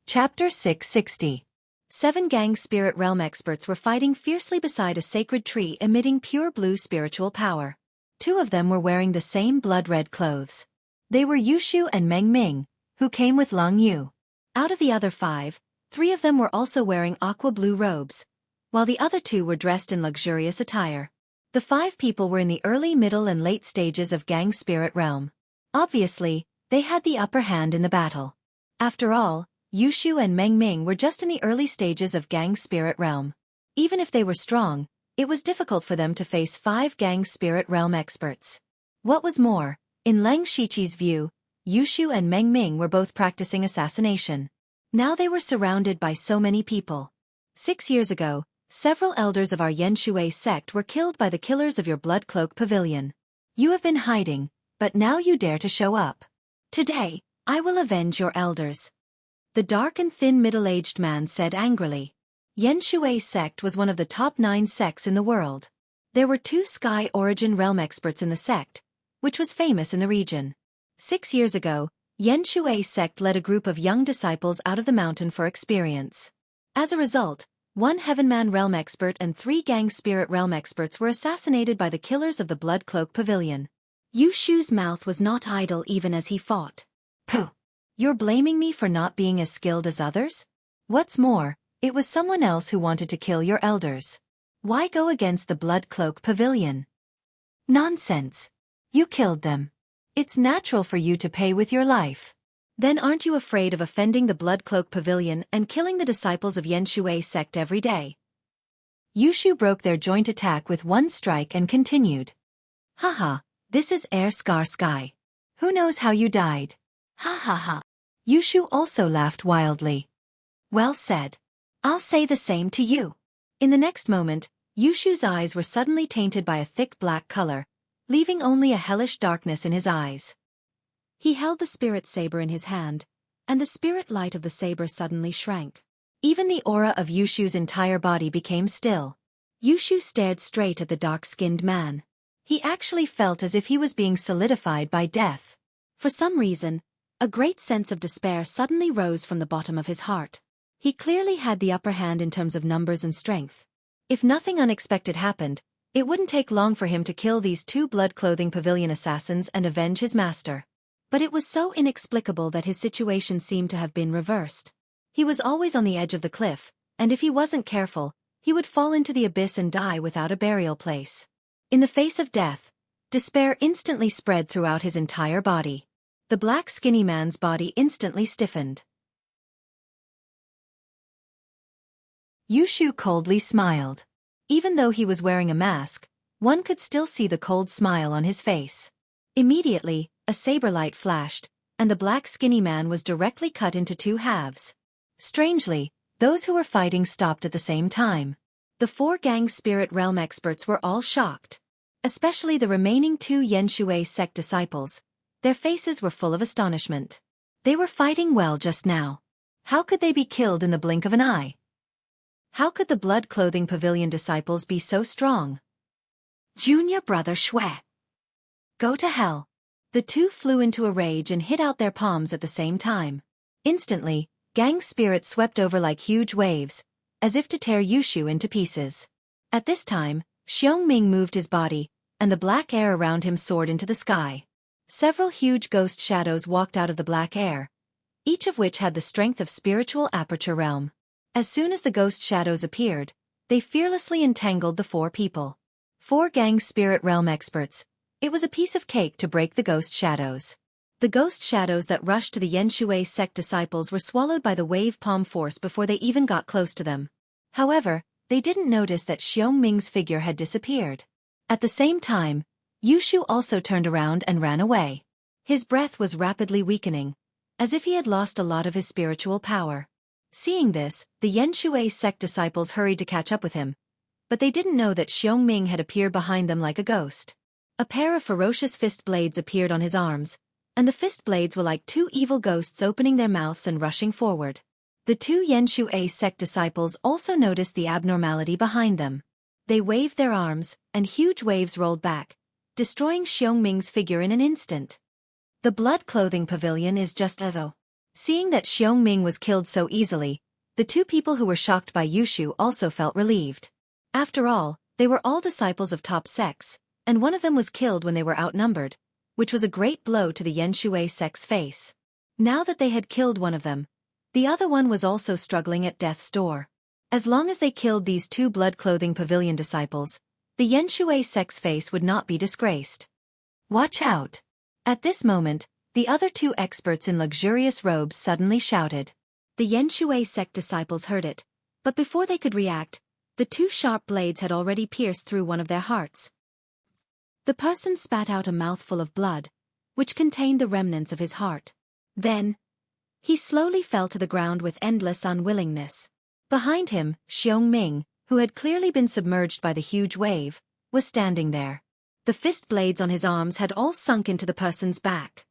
Chapter 660. 7 gang spirit realm experts were fighting fiercely beside a sacred tree emitting pure blue spiritual power. 2 of them were wearing the same blood-red clothes. They were Yushu and Meng Ming, who came with Long Yu. Out of the other 5, 3 of them were also wearing aqua-blue robes, while the other 2 were dressed in luxurious attire. The 5 people were in the early, middle and late stages of gang spirit realm. Obviously, they had the upper hand in the battle. After all, Yushu and Meng Ming were just in the early stages of gang spirit realm. Even if they were strong, it was difficult for them to face 5 gang spirit realm experts. What was more, in Lang Shiqi's view, Yushu and Meng Ming were both practicing assassination. Now they were surrounded by so many people. 6 years ago, several elders of our Yenshui sect were killed by the killers of your Blood Cloak Pavilion. You have been hiding, but now you dare to show up. Today, I will avenge your elders. The dark and thin middle-aged man said angrily. Yenshui sect was one of the top 9 sects in the world. There were 2 Sky Origin Realm experts in the sect, which was famous in the region. 6 years ago, Yenshui sect led a group of young disciples out of the mountain for experience. As a result, 1 Heavenman Realm expert and 3 Gang Spirit Realm experts were assassinated by the killers of the Blood Cloak Pavilion. Yushu's mouth was not idle even as he fought. Pooh! You're blaming me for not being as skilled as others? What's more, it was someone else who wanted to kill your elders. Why go against the Blood Cloak Pavilion? Nonsense! You killed them. It's natural for you to pay with your life. Then aren't you afraid of offending the Blood Cloak Pavilion and killing the disciples of Yenshui sect every day? Yushu broke their joint attack with 1 strike and continued. Haha, this is Air Scar Sky. Who knows how you died? Ha ha ha. Yushu also laughed wildly. Well said. I'll say the same to you. In the next moment, Yushu's eyes were suddenly tainted by a thick black color, leaving only a hellish darkness in his eyes. He held the spirit saber in his hand, and the spirit light of the saber suddenly shrank. Even the aura of Yushu's entire body became still. Yushu stared straight at the dark-skinned man. He actually felt as if he was being solidified by death. For some reason, a great sense of despair suddenly rose from the bottom of his heart. He clearly had the upper hand in terms of numbers and strength. If nothing unexpected happened, it wouldn't take long for him to kill these 2 blood-clothing pavilion assassins and avenge his master. But it was so inexplicable that his situation seemed to have been reversed. He was always on the edge of the cliff, and if he wasn't careful, he would fall into the abyss and die without a burial place. In the face of death, despair instantly spread throughout his entire body. The black skinny man's body instantly stiffened. Yushu coldly smiled. Even though he was wearing a mask, one could still see the cold smile on his face. Immediately, a saber light flashed, and the black skinny man was directly cut into two halves. Strangely, those who were fighting stopped at the same time. The four gang spirit realm experts were all shocked. Especially the remaining two Yenshui sect disciples. Their faces were full of astonishment. They were fighting well just now. How could they be killed in the blink of an eye? How could the blood-clothing pavilion disciples be so strong? Junior brother Shui. Go to hell. The two flew into a rage and hit out their palms at the same time. Instantly, gang spirits swept over like huge waves, as if to tear Yushu into pieces. At this time, Xiaofan moved his body, and the black air around him soared into the sky. Several huge ghost shadows walked out of the black air, each of which had the strength of spiritual aperture realm. As soon as the ghost shadows appeared, they fearlessly entangled the four people. Four gang spirit realm experts. It was a piece of cake to break the ghost shadows. The ghost shadows that rushed to the Yenshui sect disciples were swallowed by the wave palm force before they even got close to them. However, they didn't notice that Xiaofan's figure had disappeared. At the same time, Yushu also turned around and ran away. His breath was rapidly weakening, as if he had lost a lot of his spiritual power. Seeing this, the Yenshui sect disciples hurried to catch up with him, but they didn't know that Xiaofan had appeared behind them like a ghost. A pair of ferocious fist blades appeared on his arms, and the fist blades were like two evil ghosts opening their mouths and rushing forward. The two Yenshui sect disciples also noticed the abnormality behind them. They waved their arms, and huge waves rolled back, destroying Xiaofan's figure in an instant. The blood-clothing pavilion is just as oh. Seeing that Xiaofan was killed so easily, the two people who were shocked by Yushu also felt relieved. After all, they were all disciples of top sects, and one of them was killed when they were outnumbered, which was a great blow to the Yenshui sect's face. Now that they had killed one of them, the other one was also struggling at death's door. As long as they killed these two blood-clothing pavilion disciples, the Yenshui sect's face would not be disgraced. Watch out! At this moment, the other two experts in luxurious robes suddenly shouted. The Yenshui sect disciples heard it, but before they could react, the two sharp blades had already pierced through one of their hearts. The person spat out a mouthful of blood, which contained the remnants of his heart. Then, he slowly fell to the ground with endless unwillingness. Behind him, Xiaofan, who had clearly been submerged by the huge wave, was standing there. The fist blades on his arms had all sunk into the person's back.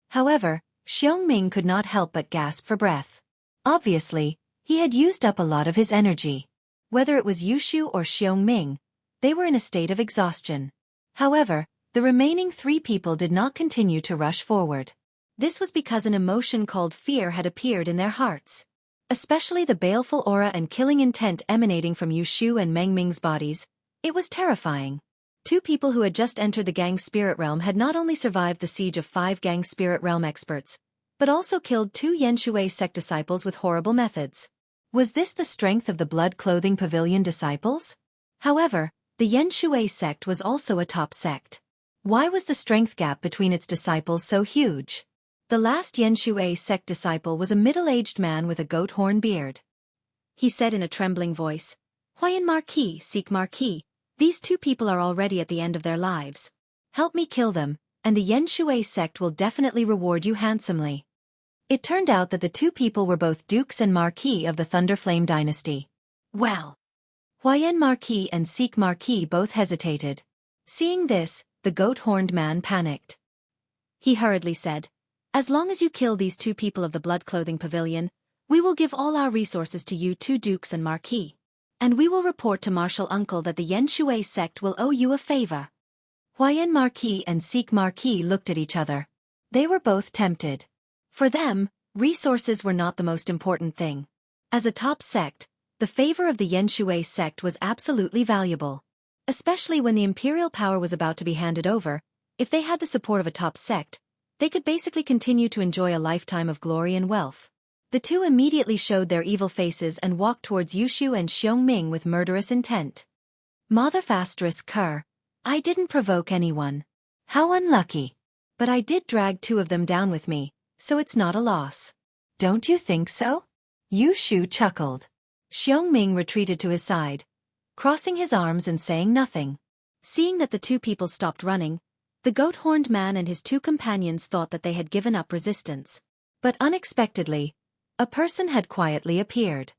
However, Xiaofan could not help but gasp for breath. Obviously, he had used up a lot of his energy. Whether it was Yushu or Xiaofan, they were in a state of exhaustion. However, the remaining three people did not continue to rush forward. This was because an emotion called fear had appeared in their hearts. Especially the baleful aura and killing intent emanating from Yushu and Mengming's bodies. It was terrifying. Two people who had just entered the gang spirit realm had not only survived the siege of 5 gang spirit realm experts, but also killed 2 Yenshui sect disciples with horrible methods. Was this the strength of the blood-clothing pavilion disciples? However, the Yenshui sect was also a top sect. Why was the strength gap between its disciples so huge? The last Yenshui sect disciple was a middle-aged man with a goat horn beard. He said in a trembling voice, "Huayan Marquis, seek Marquis. These two people are already at the end of their lives. Help me kill them, and the Yenshui sect will definitely reward you handsomely." It turned out that the two people were both dukes and marquis of the Thunderflame dynasty. Well, Huayan Marquis and Seek Marquis both hesitated. Seeing this, the goat-horned man panicked. He hurriedly said, "As long as you kill these two people of the blood-clothing pavilion, we will give all our resources to you two dukes and marquis. And we will report to Martial Uncle that the Yenshui sect will owe you a favor." Huayan Marquis and Seek Marquis looked at each other. They were both tempted. For them, resources were not the most important thing. As a top sect, the favor of the Yenshui sect was absolutely valuable. Especially when the imperial power was about to be handed over, if they had the support of a top sect, they could basically continue to enjoy a lifetime of glory and wealth. The two immediately showed their evil faces and walked towards Yushu and Xiaofan with murderous intent. Mother asterisk cur. I didn't provoke anyone. How unlucky. But I did drag 2 of them down with me, so it's not a loss. Don't you think so? Yu Shu chuckled. Xiongming retreated to his side, crossing his arms and saying nothing. Seeing that the 2 people stopped running, the goat-horned man and his 2 companions thought that they had given up resistance. But unexpectedly, a person had quietly appeared.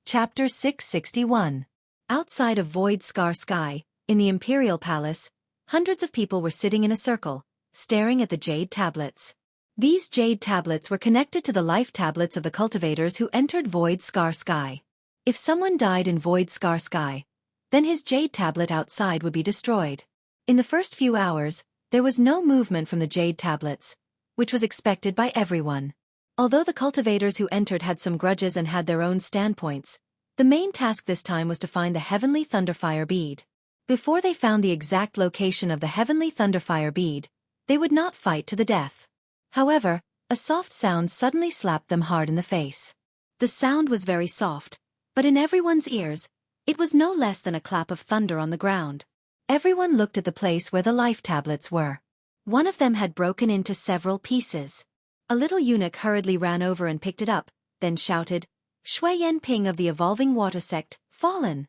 Chapter 661. Outside of Void Scar Sky, in the Imperial Palace, hundreds of people were sitting in a circle, staring at the jade tablets. These jade tablets were connected to the life tablets of the cultivators who entered Void Scar Sky. If someone died in Void Scar Sky, then his jade tablet outside would be destroyed. In the first few hours, there was no movement from the jade tablets, which was expected by everyone. Although the cultivators who entered had some grudges and had their own standpoints, the main task this time was to find the Heavenly Thunderfire bead. Before they found the exact location of the Heavenly Thunderfire bead, they would not fight to the death. However, a soft sound suddenly slapped them hard in the face. The sound was very soft, but in everyone's ears, it was no less than a clap of thunder on the ground. Everyone looked at the place where the life tablets were. One of them had broken into several pieces. A little eunuch hurriedly ran over and picked it up, then shouted, "Shui Yan Ping of the Evolving Water Sect, fallen!"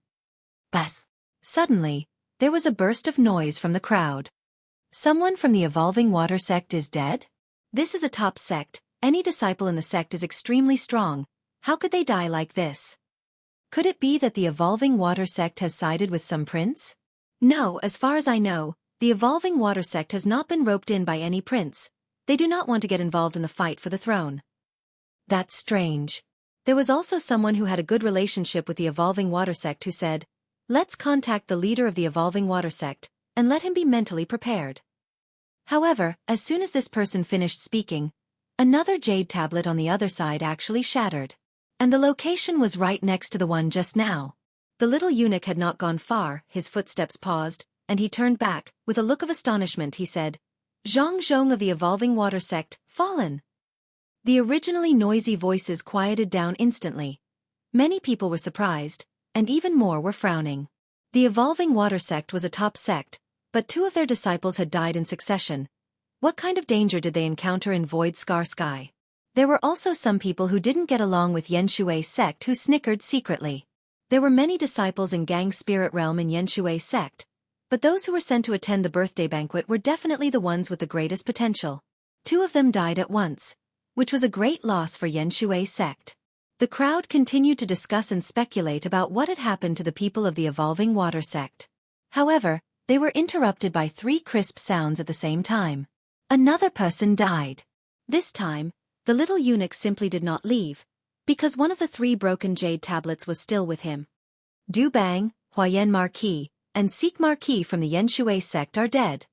Bas! Suddenly, there was a burst of noise from the crowd. Someone from the Evolving Water Sect is dead? This is a top sect. Any disciple in the sect is extremely strong. How could they die like this? Could it be that the Evolving Water Sect has sided with some prince? No, as far as I know, the Evolving Water Sect has not been roped in by any prince. They do not want to get involved in the fight for the throne. That's strange. There was also someone who had a good relationship with the Evolving Water Sect who said, "Let's contact the leader of the Evolving Water Sect, and let him be mentally prepared." However, as soon as this person finished speaking, another jade tablet on the other side actually shattered. And the location was right next to the one just now. The little eunuch had not gone far, his footsteps paused, and he turned back. With a look of astonishment he said, "Zhang Zhong of the Evolving Water Sect, fallen." The originally noisy voices quieted down instantly. Many people were surprised, and even more were frowning. The Evolving Water Sect was a top sect, but 2 of their disciples had died in succession. What kind of danger did they encounter in Void Scar Sky? There were also some people who didn't get along with Yenshui sect who snickered secretly. There were many disciples in Gang Spirit Realm in Yenshui sect, but those who were sent to attend the birthday banquet were definitely the ones with the greatest potential. 2 of them died at once, which was a great loss for Yenshui sect. The crowd continued to discuss and speculate about what had happened to the people of the Evolving Water Sect. However, they were interrupted by 3 crisp sounds at the same time. Another person died. This time, the little eunuch simply did not leave, because one of the 3 broken jade tablets was still with him. Du Bang, Huayan Marquis, and Sikh Marquis from the Yenshui sect are dead.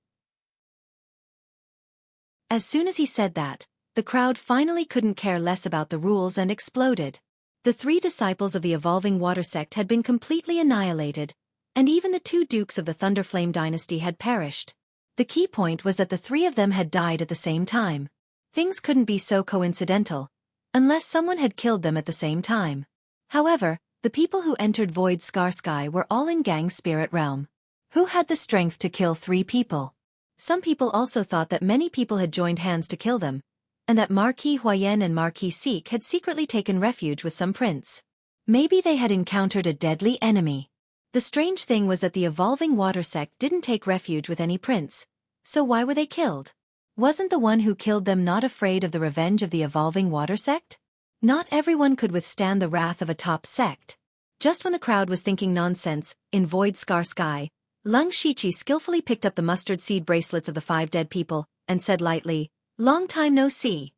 As soon as he said that, the crowd finally couldn't care less about the rules and exploded. The 3 disciples of the Evolving Water Sect had been completely annihilated, and even the 2 dukes of the Thunderflame dynasty had perished. The key point was that the 3 of them had died at the same time. Things couldn't be so coincidental, unless someone had killed them at the same time. However, the people who entered Void Scar Sky were all in Gang Spirit Realm. Who had the strength to kill 3 people? Some people also thought that many people had joined hands to kill them, and that Marquis Huayan and Marquis Sikh had secretly taken refuge with some prince. Maybe they had encountered a deadly enemy. The strange thing was that the Evolving Water Sect didn't take refuge with any prince, so why were they killed? Wasn't the one who killed them not afraid of the revenge of the Evolving Water Sect? Not everyone could withstand the wrath of a top sect. Just when the crowd was thinking nonsense, in Void Scar Sky, Lung Shichi skillfully picked up the mustard seed bracelets of the 5 dead people, and said lightly, "Long time no see."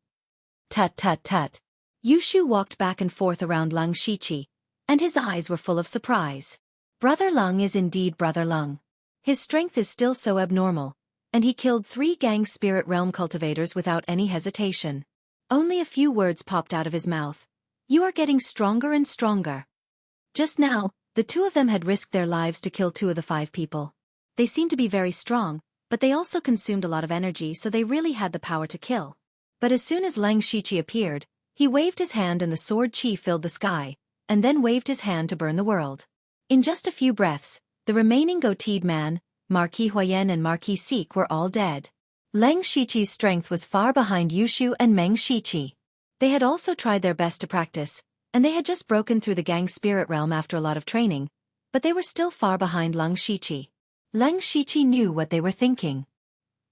Tut tut tut. Yushu walked back and forth around Lung Shichi, and his eyes were full of surprise. Brother Lung is indeed Brother Lung. His strength is still so abnormal, and he killed 3 Gang Spirit Realm cultivators without any hesitation. Only a few words popped out of his mouth. "You are getting stronger and stronger." Just now, the 2 of them had risked their lives to kill 2 of the 5 people. They seemed to be very strong, but they also consumed a lot of energy, so they really had the power to kill. But as soon as Lung Shichi appeared, He waved his hand and the sword chi filled the sky, and then waved his hand to burn the world. In just a few breaths, the remaining goateed man, Marquis Huayan and Marquis Sik were all dead. Leng Shiqi's strength was far behind Yushu and Meng Shiqi. They had also tried their best to practice, and they had just broken through the gang spirit realm after a lot of training, but they were still far behind Leng Shiqi. Leng Shiqi knew what they were thinking.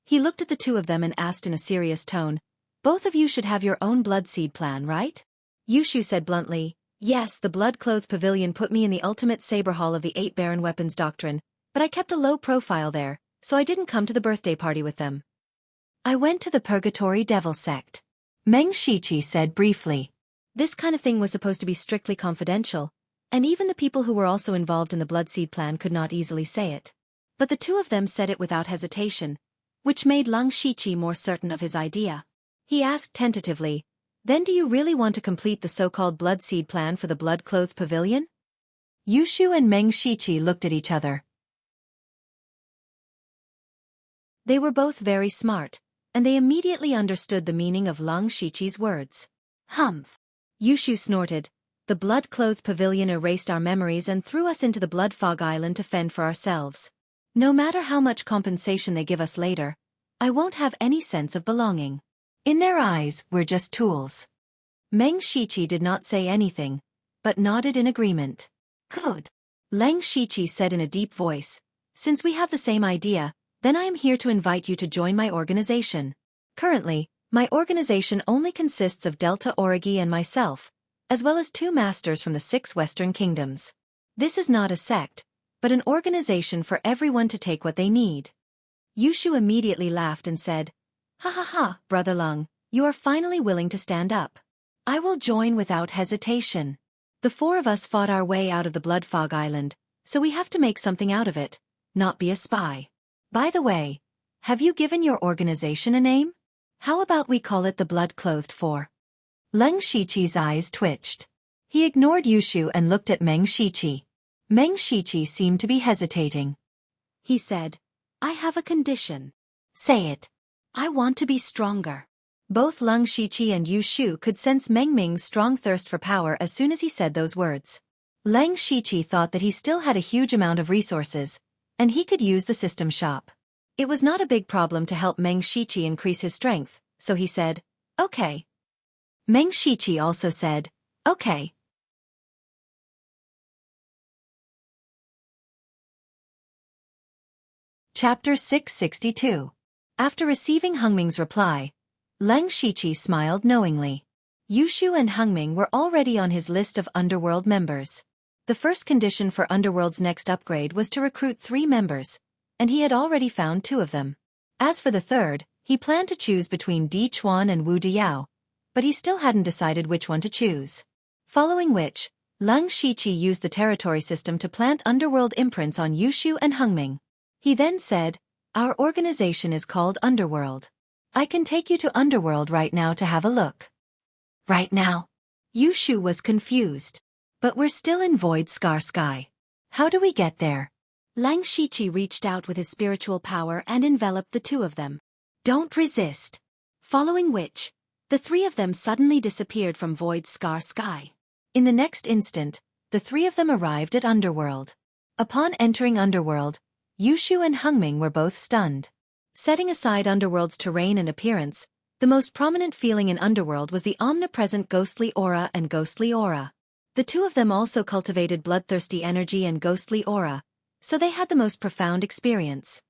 He looked at the two of them and asked in a serious tone, "Both of you should have your own blood seed plan, right?" Yushu said bluntly, "Yes, the blood-clothed pavilion put me in the ultimate saber hall of the 8 Baron Weapons Doctrine, but I kept a low profile there, so I didn't come to the birthday party with them. I went to the Purgatory Devil Sect," Meng Shiqi said briefly. This kind of thing was supposed to be strictly confidential, and even the people who were also involved in the blood seed plan could not easily say it. But the two of them said it without hesitation, which made Leng Shiqi more certain of his idea. He asked tentatively, "Then do you really want to complete the so-called blood seed plan for the blood-clothed pavilion?" Yushu and Meng Shiqi looked at each other. They were both very smart, and they immediately understood the meaning of Leng Shiqi's words. "Humph!" Yushu snorted. "The blood-clothed pavilion erased our memories and threw us into the blood fog island to fend for ourselves. No matter how much compensation they give us later, I won't have any sense of belonging. In their eyes, we're just tools." Meng Shiqi did not say anything, but nodded in agreement. "Good," Leng Shiqi said in a deep voice. "Since we have the same idea, then I am here to invite you to join my organization. Currently, my organization only consists of Delta Origi and myself, as well as 2 masters from the 6 Western Kingdoms. This is not a sect, but an organization for everyone to take what they need." Yushu immediately laughed and said, "Ha ha ha, Brother Leng, you are finally willing to stand up. I will join without hesitation. The 4 of us fought our way out of the Blood Fog Island, so we have to make something out of it, not be a spy. By the way, have you given your organization a name? How about we call it the Blood-Clothed 4? Leng Shiqi's eyes twitched. He ignored Yushu and looked at Meng Shiqi. Meng Shiqi seemed to be hesitating. He said, "I have a condition." "Say it." "I want to be stronger." Both Leng Shiqi and Yushu could sense Meng Ming's strong thirst for power as soon as he said those words. Leng Shiqi thought that he still had a huge amount of resources, and he could use the system shop. It was not a big problem to help Meng Shiqi increase his strength, so he said, "Okay." Meng Shiqi also said, "Okay." Chapter 662. After receiving Hengming's reply, Leng Shiqi smiled knowingly. Yushu and Hengming were already on his list of Underworld members. The first condition for Underworld's next upgrade was to recruit 3 members, and he had already found 2 of them. As for the third, he planned to choose between Di Chuan and Wu Diyao, but he still hadn't decided which one to choose. Following which, Leng Shiqi used the territory system to plant Underworld imprints on Yushu and Hengming. He then said, "Our organization is called Underworld. I can take you to Underworld right now to have a look." "Right now?" Yushu was confused. "But we're still in Void Scar Sky. How do we get there?" Leng Shiqi reached out with his spiritual power and enveloped the 2 of them. "Don't resist." Following which, the 3 of them suddenly disappeared from Void Scar Sky. In the next instant, the 3 of them arrived at Underworld. Upon entering Underworld, Yushu and Hengming were both stunned. Setting aside Underworld's terrain and appearance, the most prominent feeling in Underworld was the omnipresent ghostly aura and ghostly aura. The 2 of them also cultivated bloodthirsty energy and ghostly aura, so they had the most profound experience.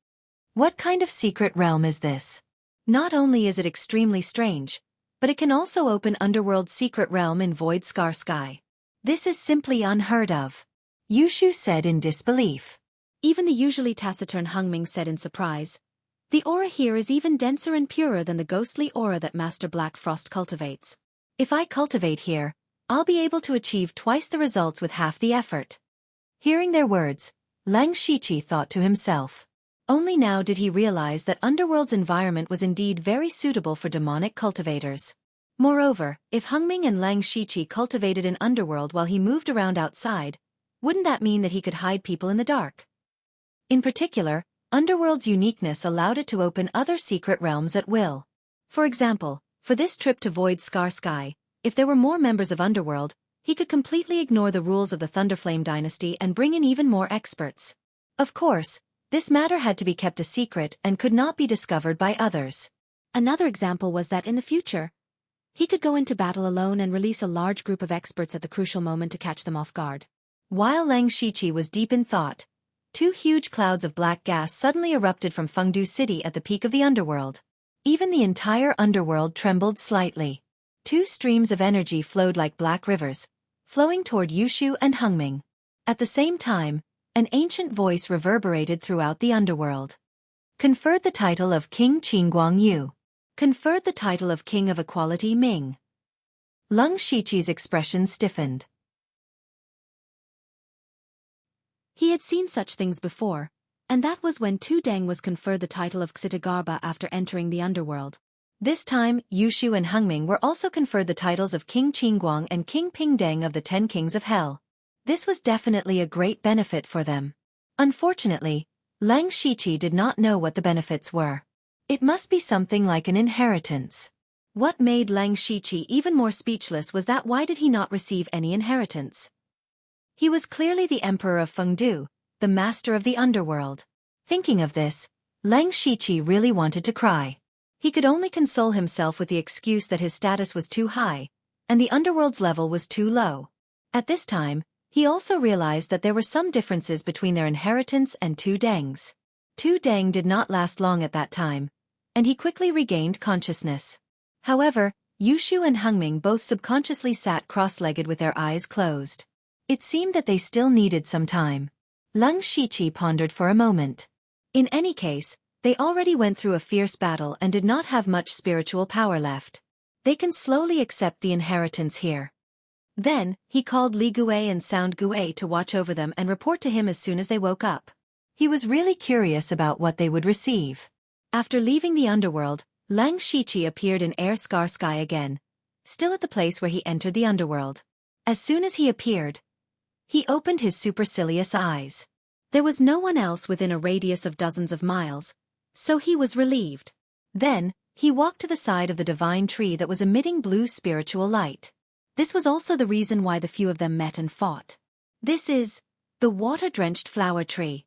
What kind of secret realm is this? Not only is it extremely strange, but it can also open Underworld's secret realm in Void Scar Sky. This is simply unheard of. Yushu said in disbelief. Even the usually taciturn Hengming said in surprise, "The aura here is even denser and purer than the ghostly aura that Master Black Frost cultivates. If I cultivate here, I'll be able to achieve twice the results with half the effort." Hearing their words, Leng Shiqi thought to himself. Only now did he realize that Underworld's environment was indeed very suitable for demonic cultivators. Moreover, if Hengming and Leng Shiqi cultivated in Underworld while he moved around outside, wouldn't that mean that he could hide people in the dark? In particular, Underworld's uniqueness allowed it to open other secret realms at will. For example, for this trip to Void Scar Sky, If there were more members of Underworld, he could completely ignore the rules of the Thunderflame dynasty and bring in even more experts. Of course, this matter had to be kept a secret and could not be discovered by others. Another example was that in the future, he could go into battle alone and release a large group of experts at the crucial moment to catch them off guard. While Lang Shiqi was deep in thought, two huge clouds of black gas suddenly erupted from Fengdu City at the peak of the underworld. Even the entire underworld trembled slightly. Two streams of energy flowed like black rivers, flowing toward Yushu and Hengming. At the same time, an ancient voice reverberated throughout the underworld. Conferred the title of King Qingguang Yu. Conferred the title of King of Equality Ming. Lang Shiqi's expression stiffened. He had seen such things before, and that was when Tu Deng was conferred the title of Xitagarba after entering the underworld. This time, Yushu and Hengming were also conferred the titles of King Qingguang and King Pingdeng of the 10 Kings of Hell. This was definitely a great benefit for them. Unfortunately, Lang Shiqi did not know what the benefits were. It must be something like an inheritance. What made Lang Shiqi even more speechless was that why did he not receive any inheritance? He was clearly the emperor of Fengdu, the master of the underworld. Thinking of this, Lang Shiqi really wanted to cry. He could only console himself with the excuse that his status was too high, and the underworld's level was too low. At this time, he also realized that there were some differences between their inheritance and Tu Deng's. Tu Deng did not last long at that time, and he quickly regained consciousness. However, Yushu and Hengming both subconsciously sat cross-legged with their eyes closed. It seemed that they still needed some time. Lang Shiqi pondered for a moment. In any case, they already went through a fierce battle and did not have much spiritual power left. They can slowly accept the inheritance here. Then, he called Li Gui and Sound Gui to watch over them and report to him as soon as they woke up. He was really curious about what they would receive. After leaving the underworld, Lang Shiqi appeared in Air Scar Sky again, still at the place where he entered the underworld. As soon as he appeared, he opened his supercilious eyes. There was no one else within a radius of dozens of miles, so he was relieved. Then, he walked to the side of the divine tree that was emitting blue spiritual light. This was also the reason why the few of them met and fought. This is the water-drenched flower tree.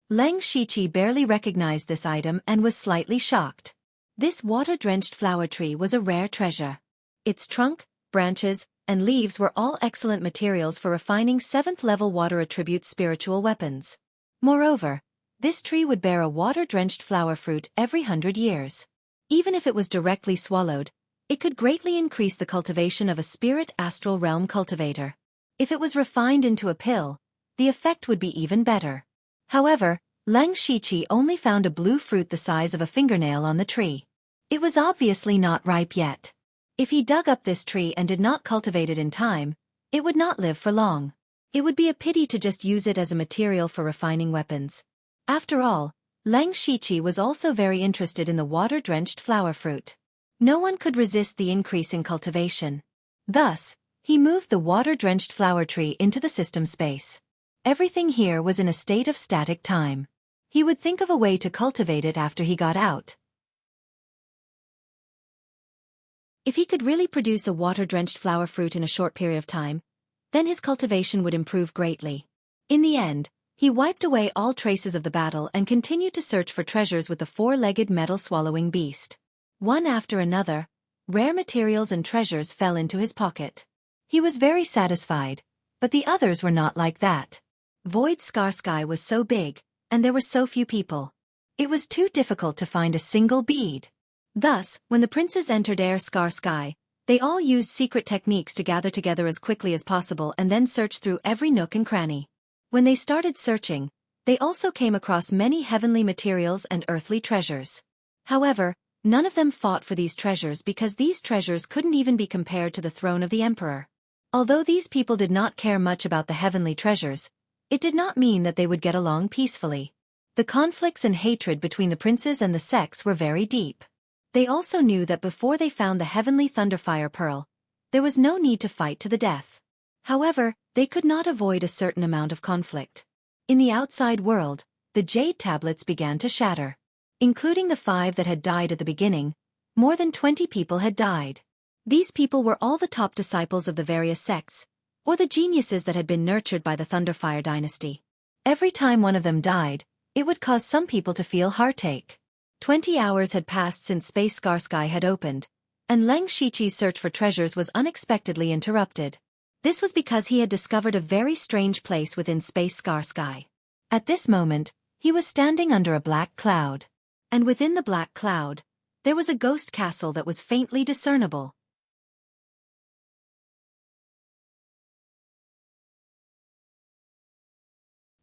Lang Shiqi barely recognized this item and was slightly shocked. This water-drenched flower tree was a rare treasure. Its trunk, branches, and leaves were all excellent materials for refining 7th-level water attribute spiritual weapons. Moreover, this tree would bear a water-drenched flower fruit every 100 years. Even if it was directly swallowed, it could greatly increase the cultivation of a spirit astral realm cultivator. If it was refined into a pill, the effect would be even better. However, Lang Shiqi only found a blue fruit the size of a fingernail on the tree. It was obviously not ripe yet. If he dug up this tree and did not cultivate it in time, it would not live for long. It would be a pity to just use it as a material for refining weapons. After all, Lang Shiqi was also very interested in the water-drenched flower fruit. No one could resist the increase in cultivation. Thus, he moved the water-drenched flower tree into the system space. Everything here was in a state of static time. He would think of a way to cultivate it after he got out. If he could really produce a water-drenched flower fruit in a short period of time, then his cultivation would improve greatly. In the end, he wiped away all traces of the battle and continued to search for treasures with the 4-legged metal-swallowing beast. One after another, rare materials and treasures fell into his pocket. He was very satisfied, but the others were not like that. Void Scar Sky was so big, and there were so few people. It was too difficult to find a single bead. Thus, when the princes entered Air Scar Sky, they all used secret techniques to gather together as quickly as possible and then search through every nook and cranny. When they started searching, they also came across many heavenly materials and earthly treasures. However, none of them fought for these treasures because these treasures couldn't even be compared to the throne of the emperor. Although these people did not care much about the heavenly treasures, it did not mean that they would get along peacefully. The conflicts and hatred between the princes and the sects were very deep. They also knew that before they found the heavenly Thunderfire Pearl, there was no need to fight to the death. However, they could not avoid a certain amount of conflict. In the outside world, the jade tablets began to shatter. Including the 5 that had died at the beginning, more than 20 people had died. These people were all the top disciples of the various sects, or the geniuses that had been nurtured by the Thunderfire dynasty. Every time one of them died, it would cause some people to feel heartache. 20 hours had passed since Space Skarsky had opened, and Leng Shiqi's search for treasures was unexpectedly interrupted. This was because he had discovered a very strange place within Space Skarsky. At this moment, he was standing under a black cloud. And within the black cloud, there was a ghost castle that was faintly discernible.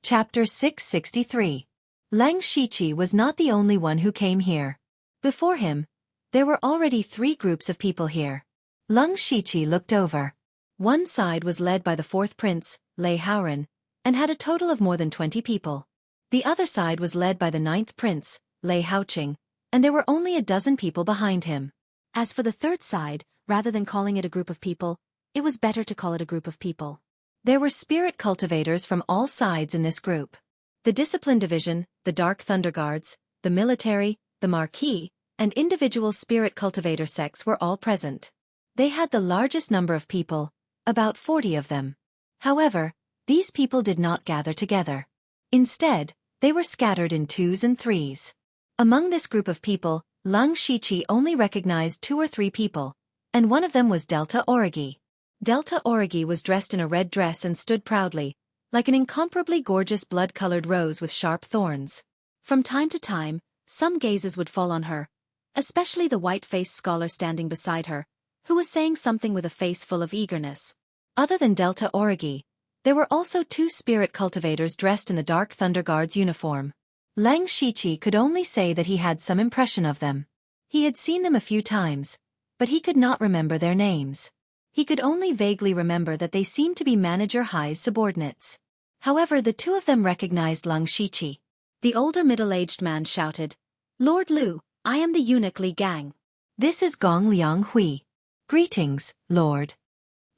Chapter 663. Leng Shiqi was not the only one who came here. Before him, there were already 3 groups of people here. Leng Shiqi looked over. One side was led by the 4th prince, Lei Haoran, and had a total of more than 20 people. The other side was led by the 9th prince, Lei Haoqing, and there were only a dozen people behind him. As for the 3rd side, rather than calling it a group of people, it was better to call it a group of people. There were spirit cultivators from all sides in this group. The Discipline Division, the Dark Thunder Guards, the military, the Marquis, and individual spirit cultivator sects were all present. They had the largest number of people, about 40 of them. However, these people did not gather together. Instead, they were scattered in 2s and 3s. Among this group of people, Leng Shiqi only recognized 2 or 3 people, and one of them was Delta Origi. Delta Origi was dressed in a red dress and stood proudly, like an incomparably gorgeous blood-colored rose with sharp thorns. From time to time, some gazes would fall on her, especially the white-faced scholar standing beside her, who was saying something with a face full of eagerness. Other than Delta Origi, there were also 2 spirit cultivators dressed in the Dark Thunder Guard's uniform. Leng Shiqi could only say that he had some impression of them. He had seen them a few times, but he could not remember their names. He could only vaguely remember that they seemed to be Manager Hai's subordinates. However, the 2 of them recognized Leng Shiqi. The older middle-aged man shouted, "Lord Lu, I am the eunuch Li Gang. This is Gong Liang Hui. Greetings, Lord."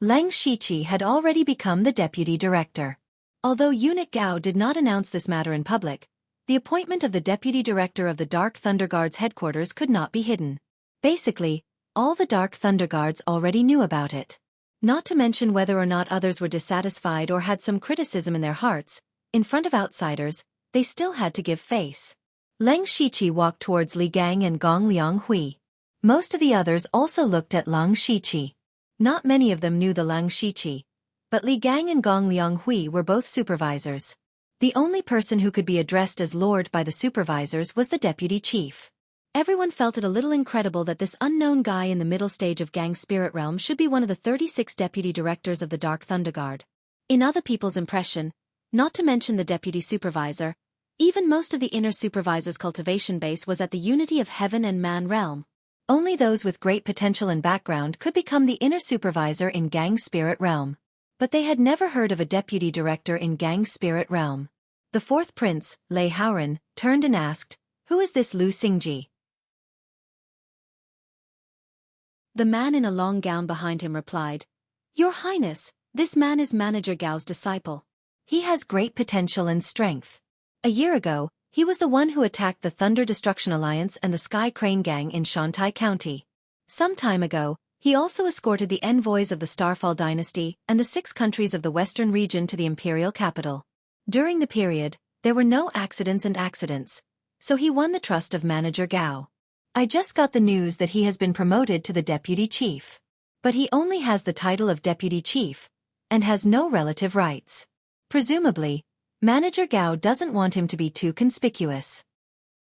Leng Shiqi had already become the deputy director. Although Eunuch Gao did not announce this matter in public, the appointment of the deputy director of the Dark Thunder Guard's headquarters could not be hidden. Basically, all the Dark Thunder Guards already knew about it. Not to mention whether or not others were dissatisfied or had some criticism in their hearts, in front of outsiders, they still had to give face. Leng Shiqi walked towards Li Gang and Gong Liang Hui. Most of the others also looked at Leng Shiqi. Not many of them knew the Leng Shiqi, but Li Gang and Gong Liang Hui were both supervisors. The only person who could be addressed as Lord by the supervisors was the deputy chief. Everyone felt it a little incredible that this unknown guy in the middle stage of Gang Spirit Realm should be one of the 36 deputy directors of the Dark Thunder Guard. In other people's impression, not to mention the deputy supervisor, even most of the inner supervisor's cultivation base was at the unity of heaven and man realm. Only those with great potential and background could become the inner supervisor in Gang Spirit Realm. But they had never heard of a deputy director in Gang Spirit Realm. The 4th prince, Lei Haoran, turned and asked, "Who is this Lu Xingji?" The man in a long gown behind him replied, "Your Highness, this man is Manager Gao's disciple. He has great potential and strength. A year ago, he was the one who attacked the Thunder Destruction Alliance and the Sky Crane Gang in Shantai County. Some time ago, he also escorted the envoys of the Starfall Dynasty and the 6 countries of the Western region to the imperial capital. During the period, there were no accidents, so he won the trust of Manager Gao. I just got the news that he has been promoted to the deputy chief. But he only has the title of deputy chief, and has no relative rights. Presumably, Manager Gao doesn't want him to be too conspicuous."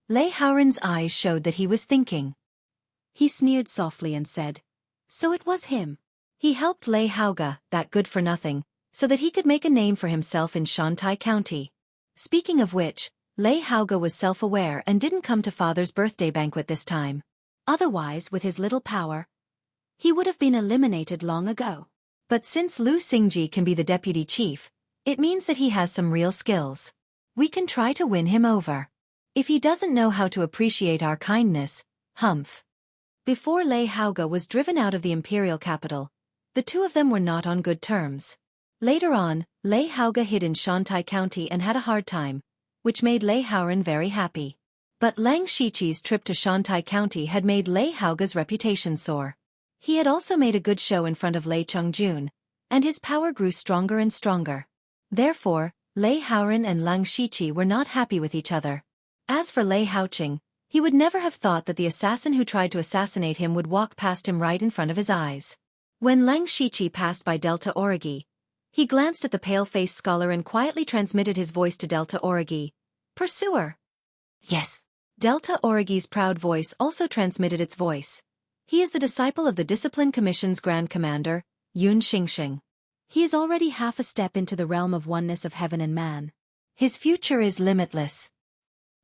Lei Haoran's eyes showed that he was thinking. He sneered softly and said, "So it was him. He helped Lei Haoga, that good-for-nothing, so that he could make a name for himself in Shantai County." Speaking of which, Lei Haoga was self-aware and didn't come to father's birthday banquet this time. Otherwise, with his little power, he would have been eliminated long ago. But since Lu Xingji can be the deputy chief, it means that he has some real skills. We can try to win him over. If he doesn't know how to appreciate our kindness, humph. Before Lei Haoga was driven out of the imperial capital, the 2 of them were not on good terms. Later on, Lei Haoga hid in Shantai County and had a hard time, which made Lei Haoran very happy. But Leng Shiqi's trip to Shantai County had made Lei Haoga's reputation soar. He had also made a good show in front of Lei Chongjun, and his power grew stronger and stronger. Therefore, Lei Haoren and Lang Shiqi were not happy with each other. As for Lei Haoqing, he would never have thought that the assassin who tried to assassinate him would walk past him right in front of his eyes. When Lang Shiqi passed by Delta Origi, he glanced at the pale-faced scholar and quietly transmitted his voice to Delta Origi. Pursuer. Yes. Delta Origi's proud voice also transmitted its voice. He is the disciple of the Discipline Commission's Grand Commander, Yun Xingxing. He is already half a step into the realm of oneness of heaven and man. His future is limitless.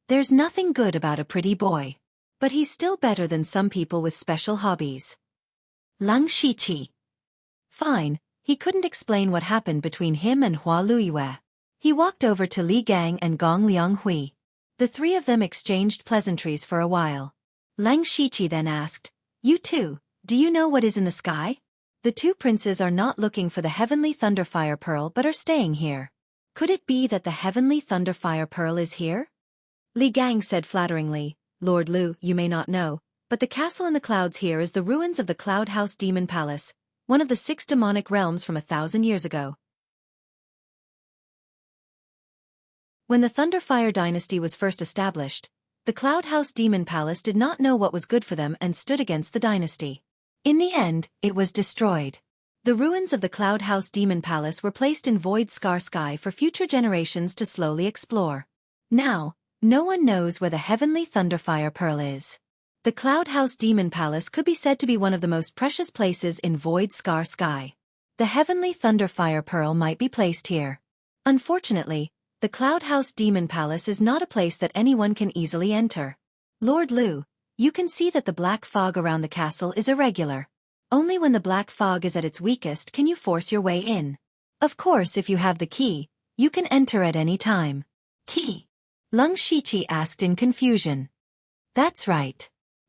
There's nothing good about a pretty boy. But he's still better than some people with special hobbies. Lang Shiqi. Fine, he couldn't explain what happened between him and Hua Luiyue. He walked over to Li Gang and Gong Lianghui. The three of them exchanged pleasantries for a while. Lang Shiqi then asked, "You two, do you know what is in the sky?" The two princes are not looking for the heavenly Thunderfire Pearl but are staying here. Could it be that the heavenly Thunderfire Pearl is here? Li Gang said flatteringly, "Lord Lu, you may not know, but the castle in the clouds here is the ruins of the Cloud House Demon Palace, one of the 6 demonic realms from 1,000 years ago. When the Thunderfire dynasty was first established, the Cloud House Demon Palace did not know what was good for them and stood against the dynasty. In the end, it was destroyed. The ruins of the Cloud House Demon Palace were placed in Void Scar Sky for future generations to slowly explore. Now, no one knows where the heavenly Thunderfire Pearl is. The Cloud House Demon Palace could be said to be one of the most precious places in Void Scar Sky. The heavenly Thunderfire Pearl might be placed here. Unfortunately, the Cloud House Demon Palace is not a place that anyone can easily enter. Lord Lu, you can see that the black fog around the castle is irregular. Only when the black fog is at its weakest can you force your way in. Of course, if you have the key, you can enter at any time. Key? Lang Shiqi asked in confusion. That's right.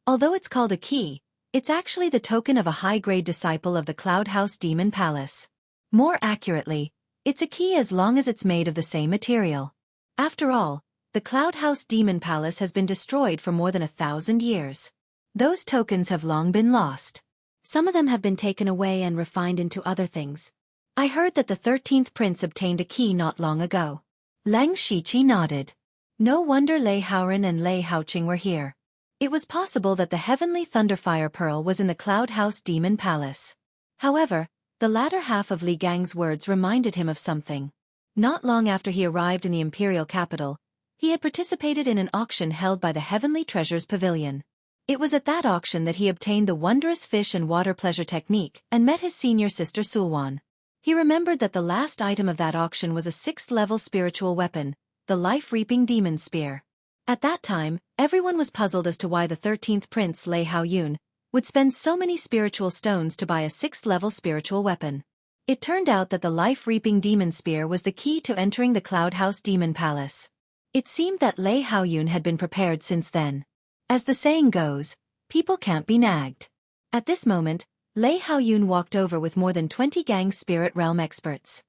Although it's called a key, it's actually the token of a high-grade disciple of the Cloud House Demon Palace. More accurately, it's a key as long as it's made of the same material. After all, the Cloud House Demon Palace has been destroyed for more than 1,000 years. Those tokens have long been lost. Some of them have been taken away and refined into other things. I heard that the 13th prince obtained a key not long ago. Lang Shiqi nodded. No wonder Lei Haoren and Lei Haoqing were here. It was possible that the heavenly Thunderfire Pearl was in the Cloud House Demon Palace. However, the latter half of Li Gang's words reminded him of something. Not long after he arrived in the imperial capital, he had participated in an auction held by the Heavenly Treasures Pavilion. It was at that auction that he obtained the wondrous fish and water pleasure technique and met his senior sister Sulwan. He remembered that the last item of that auction was a 6th-level spiritual weapon, the life-reaping demon spear. At that time, everyone was puzzled as to why the 13th prince Lei Haoyun would spend so many spiritual stones to buy a 6th-level spiritual weapon. It turned out that the life-reaping demon spear was the key to entering the Cloud House Demon Palace. It seemed that Lei Haoyun had been prepared since then. As the saying goes, people can't be nagged. At this moment, Lei Haoyun walked over with more than 20 gang spirit realm experts.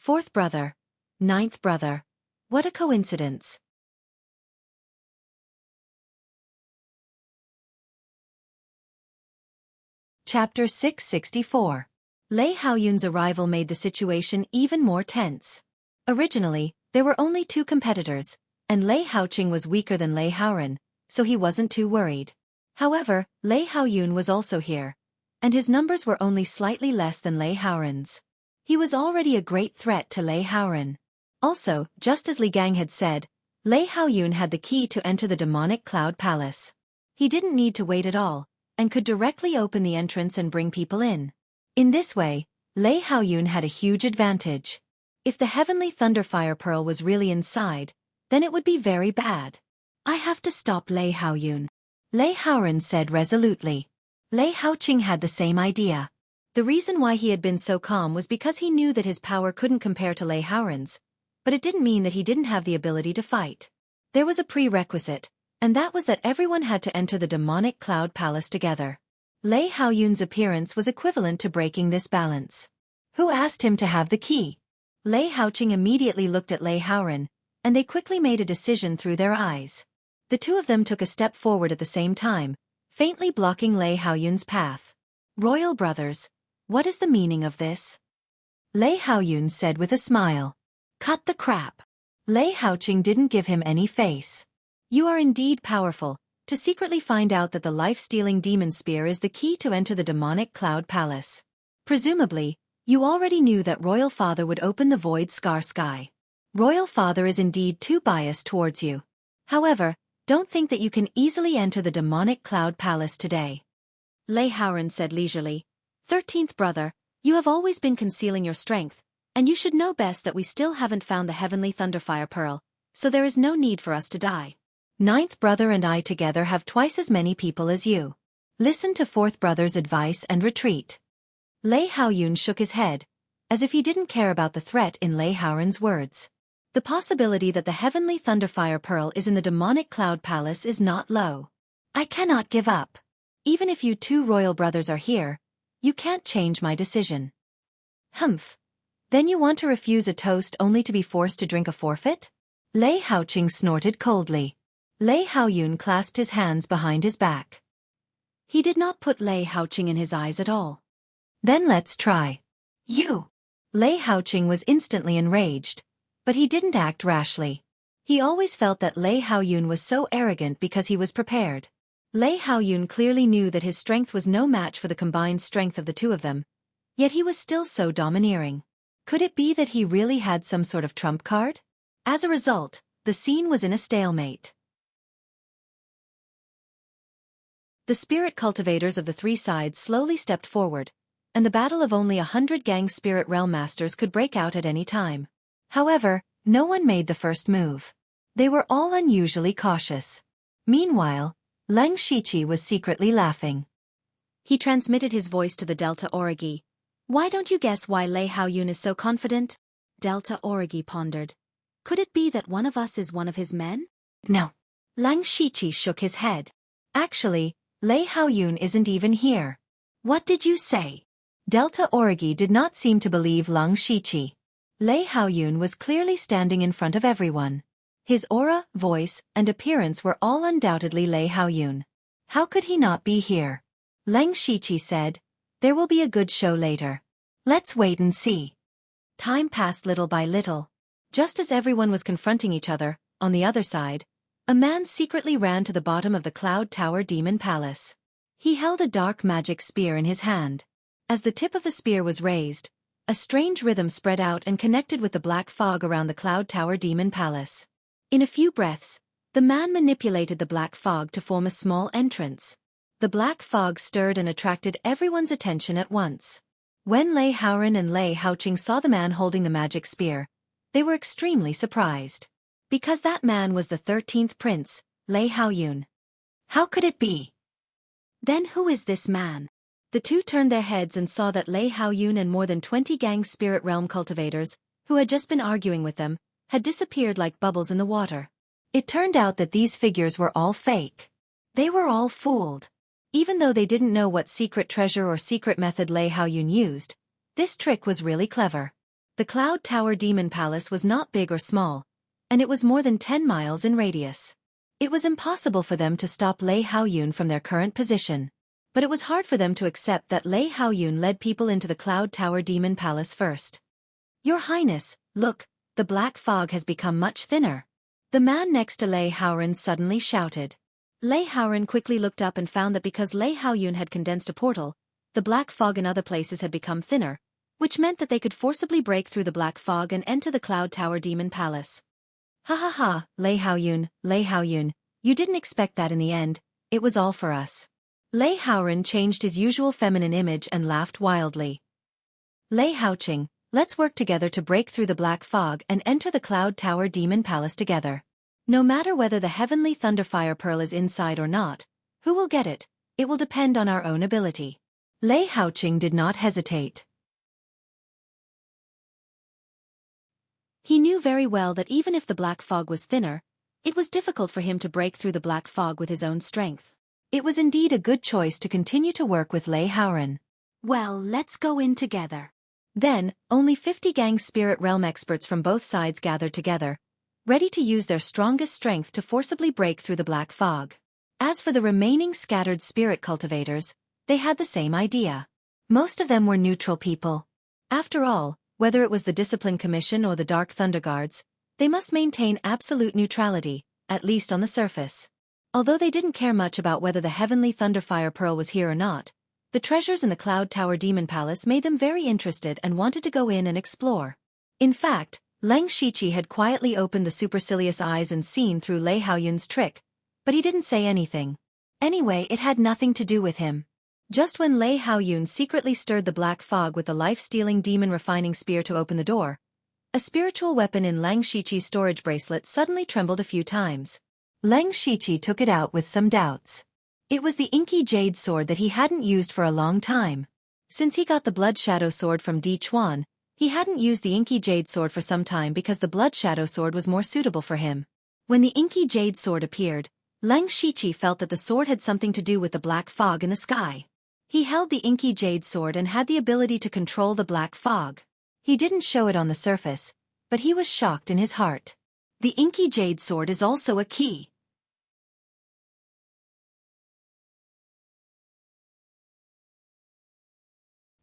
4th brother. 9th brother. What a coincidence. Chapter 664. Lei Haoyun's arrival made the situation even more tense. Originally, there were only 2 competitors, and Lei Haoqing was weaker than Lei Haoren, so he wasn't too worried. However, Lei Haoyun was also here, and his numbers were only slightly less than Lei Haoren's. He was already a great threat to Lei Haoren. Also, just as Li Gang had said, Lei Haoyun had the key to enter the demonic Cloud Palace. He didn't need to wait at all, and could directly open the entrance and bring people in. In this way, Lei Haoyun had a huge advantage. If the heavenly Thunderfire Pearl was really inside, then it would be very bad. I have to stop Lei Haoyun, Lei Haoren said resolutely. Lei Haoqing had the same idea. The reason why he had been so calm was because he knew that his power couldn't compare to Lei Haoren's, but it didn't mean that he didn't have the ability to fight. There was a prerequisite, and that was that everyone had to enter the demonic Cloud Palace together. Lei Haoyun's appearance was equivalent to breaking this balance. Who asked him to have the key? Lei Haoqing immediately looked at Lei Haoren, and they quickly made a decision through their eyes. The two of them took a step forward at the same time, faintly blocking Lei Haoyun's path. Royal brothers, what is the meaning of this? Lei Haoyun said with a smile. Cut the crap. Lei Haoqing didn't give him any face. You are indeed powerful, to secretly find out that the life-stealing demon spear is the key to enter the demonic cloud palace. Presumably, you already knew that Royal Father would open the void scar sky. Royal Father is indeed too biased towards you. However, don't think that you can easily enter the demonic cloud palace today. Lei Haoran said leisurely. 13th brother, you have always been concealing your strength, and you should know best that we still haven't found the heavenly Thunderfire Pearl, so there is no need for us to die. 9th brother and I together have twice as many people as you. Listen to 4th brother's advice and retreat. Lei Haoyun shook his head, as if he didn't care about the threat in Lei Haoran's words. The possibility that the heavenly Thunderfire Pearl is in the demonic cloud palace is not low. I cannot give up. Even if you 2 royal brothers are here, you can't change my decision. Humph. Then you want to refuse a toast only to be forced to drink a forfeit? Lei Haoqing snorted coldly. Lei Haoyun clasped his hands behind his back. He did not put Lei Haoqing in his eyes at all. Then let's try. You! Lei Haoqing was instantly enraged, but he didn't act rashly. He always felt that Lei Haoyun was so arrogant because he was prepared. Lei Haoyun clearly knew that his strength was no match for the combined strength of the 2 of them, yet he was still so domineering. Could it be that he really had some sort of trump card? As a result, the scene was in a stalemate. The spirit cultivators of the 3 sides slowly stepped forward, and the battle of only 100 gang spirit realm masters could break out at any time. However, no one made the first move. They were all unusually cautious. Meanwhile, Leng Shiqi was secretly laughing. He transmitted his voice to the Delta Origi. Why don't you guess why Lei Haoyun is so confident? Delta Origi pondered. Could it be that one of us is one of his men? No. Leng Shiqi shook his head. Actually, Lei Haoyun isn't even here. What did you say? Delta Origi did not seem to believe Leng Shiqi. Lei Haoyun was clearly standing in front of everyone. His aura, voice, and appearance were all undoubtedly Lei Haoyun. How could he not be here? Leng Shiqi said, there will be a good show later. Let's wait and see. Time passed little by little. Just as everyone was confronting each other, on the other side, a man secretly ran to the bottom of the Cloud Tower Demon Palace. He held a dark magic spear in his hand. As the tip of the spear was raised, a strange rhythm spread out and connected with the black fog around the Cloud Tower Demon Palace. In a few breaths, the man manipulated the black fog to form a small entrance. The black fog stirred and attracted everyone's attention at once. When Lei Haoran and Lei Haoqing saw the man holding the magic spear, they were extremely surprised. Because that man was the 13th prince, Lei Haoyun. How could it be? Then who is this man? The 2 turned their heads and saw that Lei Haoyun and more than 20 gang spirit realm cultivators, who had just been arguing with them, had disappeared like bubbles in the water. It turned out that these figures were all fake. They were all fooled. Even though they didn't know what secret treasure or secret method Lei Haoyun used, this trick was really clever. The Cloud Tower Demon Palace was not big or small, and it was more than 10 miles in radius. It was impossible for them to stop Lei Haoyun from their current position. But it was hard for them to accept that Lei Haoyun led people into the Cloud Tower Demon Palace first. Your Highness, look, the black fog has become much thinner. The man next to Lei Haoran suddenly shouted. Lei Haoran quickly looked up and found that because Lei Haoyun had condensed a portal, the black fog in other places had become thinner, which meant that they could forcibly break through the black fog and enter the Cloud Tower Demon Palace. Ha ha ha, Lei Haoyun, you didn't expect that in the end, it was all for us. Lei Haoran changed his usual feminine image and laughed wildly. Lei Haoqing, let's work together to break through the black fog and enter the Cloud Tower Demon Palace together. No matter whether the heavenly Thunderfire Pearl is inside or not, who will get it, it will depend on our own ability. Lei Haoqing did not hesitate. He knew very well that even if the black fog was thinner, it was difficult for him to break through the black fog with his own strength. It was indeed a good choice to continue to work with Lei Haoran. Well, let's go in together. Then, only 50 gang spirit realm experts from both sides gathered together, ready to use their strongest strength to forcibly break through the black fog. As for the remaining scattered spirit cultivators, They had the same idea. Most of them were neutral people. After all, whether it was the Discipline Commission or the Dark Thunder Guards, they must maintain absolute neutrality, at least on the surface. Although they didn't care much about whether the Heavenly Thunderfire Pearl was here or not, the treasures in the Cloud Tower Demon Palace made them very interested and wanted to go in and explore. In fact, Leng Shiqi had quietly opened the supercilious eyes and seen through Lei Haoyun's trick, but he didn't say anything. Anyway, it had nothing to do with him. Just when Lei Haoyun secretly stirred the black fog with the life-stealing demon refining spear to open the door, a spiritual weapon in Leng Shiqi's storage bracelet suddenly trembled a few times. Leng Shiqi took it out with some doubts. It was the inky jade sword that he hadn't used for a long time. Since he got the Blood Shadow sword from Di Chuan, he hadn't used the inky jade sword for some time because the Blood Shadow sword was more suitable for him. When the inky jade sword appeared, Leng Shiqi felt that the sword had something to do with the black fog in the sky. He held the inky jade sword and had the ability to control the black fog. He didn't show it on the surface, but he was shocked in his heart. The inky jade sword is also a key.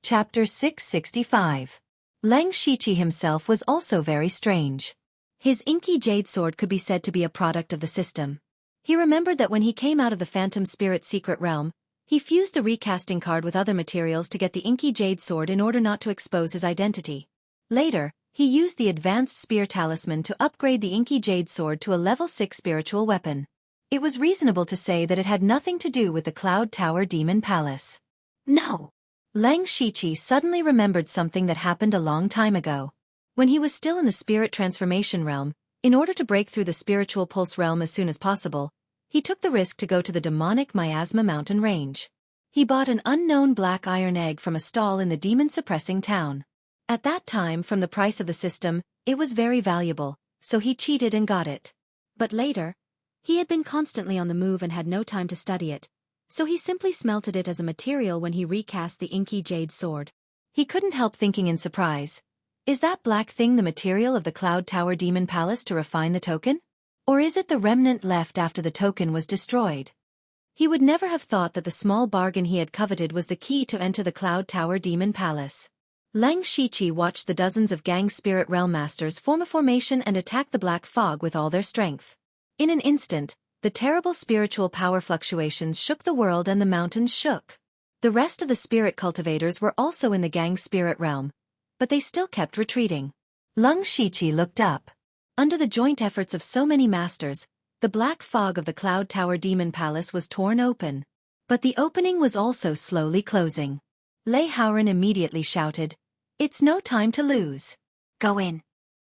Chapter 665. Leng Shiqi himself was also very strange. His inky jade sword could be said to be a product of the system. He remembered that when he came out of the Phantom Spirit secret realm, he fused the recasting card with other materials to get the inky jade sword in order not to expose his identity. Later, he used the advanced spear talisman to upgrade the inky jade sword to a level 6 spiritual weapon. It was reasonable to say that it had nothing to do with the Cloud Tower Demon Palace. No! Leng Shiqi suddenly remembered something that happened a long time ago. When he was still in the spirit transformation realm, in order to break through the spiritual pulse realm as soon as possible, he took the risk to go to the demonic Miasma mountain range. He bought an unknown black iron egg from a stall in the demon-suppressing town. At that time, from the price of the system, it was very valuable, so he cheated and got it. But later, he had been constantly on the move and had no time to study it, so he simply smelted it as a material when he recast the inky jade sword. He couldn't help thinking in surprise, is that black thing the material of the Cloud Tower Demon Palace to refine the token? Or is it the remnant left after the token was destroyed? He would never have thought that the small bargain he had coveted was the key to enter the Cloud Tower Demon Palace. Leng Shiqi watched the dozens of gang spirit realm masters form a formation and attack the black fog with all their strength. In an instant, the terrible spiritual power fluctuations shook the world and the mountains shook. The rest of the spirit cultivators were also in the gang spirit realm, but they still kept retreating. Leng Shiqi looked up. Under the joint efforts of so many masters, the black fog of the Cloud Tower Demon Palace was torn open. But the opening was also slowly closing. Lei Haoran immediately shouted, "It's no time to lose. Go in."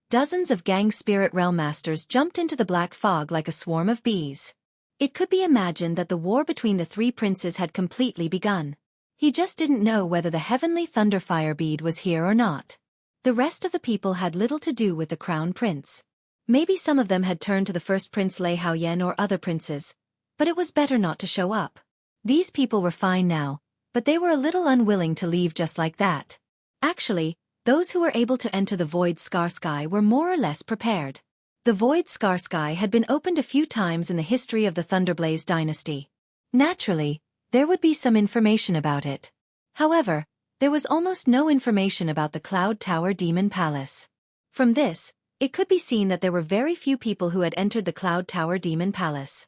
Dozens of gang spirit realm masters jumped into the black fog like a swarm of bees. It could be imagined that the war between the three princes had completely begun. He just didn't know whether the Heavenly Thunderfire bead was here or not. The rest of the people had little to do with the crown prince. Maybe some of them had turned to the first prince Lei Haoyan or other princes, but it was better not to show up. These people were fine now, but they were a little unwilling to leave just like that. Actually, those who were able to enter the Void Scar Sky were more or less prepared. The Void Scar Sky had been opened a few times in the history of the Thunderblaze dynasty. Naturally, there would be some information about it. However, there was almost no information about the Cloud Tower Demon Palace. From this, it could be seen that there were very few people who had entered the Cloud Tower Demon Palace.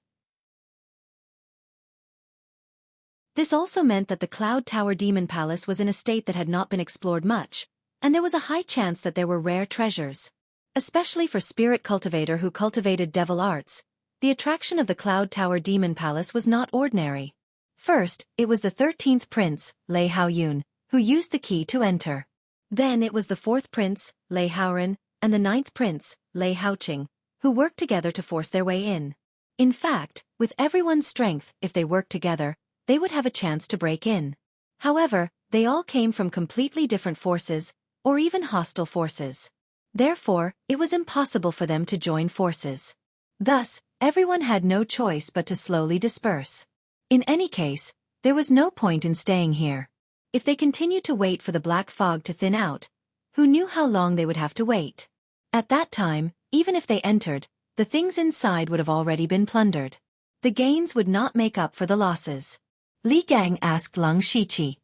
This also meant that the Cloud Tower Demon Palace was in a state that had not been explored much, and there was a high chance that there were rare treasures. Especially for spirit cultivator who cultivated devil arts, the attraction of the Cloud Tower Demon Palace was not ordinary. First, it was the 13th prince, Lei Haoyun, who used the key to enter. Then it was the 4th prince, Lei Haoran, and the 9th prince, Lei Haoqing, who worked together to force their way in. In fact, with everyone's strength, if they worked together, they would have a chance to break in. However, they all came from completely different forces, or even hostile forces. Therefore, it was impossible for them to join forces. Thus, everyone had no choice but to slowly disperse. In any case, there was no point in staying here. If they continued to wait for the black fog to thin out, who knew how long they would have to wait? At that time, even if they entered, the things inside would have already been plundered. The gains would not make up for the losses. Li Gang asked Lung Shiqi.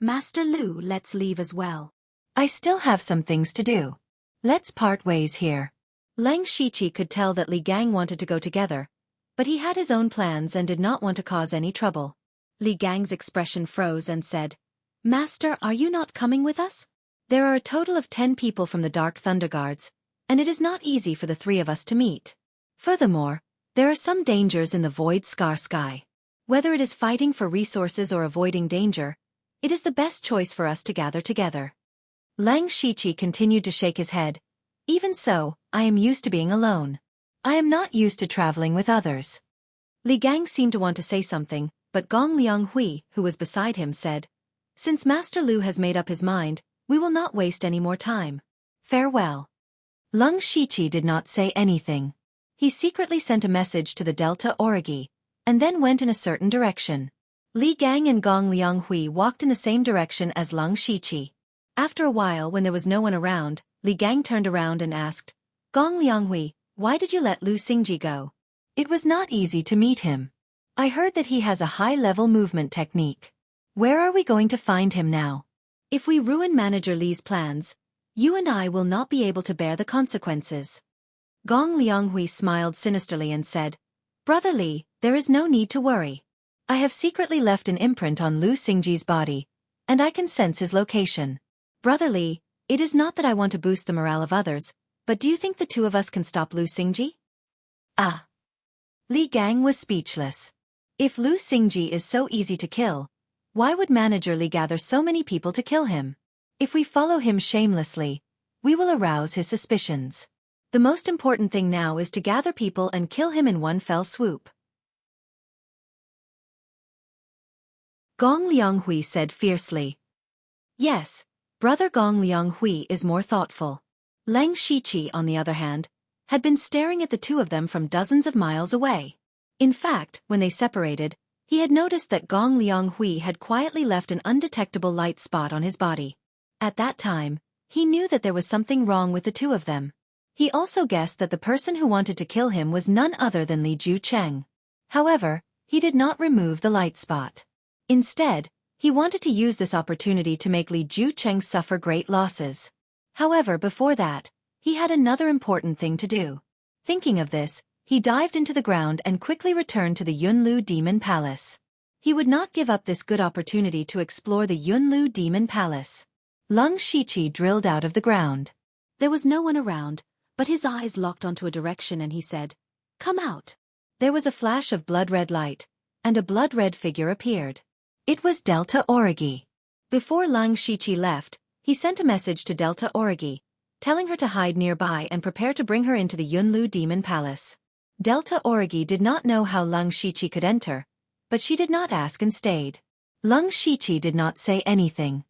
Master Lu, let's leave as well. I still have some things to do. Let's part ways here. Lung Shiqi could tell that Li Gang wanted to go together, but he had his own plans and did not want to cause any trouble. Li Gang's expression froze and said, Master, are you not coming with us? There are a total of 10 people from the Dark Thunder Guards, and it is not easy for the 3 of us to meet. Furthermore, there are some dangers in the Void Scar Sky. Whether it is fighting for resources or avoiding danger, it is the best choice for us to gather together. Lung Shiqi continued to shake his head. Even so, I am used to being alone. I am not used to traveling with others. Li Gang seemed to want to say something, but Gong Lianghui, who was beside him, said, Since Master Lu has made up his mind, we will not waste any more time. Farewell. Lung Shiqi did not say anything. He secretly sent a message to the Delta Origi, and then went in a certain direction. Li Gang and Gong Lianghui walked in the same direction as Lung Shiqi. After a while, when there was no one around, Li Gang turned around and asked, Gong Lianghui, why did you let Lu Xingji go? It was not easy to meet him. I heard that he has a high-level movement technique. Where are we going to find him now? If we ruin Manager Li's plans, you and I will not be able to bear the consequences. Gong Lianghui smiled sinisterly and said, Brother Li, there is no need to worry. I have secretly left an imprint on Lu Xingji's body, and I can sense his location. Brother Li, it is not that I want to boost the morale of others, but do you think the 2 of us can stop Lu Xingji? Ah. Li Gang was speechless. If Lu Xingji is so easy to kill, why would Manager Li gather so many people to kill him? If we follow him shamelessly, we will arouse his suspicions. The most important thing now is to gather people and kill him in one fell swoop. Gong Lianghui said fiercely. Yes, Brother Gong Lianghui is more thoughtful. Lung Shiqi, on the other hand, had been staring at the 2 of them from dozens of miles away. In fact, when they separated, he had noticed that Gong Lianghui had quietly left an undetectable light spot on his body. At that time, he knew that there was something wrong with the 2 of them. He also guessed that the person who wanted to kill him was none other than Li Jucheng. However, he did not remove the light spot. Instead, he wanted to use this opportunity to make Li Jucheng suffer great losses. However, before that, he had another important thing to do. Thinking of this, he dived into the ground and quickly returned to the Yunlu Demon Palace. He would not give up this good opportunity to explore the Yunlu Demon Palace. Lung Shiqi drilled out of the ground. There was no one around, but his eyes locked onto a direction and he said, Come out. There was a flash of blood-red light, and a blood-red figure appeared. It was Delta Origi. Before Lung Shiqi left, he sent a message to Delta Origi, telling her to hide nearby and prepare to bring her into the Yunlu Demon Palace. Delta Origi did not know how Lung Shiqi could enter, but she did not ask and stayed. Lung Shiqi did not say anything.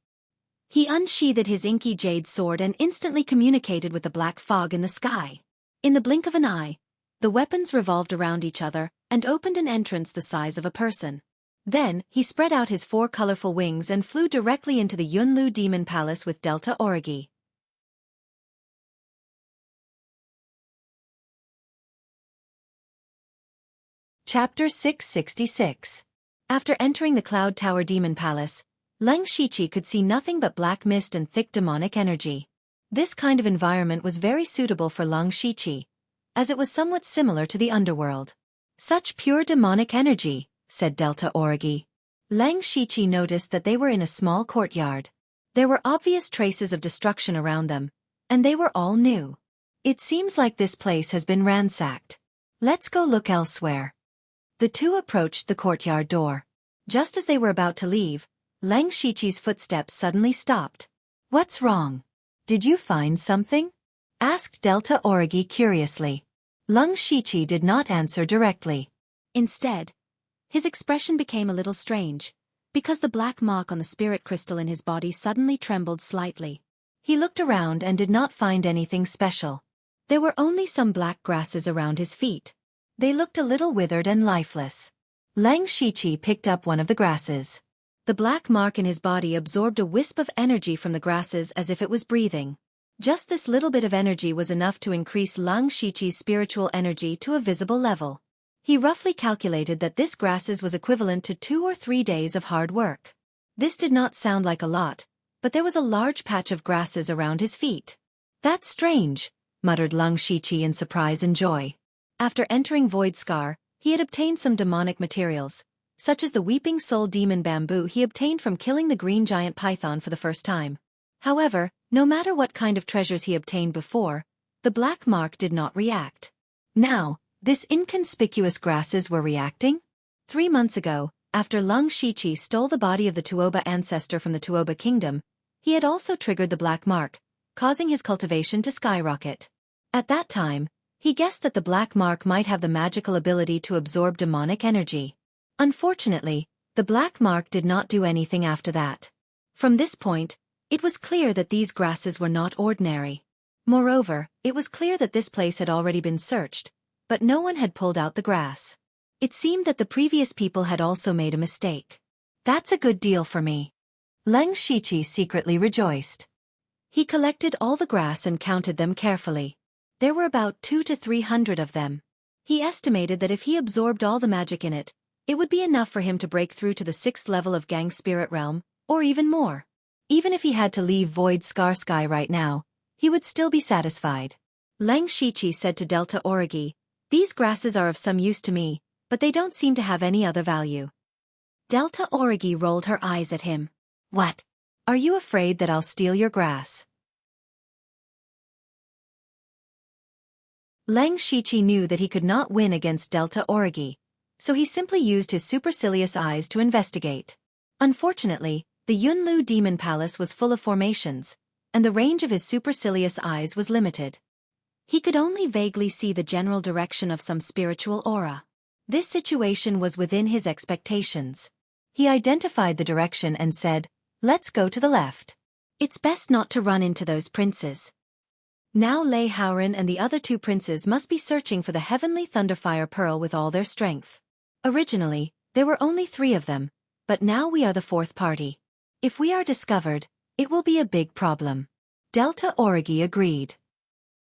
He unsheathed his inky jade sword and instantly communicated with the black fog in the sky. In the blink of an eye, the weapons revolved around each other and opened an entrance the size of a person. Then, he spread out his 4 colorful wings and flew directly into the Yunlu Demon Palace with Delta Origi. Chapter 666. After entering the Cloud Tower Demon Palace, Lung Shiqi could see nothing but black mist and thick demonic energy. This kind of environment was very suitable for Lung Shiqi, as it was somewhat similar to the underworld. Such pure demonic energy, said Delta Origi. Lung Shiqi noticed that they were in a small courtyard. There were obvious traces of destruction around them, and they were all new. It seems like this place has been ransacked. Let's go look elsewhere. The 2 approached the courtyard door. Just as they were about to leave, Lung Shiqi's footsteps suddenly stopped. What's wrong? Did you find something? Asked Delta Origi curiously. Lung Shiqi did not answer directly. Instead, his expression became a little strange, because the black mark on the spirit crystal in his body suddenly trembled slightly. He looked around and did not find anything special. There were only some black grasses around his feet. They looked a little withered and lifeless. Lung Shiqi picked up one of the grasses. The black mark in his body absorbed a wisp of energy from the grasses as if it was breathing. Just this little bit of energy was enough to increase Lung Shiqi's spiritual energy to a visible level. He roughly calculated that this grasses was equivalent to 2 or 3 days of hard work. This did not sound like a lot, but there was a large patch of grasses around his feet. "That's strange," muttered Lung Shiqi in surprise and joy. After entering Void Scar, he had obtained some demonic materials, such as the Weeping Soul Demon Bamboo he obtained from killing the green giant python for the first time. However, no matter what kind of treasures he obtained before, the black mark did not react. Now, this inconspicuous grasses were reacting? 3 months ago, after Lung Shiqi stole the body of the Tuoba ancestor from the Tuoba kingdom, he had also triggered the black mark, causing his cultivation to skyrocket. At that time, he guessed that the black mark might have the magical ability to absorb demonic energy. Unfortunately, the black mark did not do anything after that. From this point, it was clear that these grasses were not ordinary. Moreover, it was clear that this place had already been searched, but no one had pulled out the grass. It seemed that the previous people had also made a mistake. "That's a good deal for me." Lung Shiqi secretly rejoiced. He collected all the grass and counted them carefully. There were about 200 to 300 of them. He estimated that if he absorbed all the magic in it, it would be enough for him to break through to the 6th level of Gang Spirit Realm, or even more. Even if he had to leave Void Scar Sky right now, he would still be satisfied. Lung Shiqi said to Delta Origi, "These grasses are of some use to me, but they don't seem to have any other value." Delta Origi rolled her eyes at him. "What? Are you afraid that I'll steal your grass?" Lung Shiqi knew that he could not win against Delta Origi, so he simply used his supercilious eyes to investigate. Unfortunately, the Yunlu Demon Palace was full of formations, and the range of his supercilious eyes was limited. He could only vaguely see the general direction of some spiritual aura. This situation was within his expectations. He identified the direction and said, "Let's go to the left. It's best not to run into those princes." Now Lei Haoran and the other 2 princes must be searching for the heavenly Thunderfire Pearl with all their strength. Originally, there were only 3 of them, but now we are the 4th party. If we are discovered, it will be a big problem. Delta Origi agreed.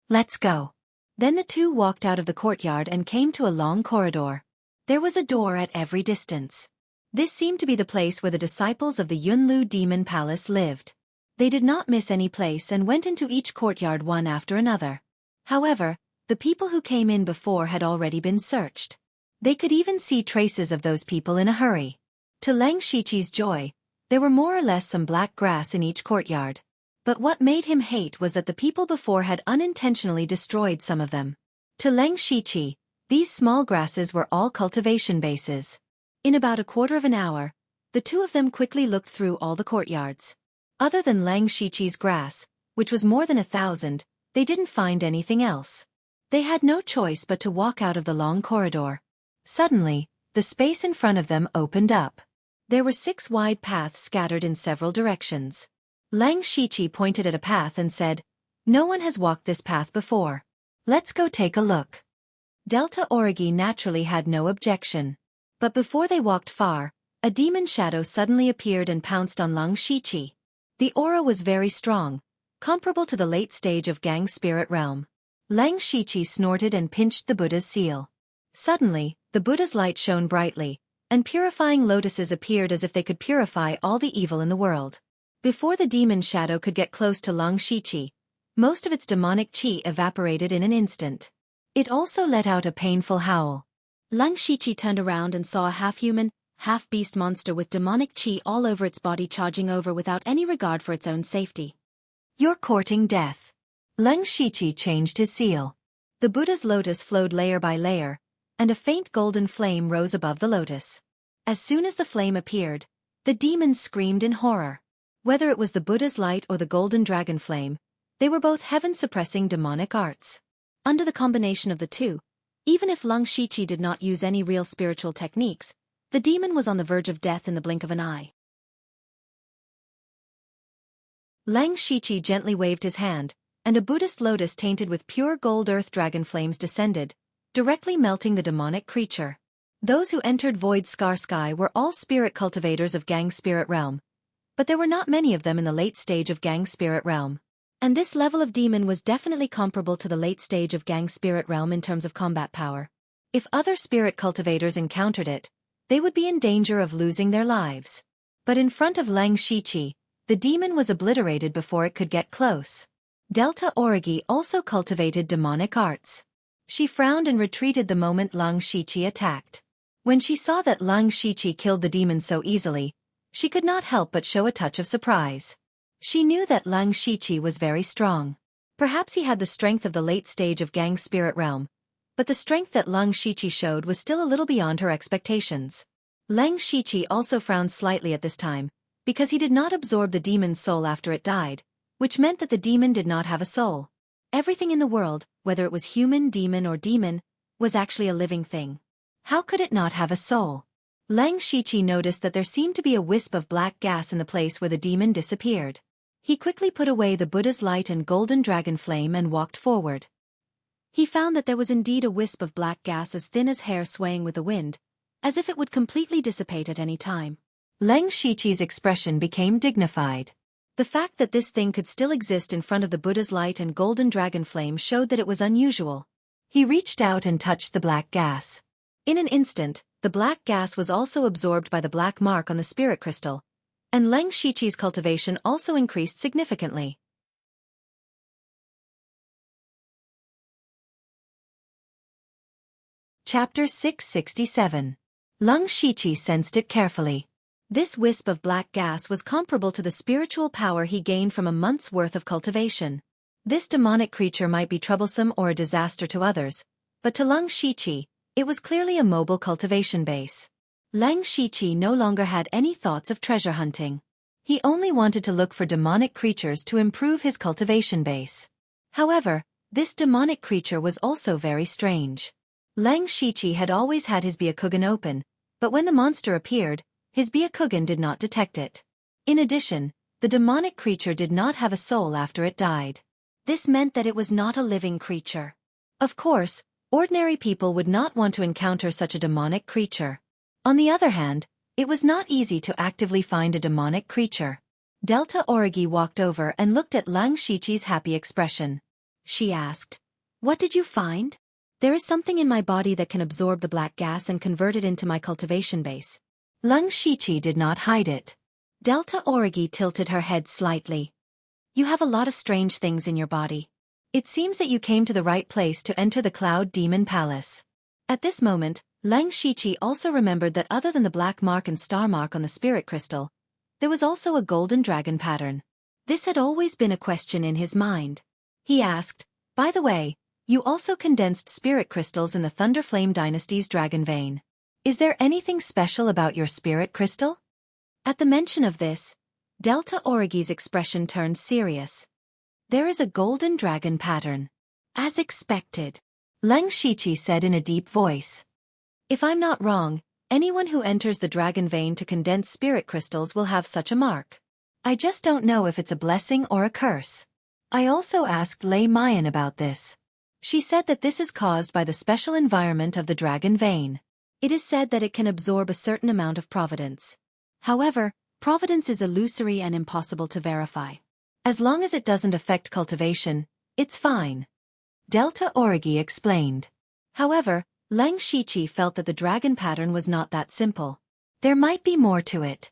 "Let's go." Then the 2 walked out of the courtyard and came to a long corridor. There was a door at every distance. This seemed to be the place where the disciples of the Yunlu Demon Palace lived. They did not miss any place and went into each courtyard one after another. However, the people who came in before had already been searched. They could even see traces of those people in a hurry. To Lung Shiqi's joy, there were more or less some black grass in each courtyard. But what made him hate was that the people before had unintentionally destroyed some of them. To Lung Shiqi, these small grasses were all cultivation bases. In about a quarter of an hour, the 2 of them quickly looked through all the courtyards. Other than Lung Shiqi's grass, which was more than 1,000, they didn't find anything else. They had no choice but to walk out of the long corridor. Suddenly, the space in front of them opened up. There were 6 wide paths scattered in several directions. Lung Shiqi pointed at a path and said, "No one has walked this path before. Let's go take a look." Delta Origi naturally had no objection. But before they walked far, a demon shadow suddenly appeared and pounced on Lung Shiqi. The aura was very strong, comparable to the late stage of Gang Spirit Realm. Lung Shiqi snorted and pinched the Buddha's seal. Suddenly, the Buddha's light shone brightly, and purifying lotuses appeared as if they could purify all the evil in the world. Before the demon shadow could get close to Lung Shiqi, most of its demonic chi evaporated in an instant. It also let out a painful howl. Lung Shiqi turned around and saw a half-human, half-beast monster with demonic chi all over its body charging over without any regard for its own safety. "You're courting death." Lung Shiqi changed his seal. The Buddha's lotus flowed layer by layer, and a faint golden flame rose above the lotus. As soon as the flame appeared, the demons screamed in horror. Whether it was the Buddha's light or the golden dragon flame, they were both heaven-suppressing demonic arts. Under the combination of the 2, even if Lung Shiqi did not use any real spiritual techniques, the demon was on the verge of death in the blink of an eye. Lung Shiqi gently waved his hand, and a Buddhist lotus tainted with pure gold earth dragon flames descended, directly melting the demonic creature. Those who entered Void Scar Sky were all spirit cultivators of Gang Spirit Realm, but there were not many of them in the late stage of Gang Spirit Realm. And this level of demon was definitely comparable to the late stage of Gang Spirit Realm in terms of combat power. If other spirit cultivators encountered it, they would be in danger of losing their lives. But in front of Lang Shiqi, the demon was obliterated before it could get close. Delta Origi also cultivated demonic arts. She frowned and retreated the moment Lang Shiqi attacked. When she saw that Lang Shiqi killed the demon so easily, she could not help but show a touch of surprise. She knew that Lang Shiqi was very strong. Perhaps he had the strength of the late stage of Gang's spirit realm, but the strength that Lang Shiqi showed was still a little beyond her expectations. Lang Shiqi also frowned slightly at this time, because he did not absorb the demon's soul after it died, which meant that the demon did not have a soul. Everything in the world, whether it was human, demon, or demon, was actually a living thing. How could it not have a soul? Lang Shiqi noticed that there seemed to be a wisp of black gas in the place where the demon disappeared. He quickly put away the Buddha's light and golden dragon flame and walked forward. He found that there was indeed a wisp of black gas as thin as hair swaying with the wind, as if it would completely dissipate at any time. Lang Shiqi's expression became dignified. The fact that this thing could still exist in front of the Buddha's light and golden dragon flame showed that it was unusual. He reached out and touched the black gas. In an instant, the black gas was also absorbed by the black mark on the spirit crystal, and Lang Shiqi's cultivation also increased significantly. Chapter 667. Lang Shiqi sensed it carefully. This wisp of black gas was comparable to the spiritual power he gained from a month's worth of cultivation. This demonic creature might be troublesome or a disaster to others, but to Lang Shiqi, it was clearly a mobile cultivation base. Lang Shiqi no longer had any thoughts of treasure hunting. He only wanted to look for demonic creatures to improve his cultivation base. However, this demonic creature was also very strange. Lang Shiqi had always had his Byakugan open, but when the monster appeared, his Byakugan did not detect it. In addition, the demonic creature did not have a soul after it died. This meant that it was not a living creature. Of course, ordinary people would not want to encounter such a demonic creature. On the other hand, it was not easy to actively find a demonic creature. Delta Origi walked over and looked at Lang Shiqi's happy expression. She asked, "What did you find?" "There is something in my body that can absorb the black gas and convert it into my cultivation base." Lang Shiqi did not hide it. Delta Origi tilted her head slightly. "You have a lot of strange things in your body. It seems that you came to the right place to enter the Cloud Demon Palace." At this moment, Lang Shiqi also remembered that other than the black mark and star mark on the spirit crystal, there was also a golden dragon pattern. This had always been a question in his mind. He asked, "By the way, you also condensed spirit crystals in the Thunderflame Dynasty's dragon vein. Is there anything special about your spirit crystal?" At the mention of this, Delta Origi's expression turned serious. "There is a golden dragon pattern." "As expected," Lang Shiqi said in a deep voice. "If I'm not wrong, anyone who enters the dragon vein to condense spirit crystals will have such a mark. I just don't know if it's a blessing or a curse." I also asked Lei Mayan about this. She said that this is caused by the special environment of the dragon vein. It is said that it can absorb a certain amount of providence. However, providence is illusory and impossible to verify. As long as it doesn't affect cultivation, it's fine. Delta Origi explained. However, Lang Shiqi felt that the dragon pattern was not that simple. There might be more to it.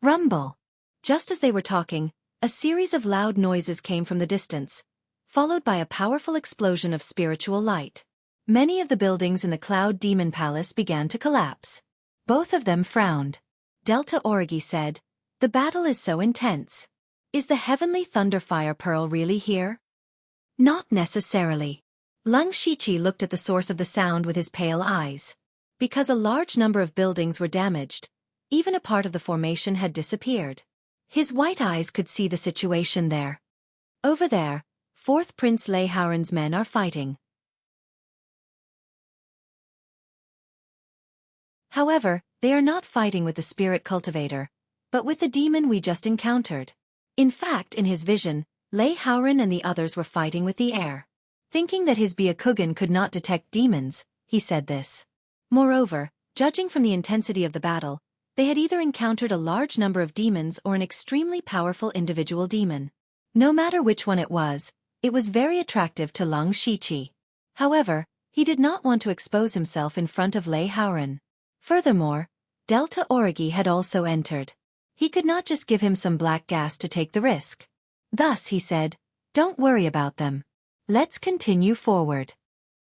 Rumble. Just as they were talking, a series of loud noises came from the distance, followed by a powerful explosion of spiritual light. Many of the buildings in the Cloud Demon Palace began to collapse. Both of them frowned. Delta Origi said, "The battle is so intense. Is the heavenly Thunderfire Pearl really here?" "Not necessarily." Lang Shiqi looked at the source of the sound with his pale eyes. Because a large number of buildings were damaged, even a part of the formation had disappeared. His white eyes could see the situation there. Over there, 4th Prince Lei Hauren's men are fighting. However, they are not fighting with the spirit cultivator, but with the demon we just encountered. In fact, in his vision, Lei Hauren and the others were fighting with the air. Thinking that his Byakugan could not detect demons, he said this. Moreover, judging from the intensity of the battle, they had either encountered a large number of demons or an extremely powerful individual demon. No matter which one it was very attractive to Lang Shiqi. However, He did not want to expose himself in front of Lei Haoran. Furthermore, Delta Origi had also entered. He could not just give him some black gas to take the risk. Thus he said, "Don't worry about them. Let's continue forward."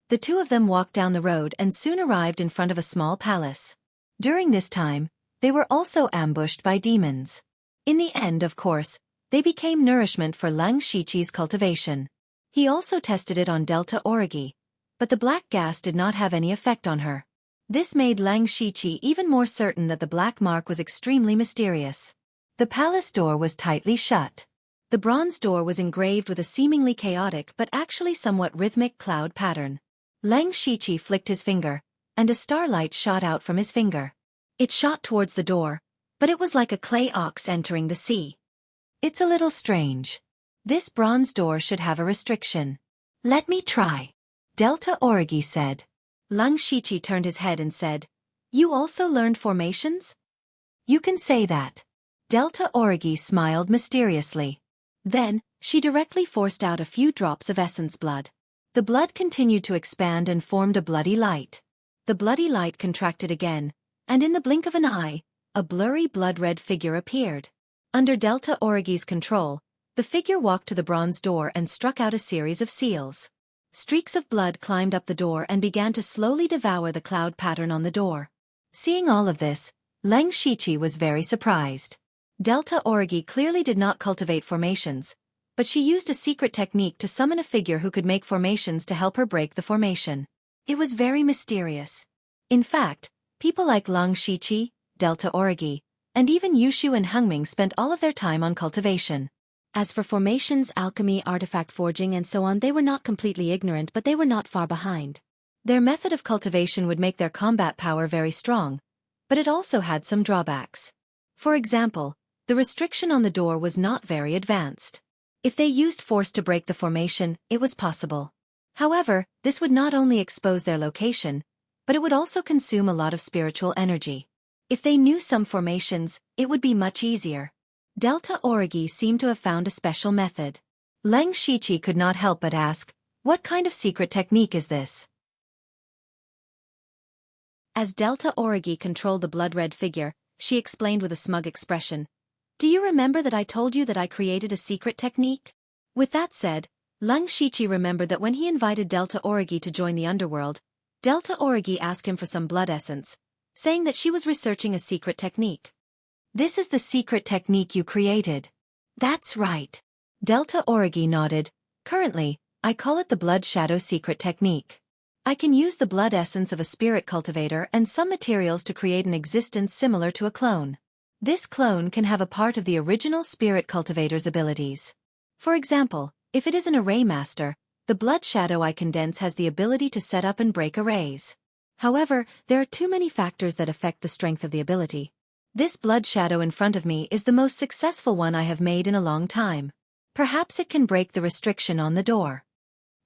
The two of them walked down the road and soon arrived in front of a small palace. During this time, they were also ambushed by demons. In the end, of course, they became nourishment for Lang Shiqi's cultivation. He also tested it on Delta Origi, but the black gas did not have any effect on her. This made Lang Shiqi even more certain that the black mark was extremely mysterious. The palace door was tightly shut. The bronze door was engraved with a seemingly chaotic but actually somewhat rhythmic cloud pattern. Lang Shiqi flicked his finger, and a starlight shot out from his finger. It shot towards the door, but it was like a clay ox entering the sea. "It's a little strange. This bronze door should have a restriction. Let me try," Delta Origi said. Lang Shiqi turned his head and said, "You also learned formations?" "You can say that." Delta Origi smiled mysteriously. Then, she directly forced out a few drops of essence blood. The blood continued to expand and formed a bloody light. The bloody light contracted again, and in the blink of an eye, a blurry blood-red figure appeared. Under Delta Origi's control, the figure walked to the bronze door and struck out a series of seals. Streaks of blood climbed up the door and began to slowly devour the cloud pattern on the door. Seeing all of this, Lang Shiqi was very surprised. Delta Origi clearly did not cultivate formations, but she used a secret technique to summon a figure who could make formations to help her break the formation. It was very mysterious. In fact, people like Lang Shiqi, Delta Origi, and even Yushu and Hengming spent all of their time on cultivation. As for formations, alchemy, artifact forging and so on, they were not completely ignorant, but they were not far behind. Their method of cultivation would make their combat power very strong, but it also had some drawbacks. For example, the restriction on the door was not very advanced. If they used force to break the formation, it was possible. However, this would not only expose their location, but it would also consume a lot of spiritual energy. If they knew some formations, it would be much easier. Delta Origi seemed to have found a special method. Lang Shiqi could not help but ask, "What kind of secret technique is this?" As Delta Origi controlled the blood-red figure, she explained with a smug expression, "Do you remember that I told you that I created a secret technique?" With that said, Lang Shiqi remembered that when he invited Delta Origi to join the underworld, Delta Origi asked him for some blood essence, saying that she was researching a secret technique. "This is the secret technique you created." "That's right." Delta Origi nodded. "Currently, I call it the Blood Shadow Secret Technique. I can use the blood essence of a spirit cultivator and some materials to create an existence similar to a clone. This clone can have a part of the original spirit cultivator's abilities. For example, if it is an array master, the blood shadow I condense has the ability to set up and break arrays. However, there are too many factors that affect the strength of the ability. This blood shadow in front of me is the most successful one I have made in a long time. Perhaps it can break the restriction on the door."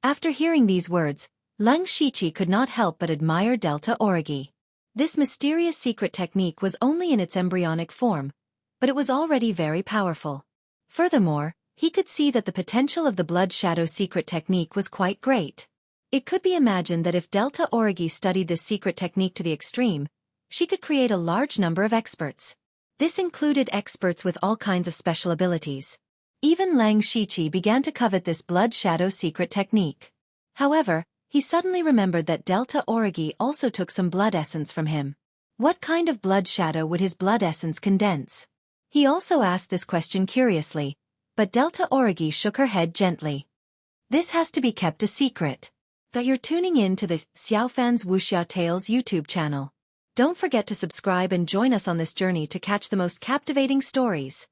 After hearing these words, Lang Shiqi could not help but admire Delta Origi. This mysterious secret technique was only in its embryonic form, but it was already very powerful. Furthermore, he could see that the potential of the blood shadow secret technique was quite great. It could be imagined that if Delta Origi studied this secret technique to the extreme, she could create a large number of experts. This included experts with all kinds of special abilities. Even Lang Shiqi began to covet this blood shadow secret technique. However, he suddenly remembered that Delta Origi also took some blood essence from him. What kind of blood shadow would his blood essence condense? He also asked this question curiously, but Delta Origi shook her head gently. "This has to be kept a secret." But you're tuning in to the Xiaofan's Wuxia Tales YouTube channel. Don't forget to subscribe and join us on this journey to catch the most captivating stories.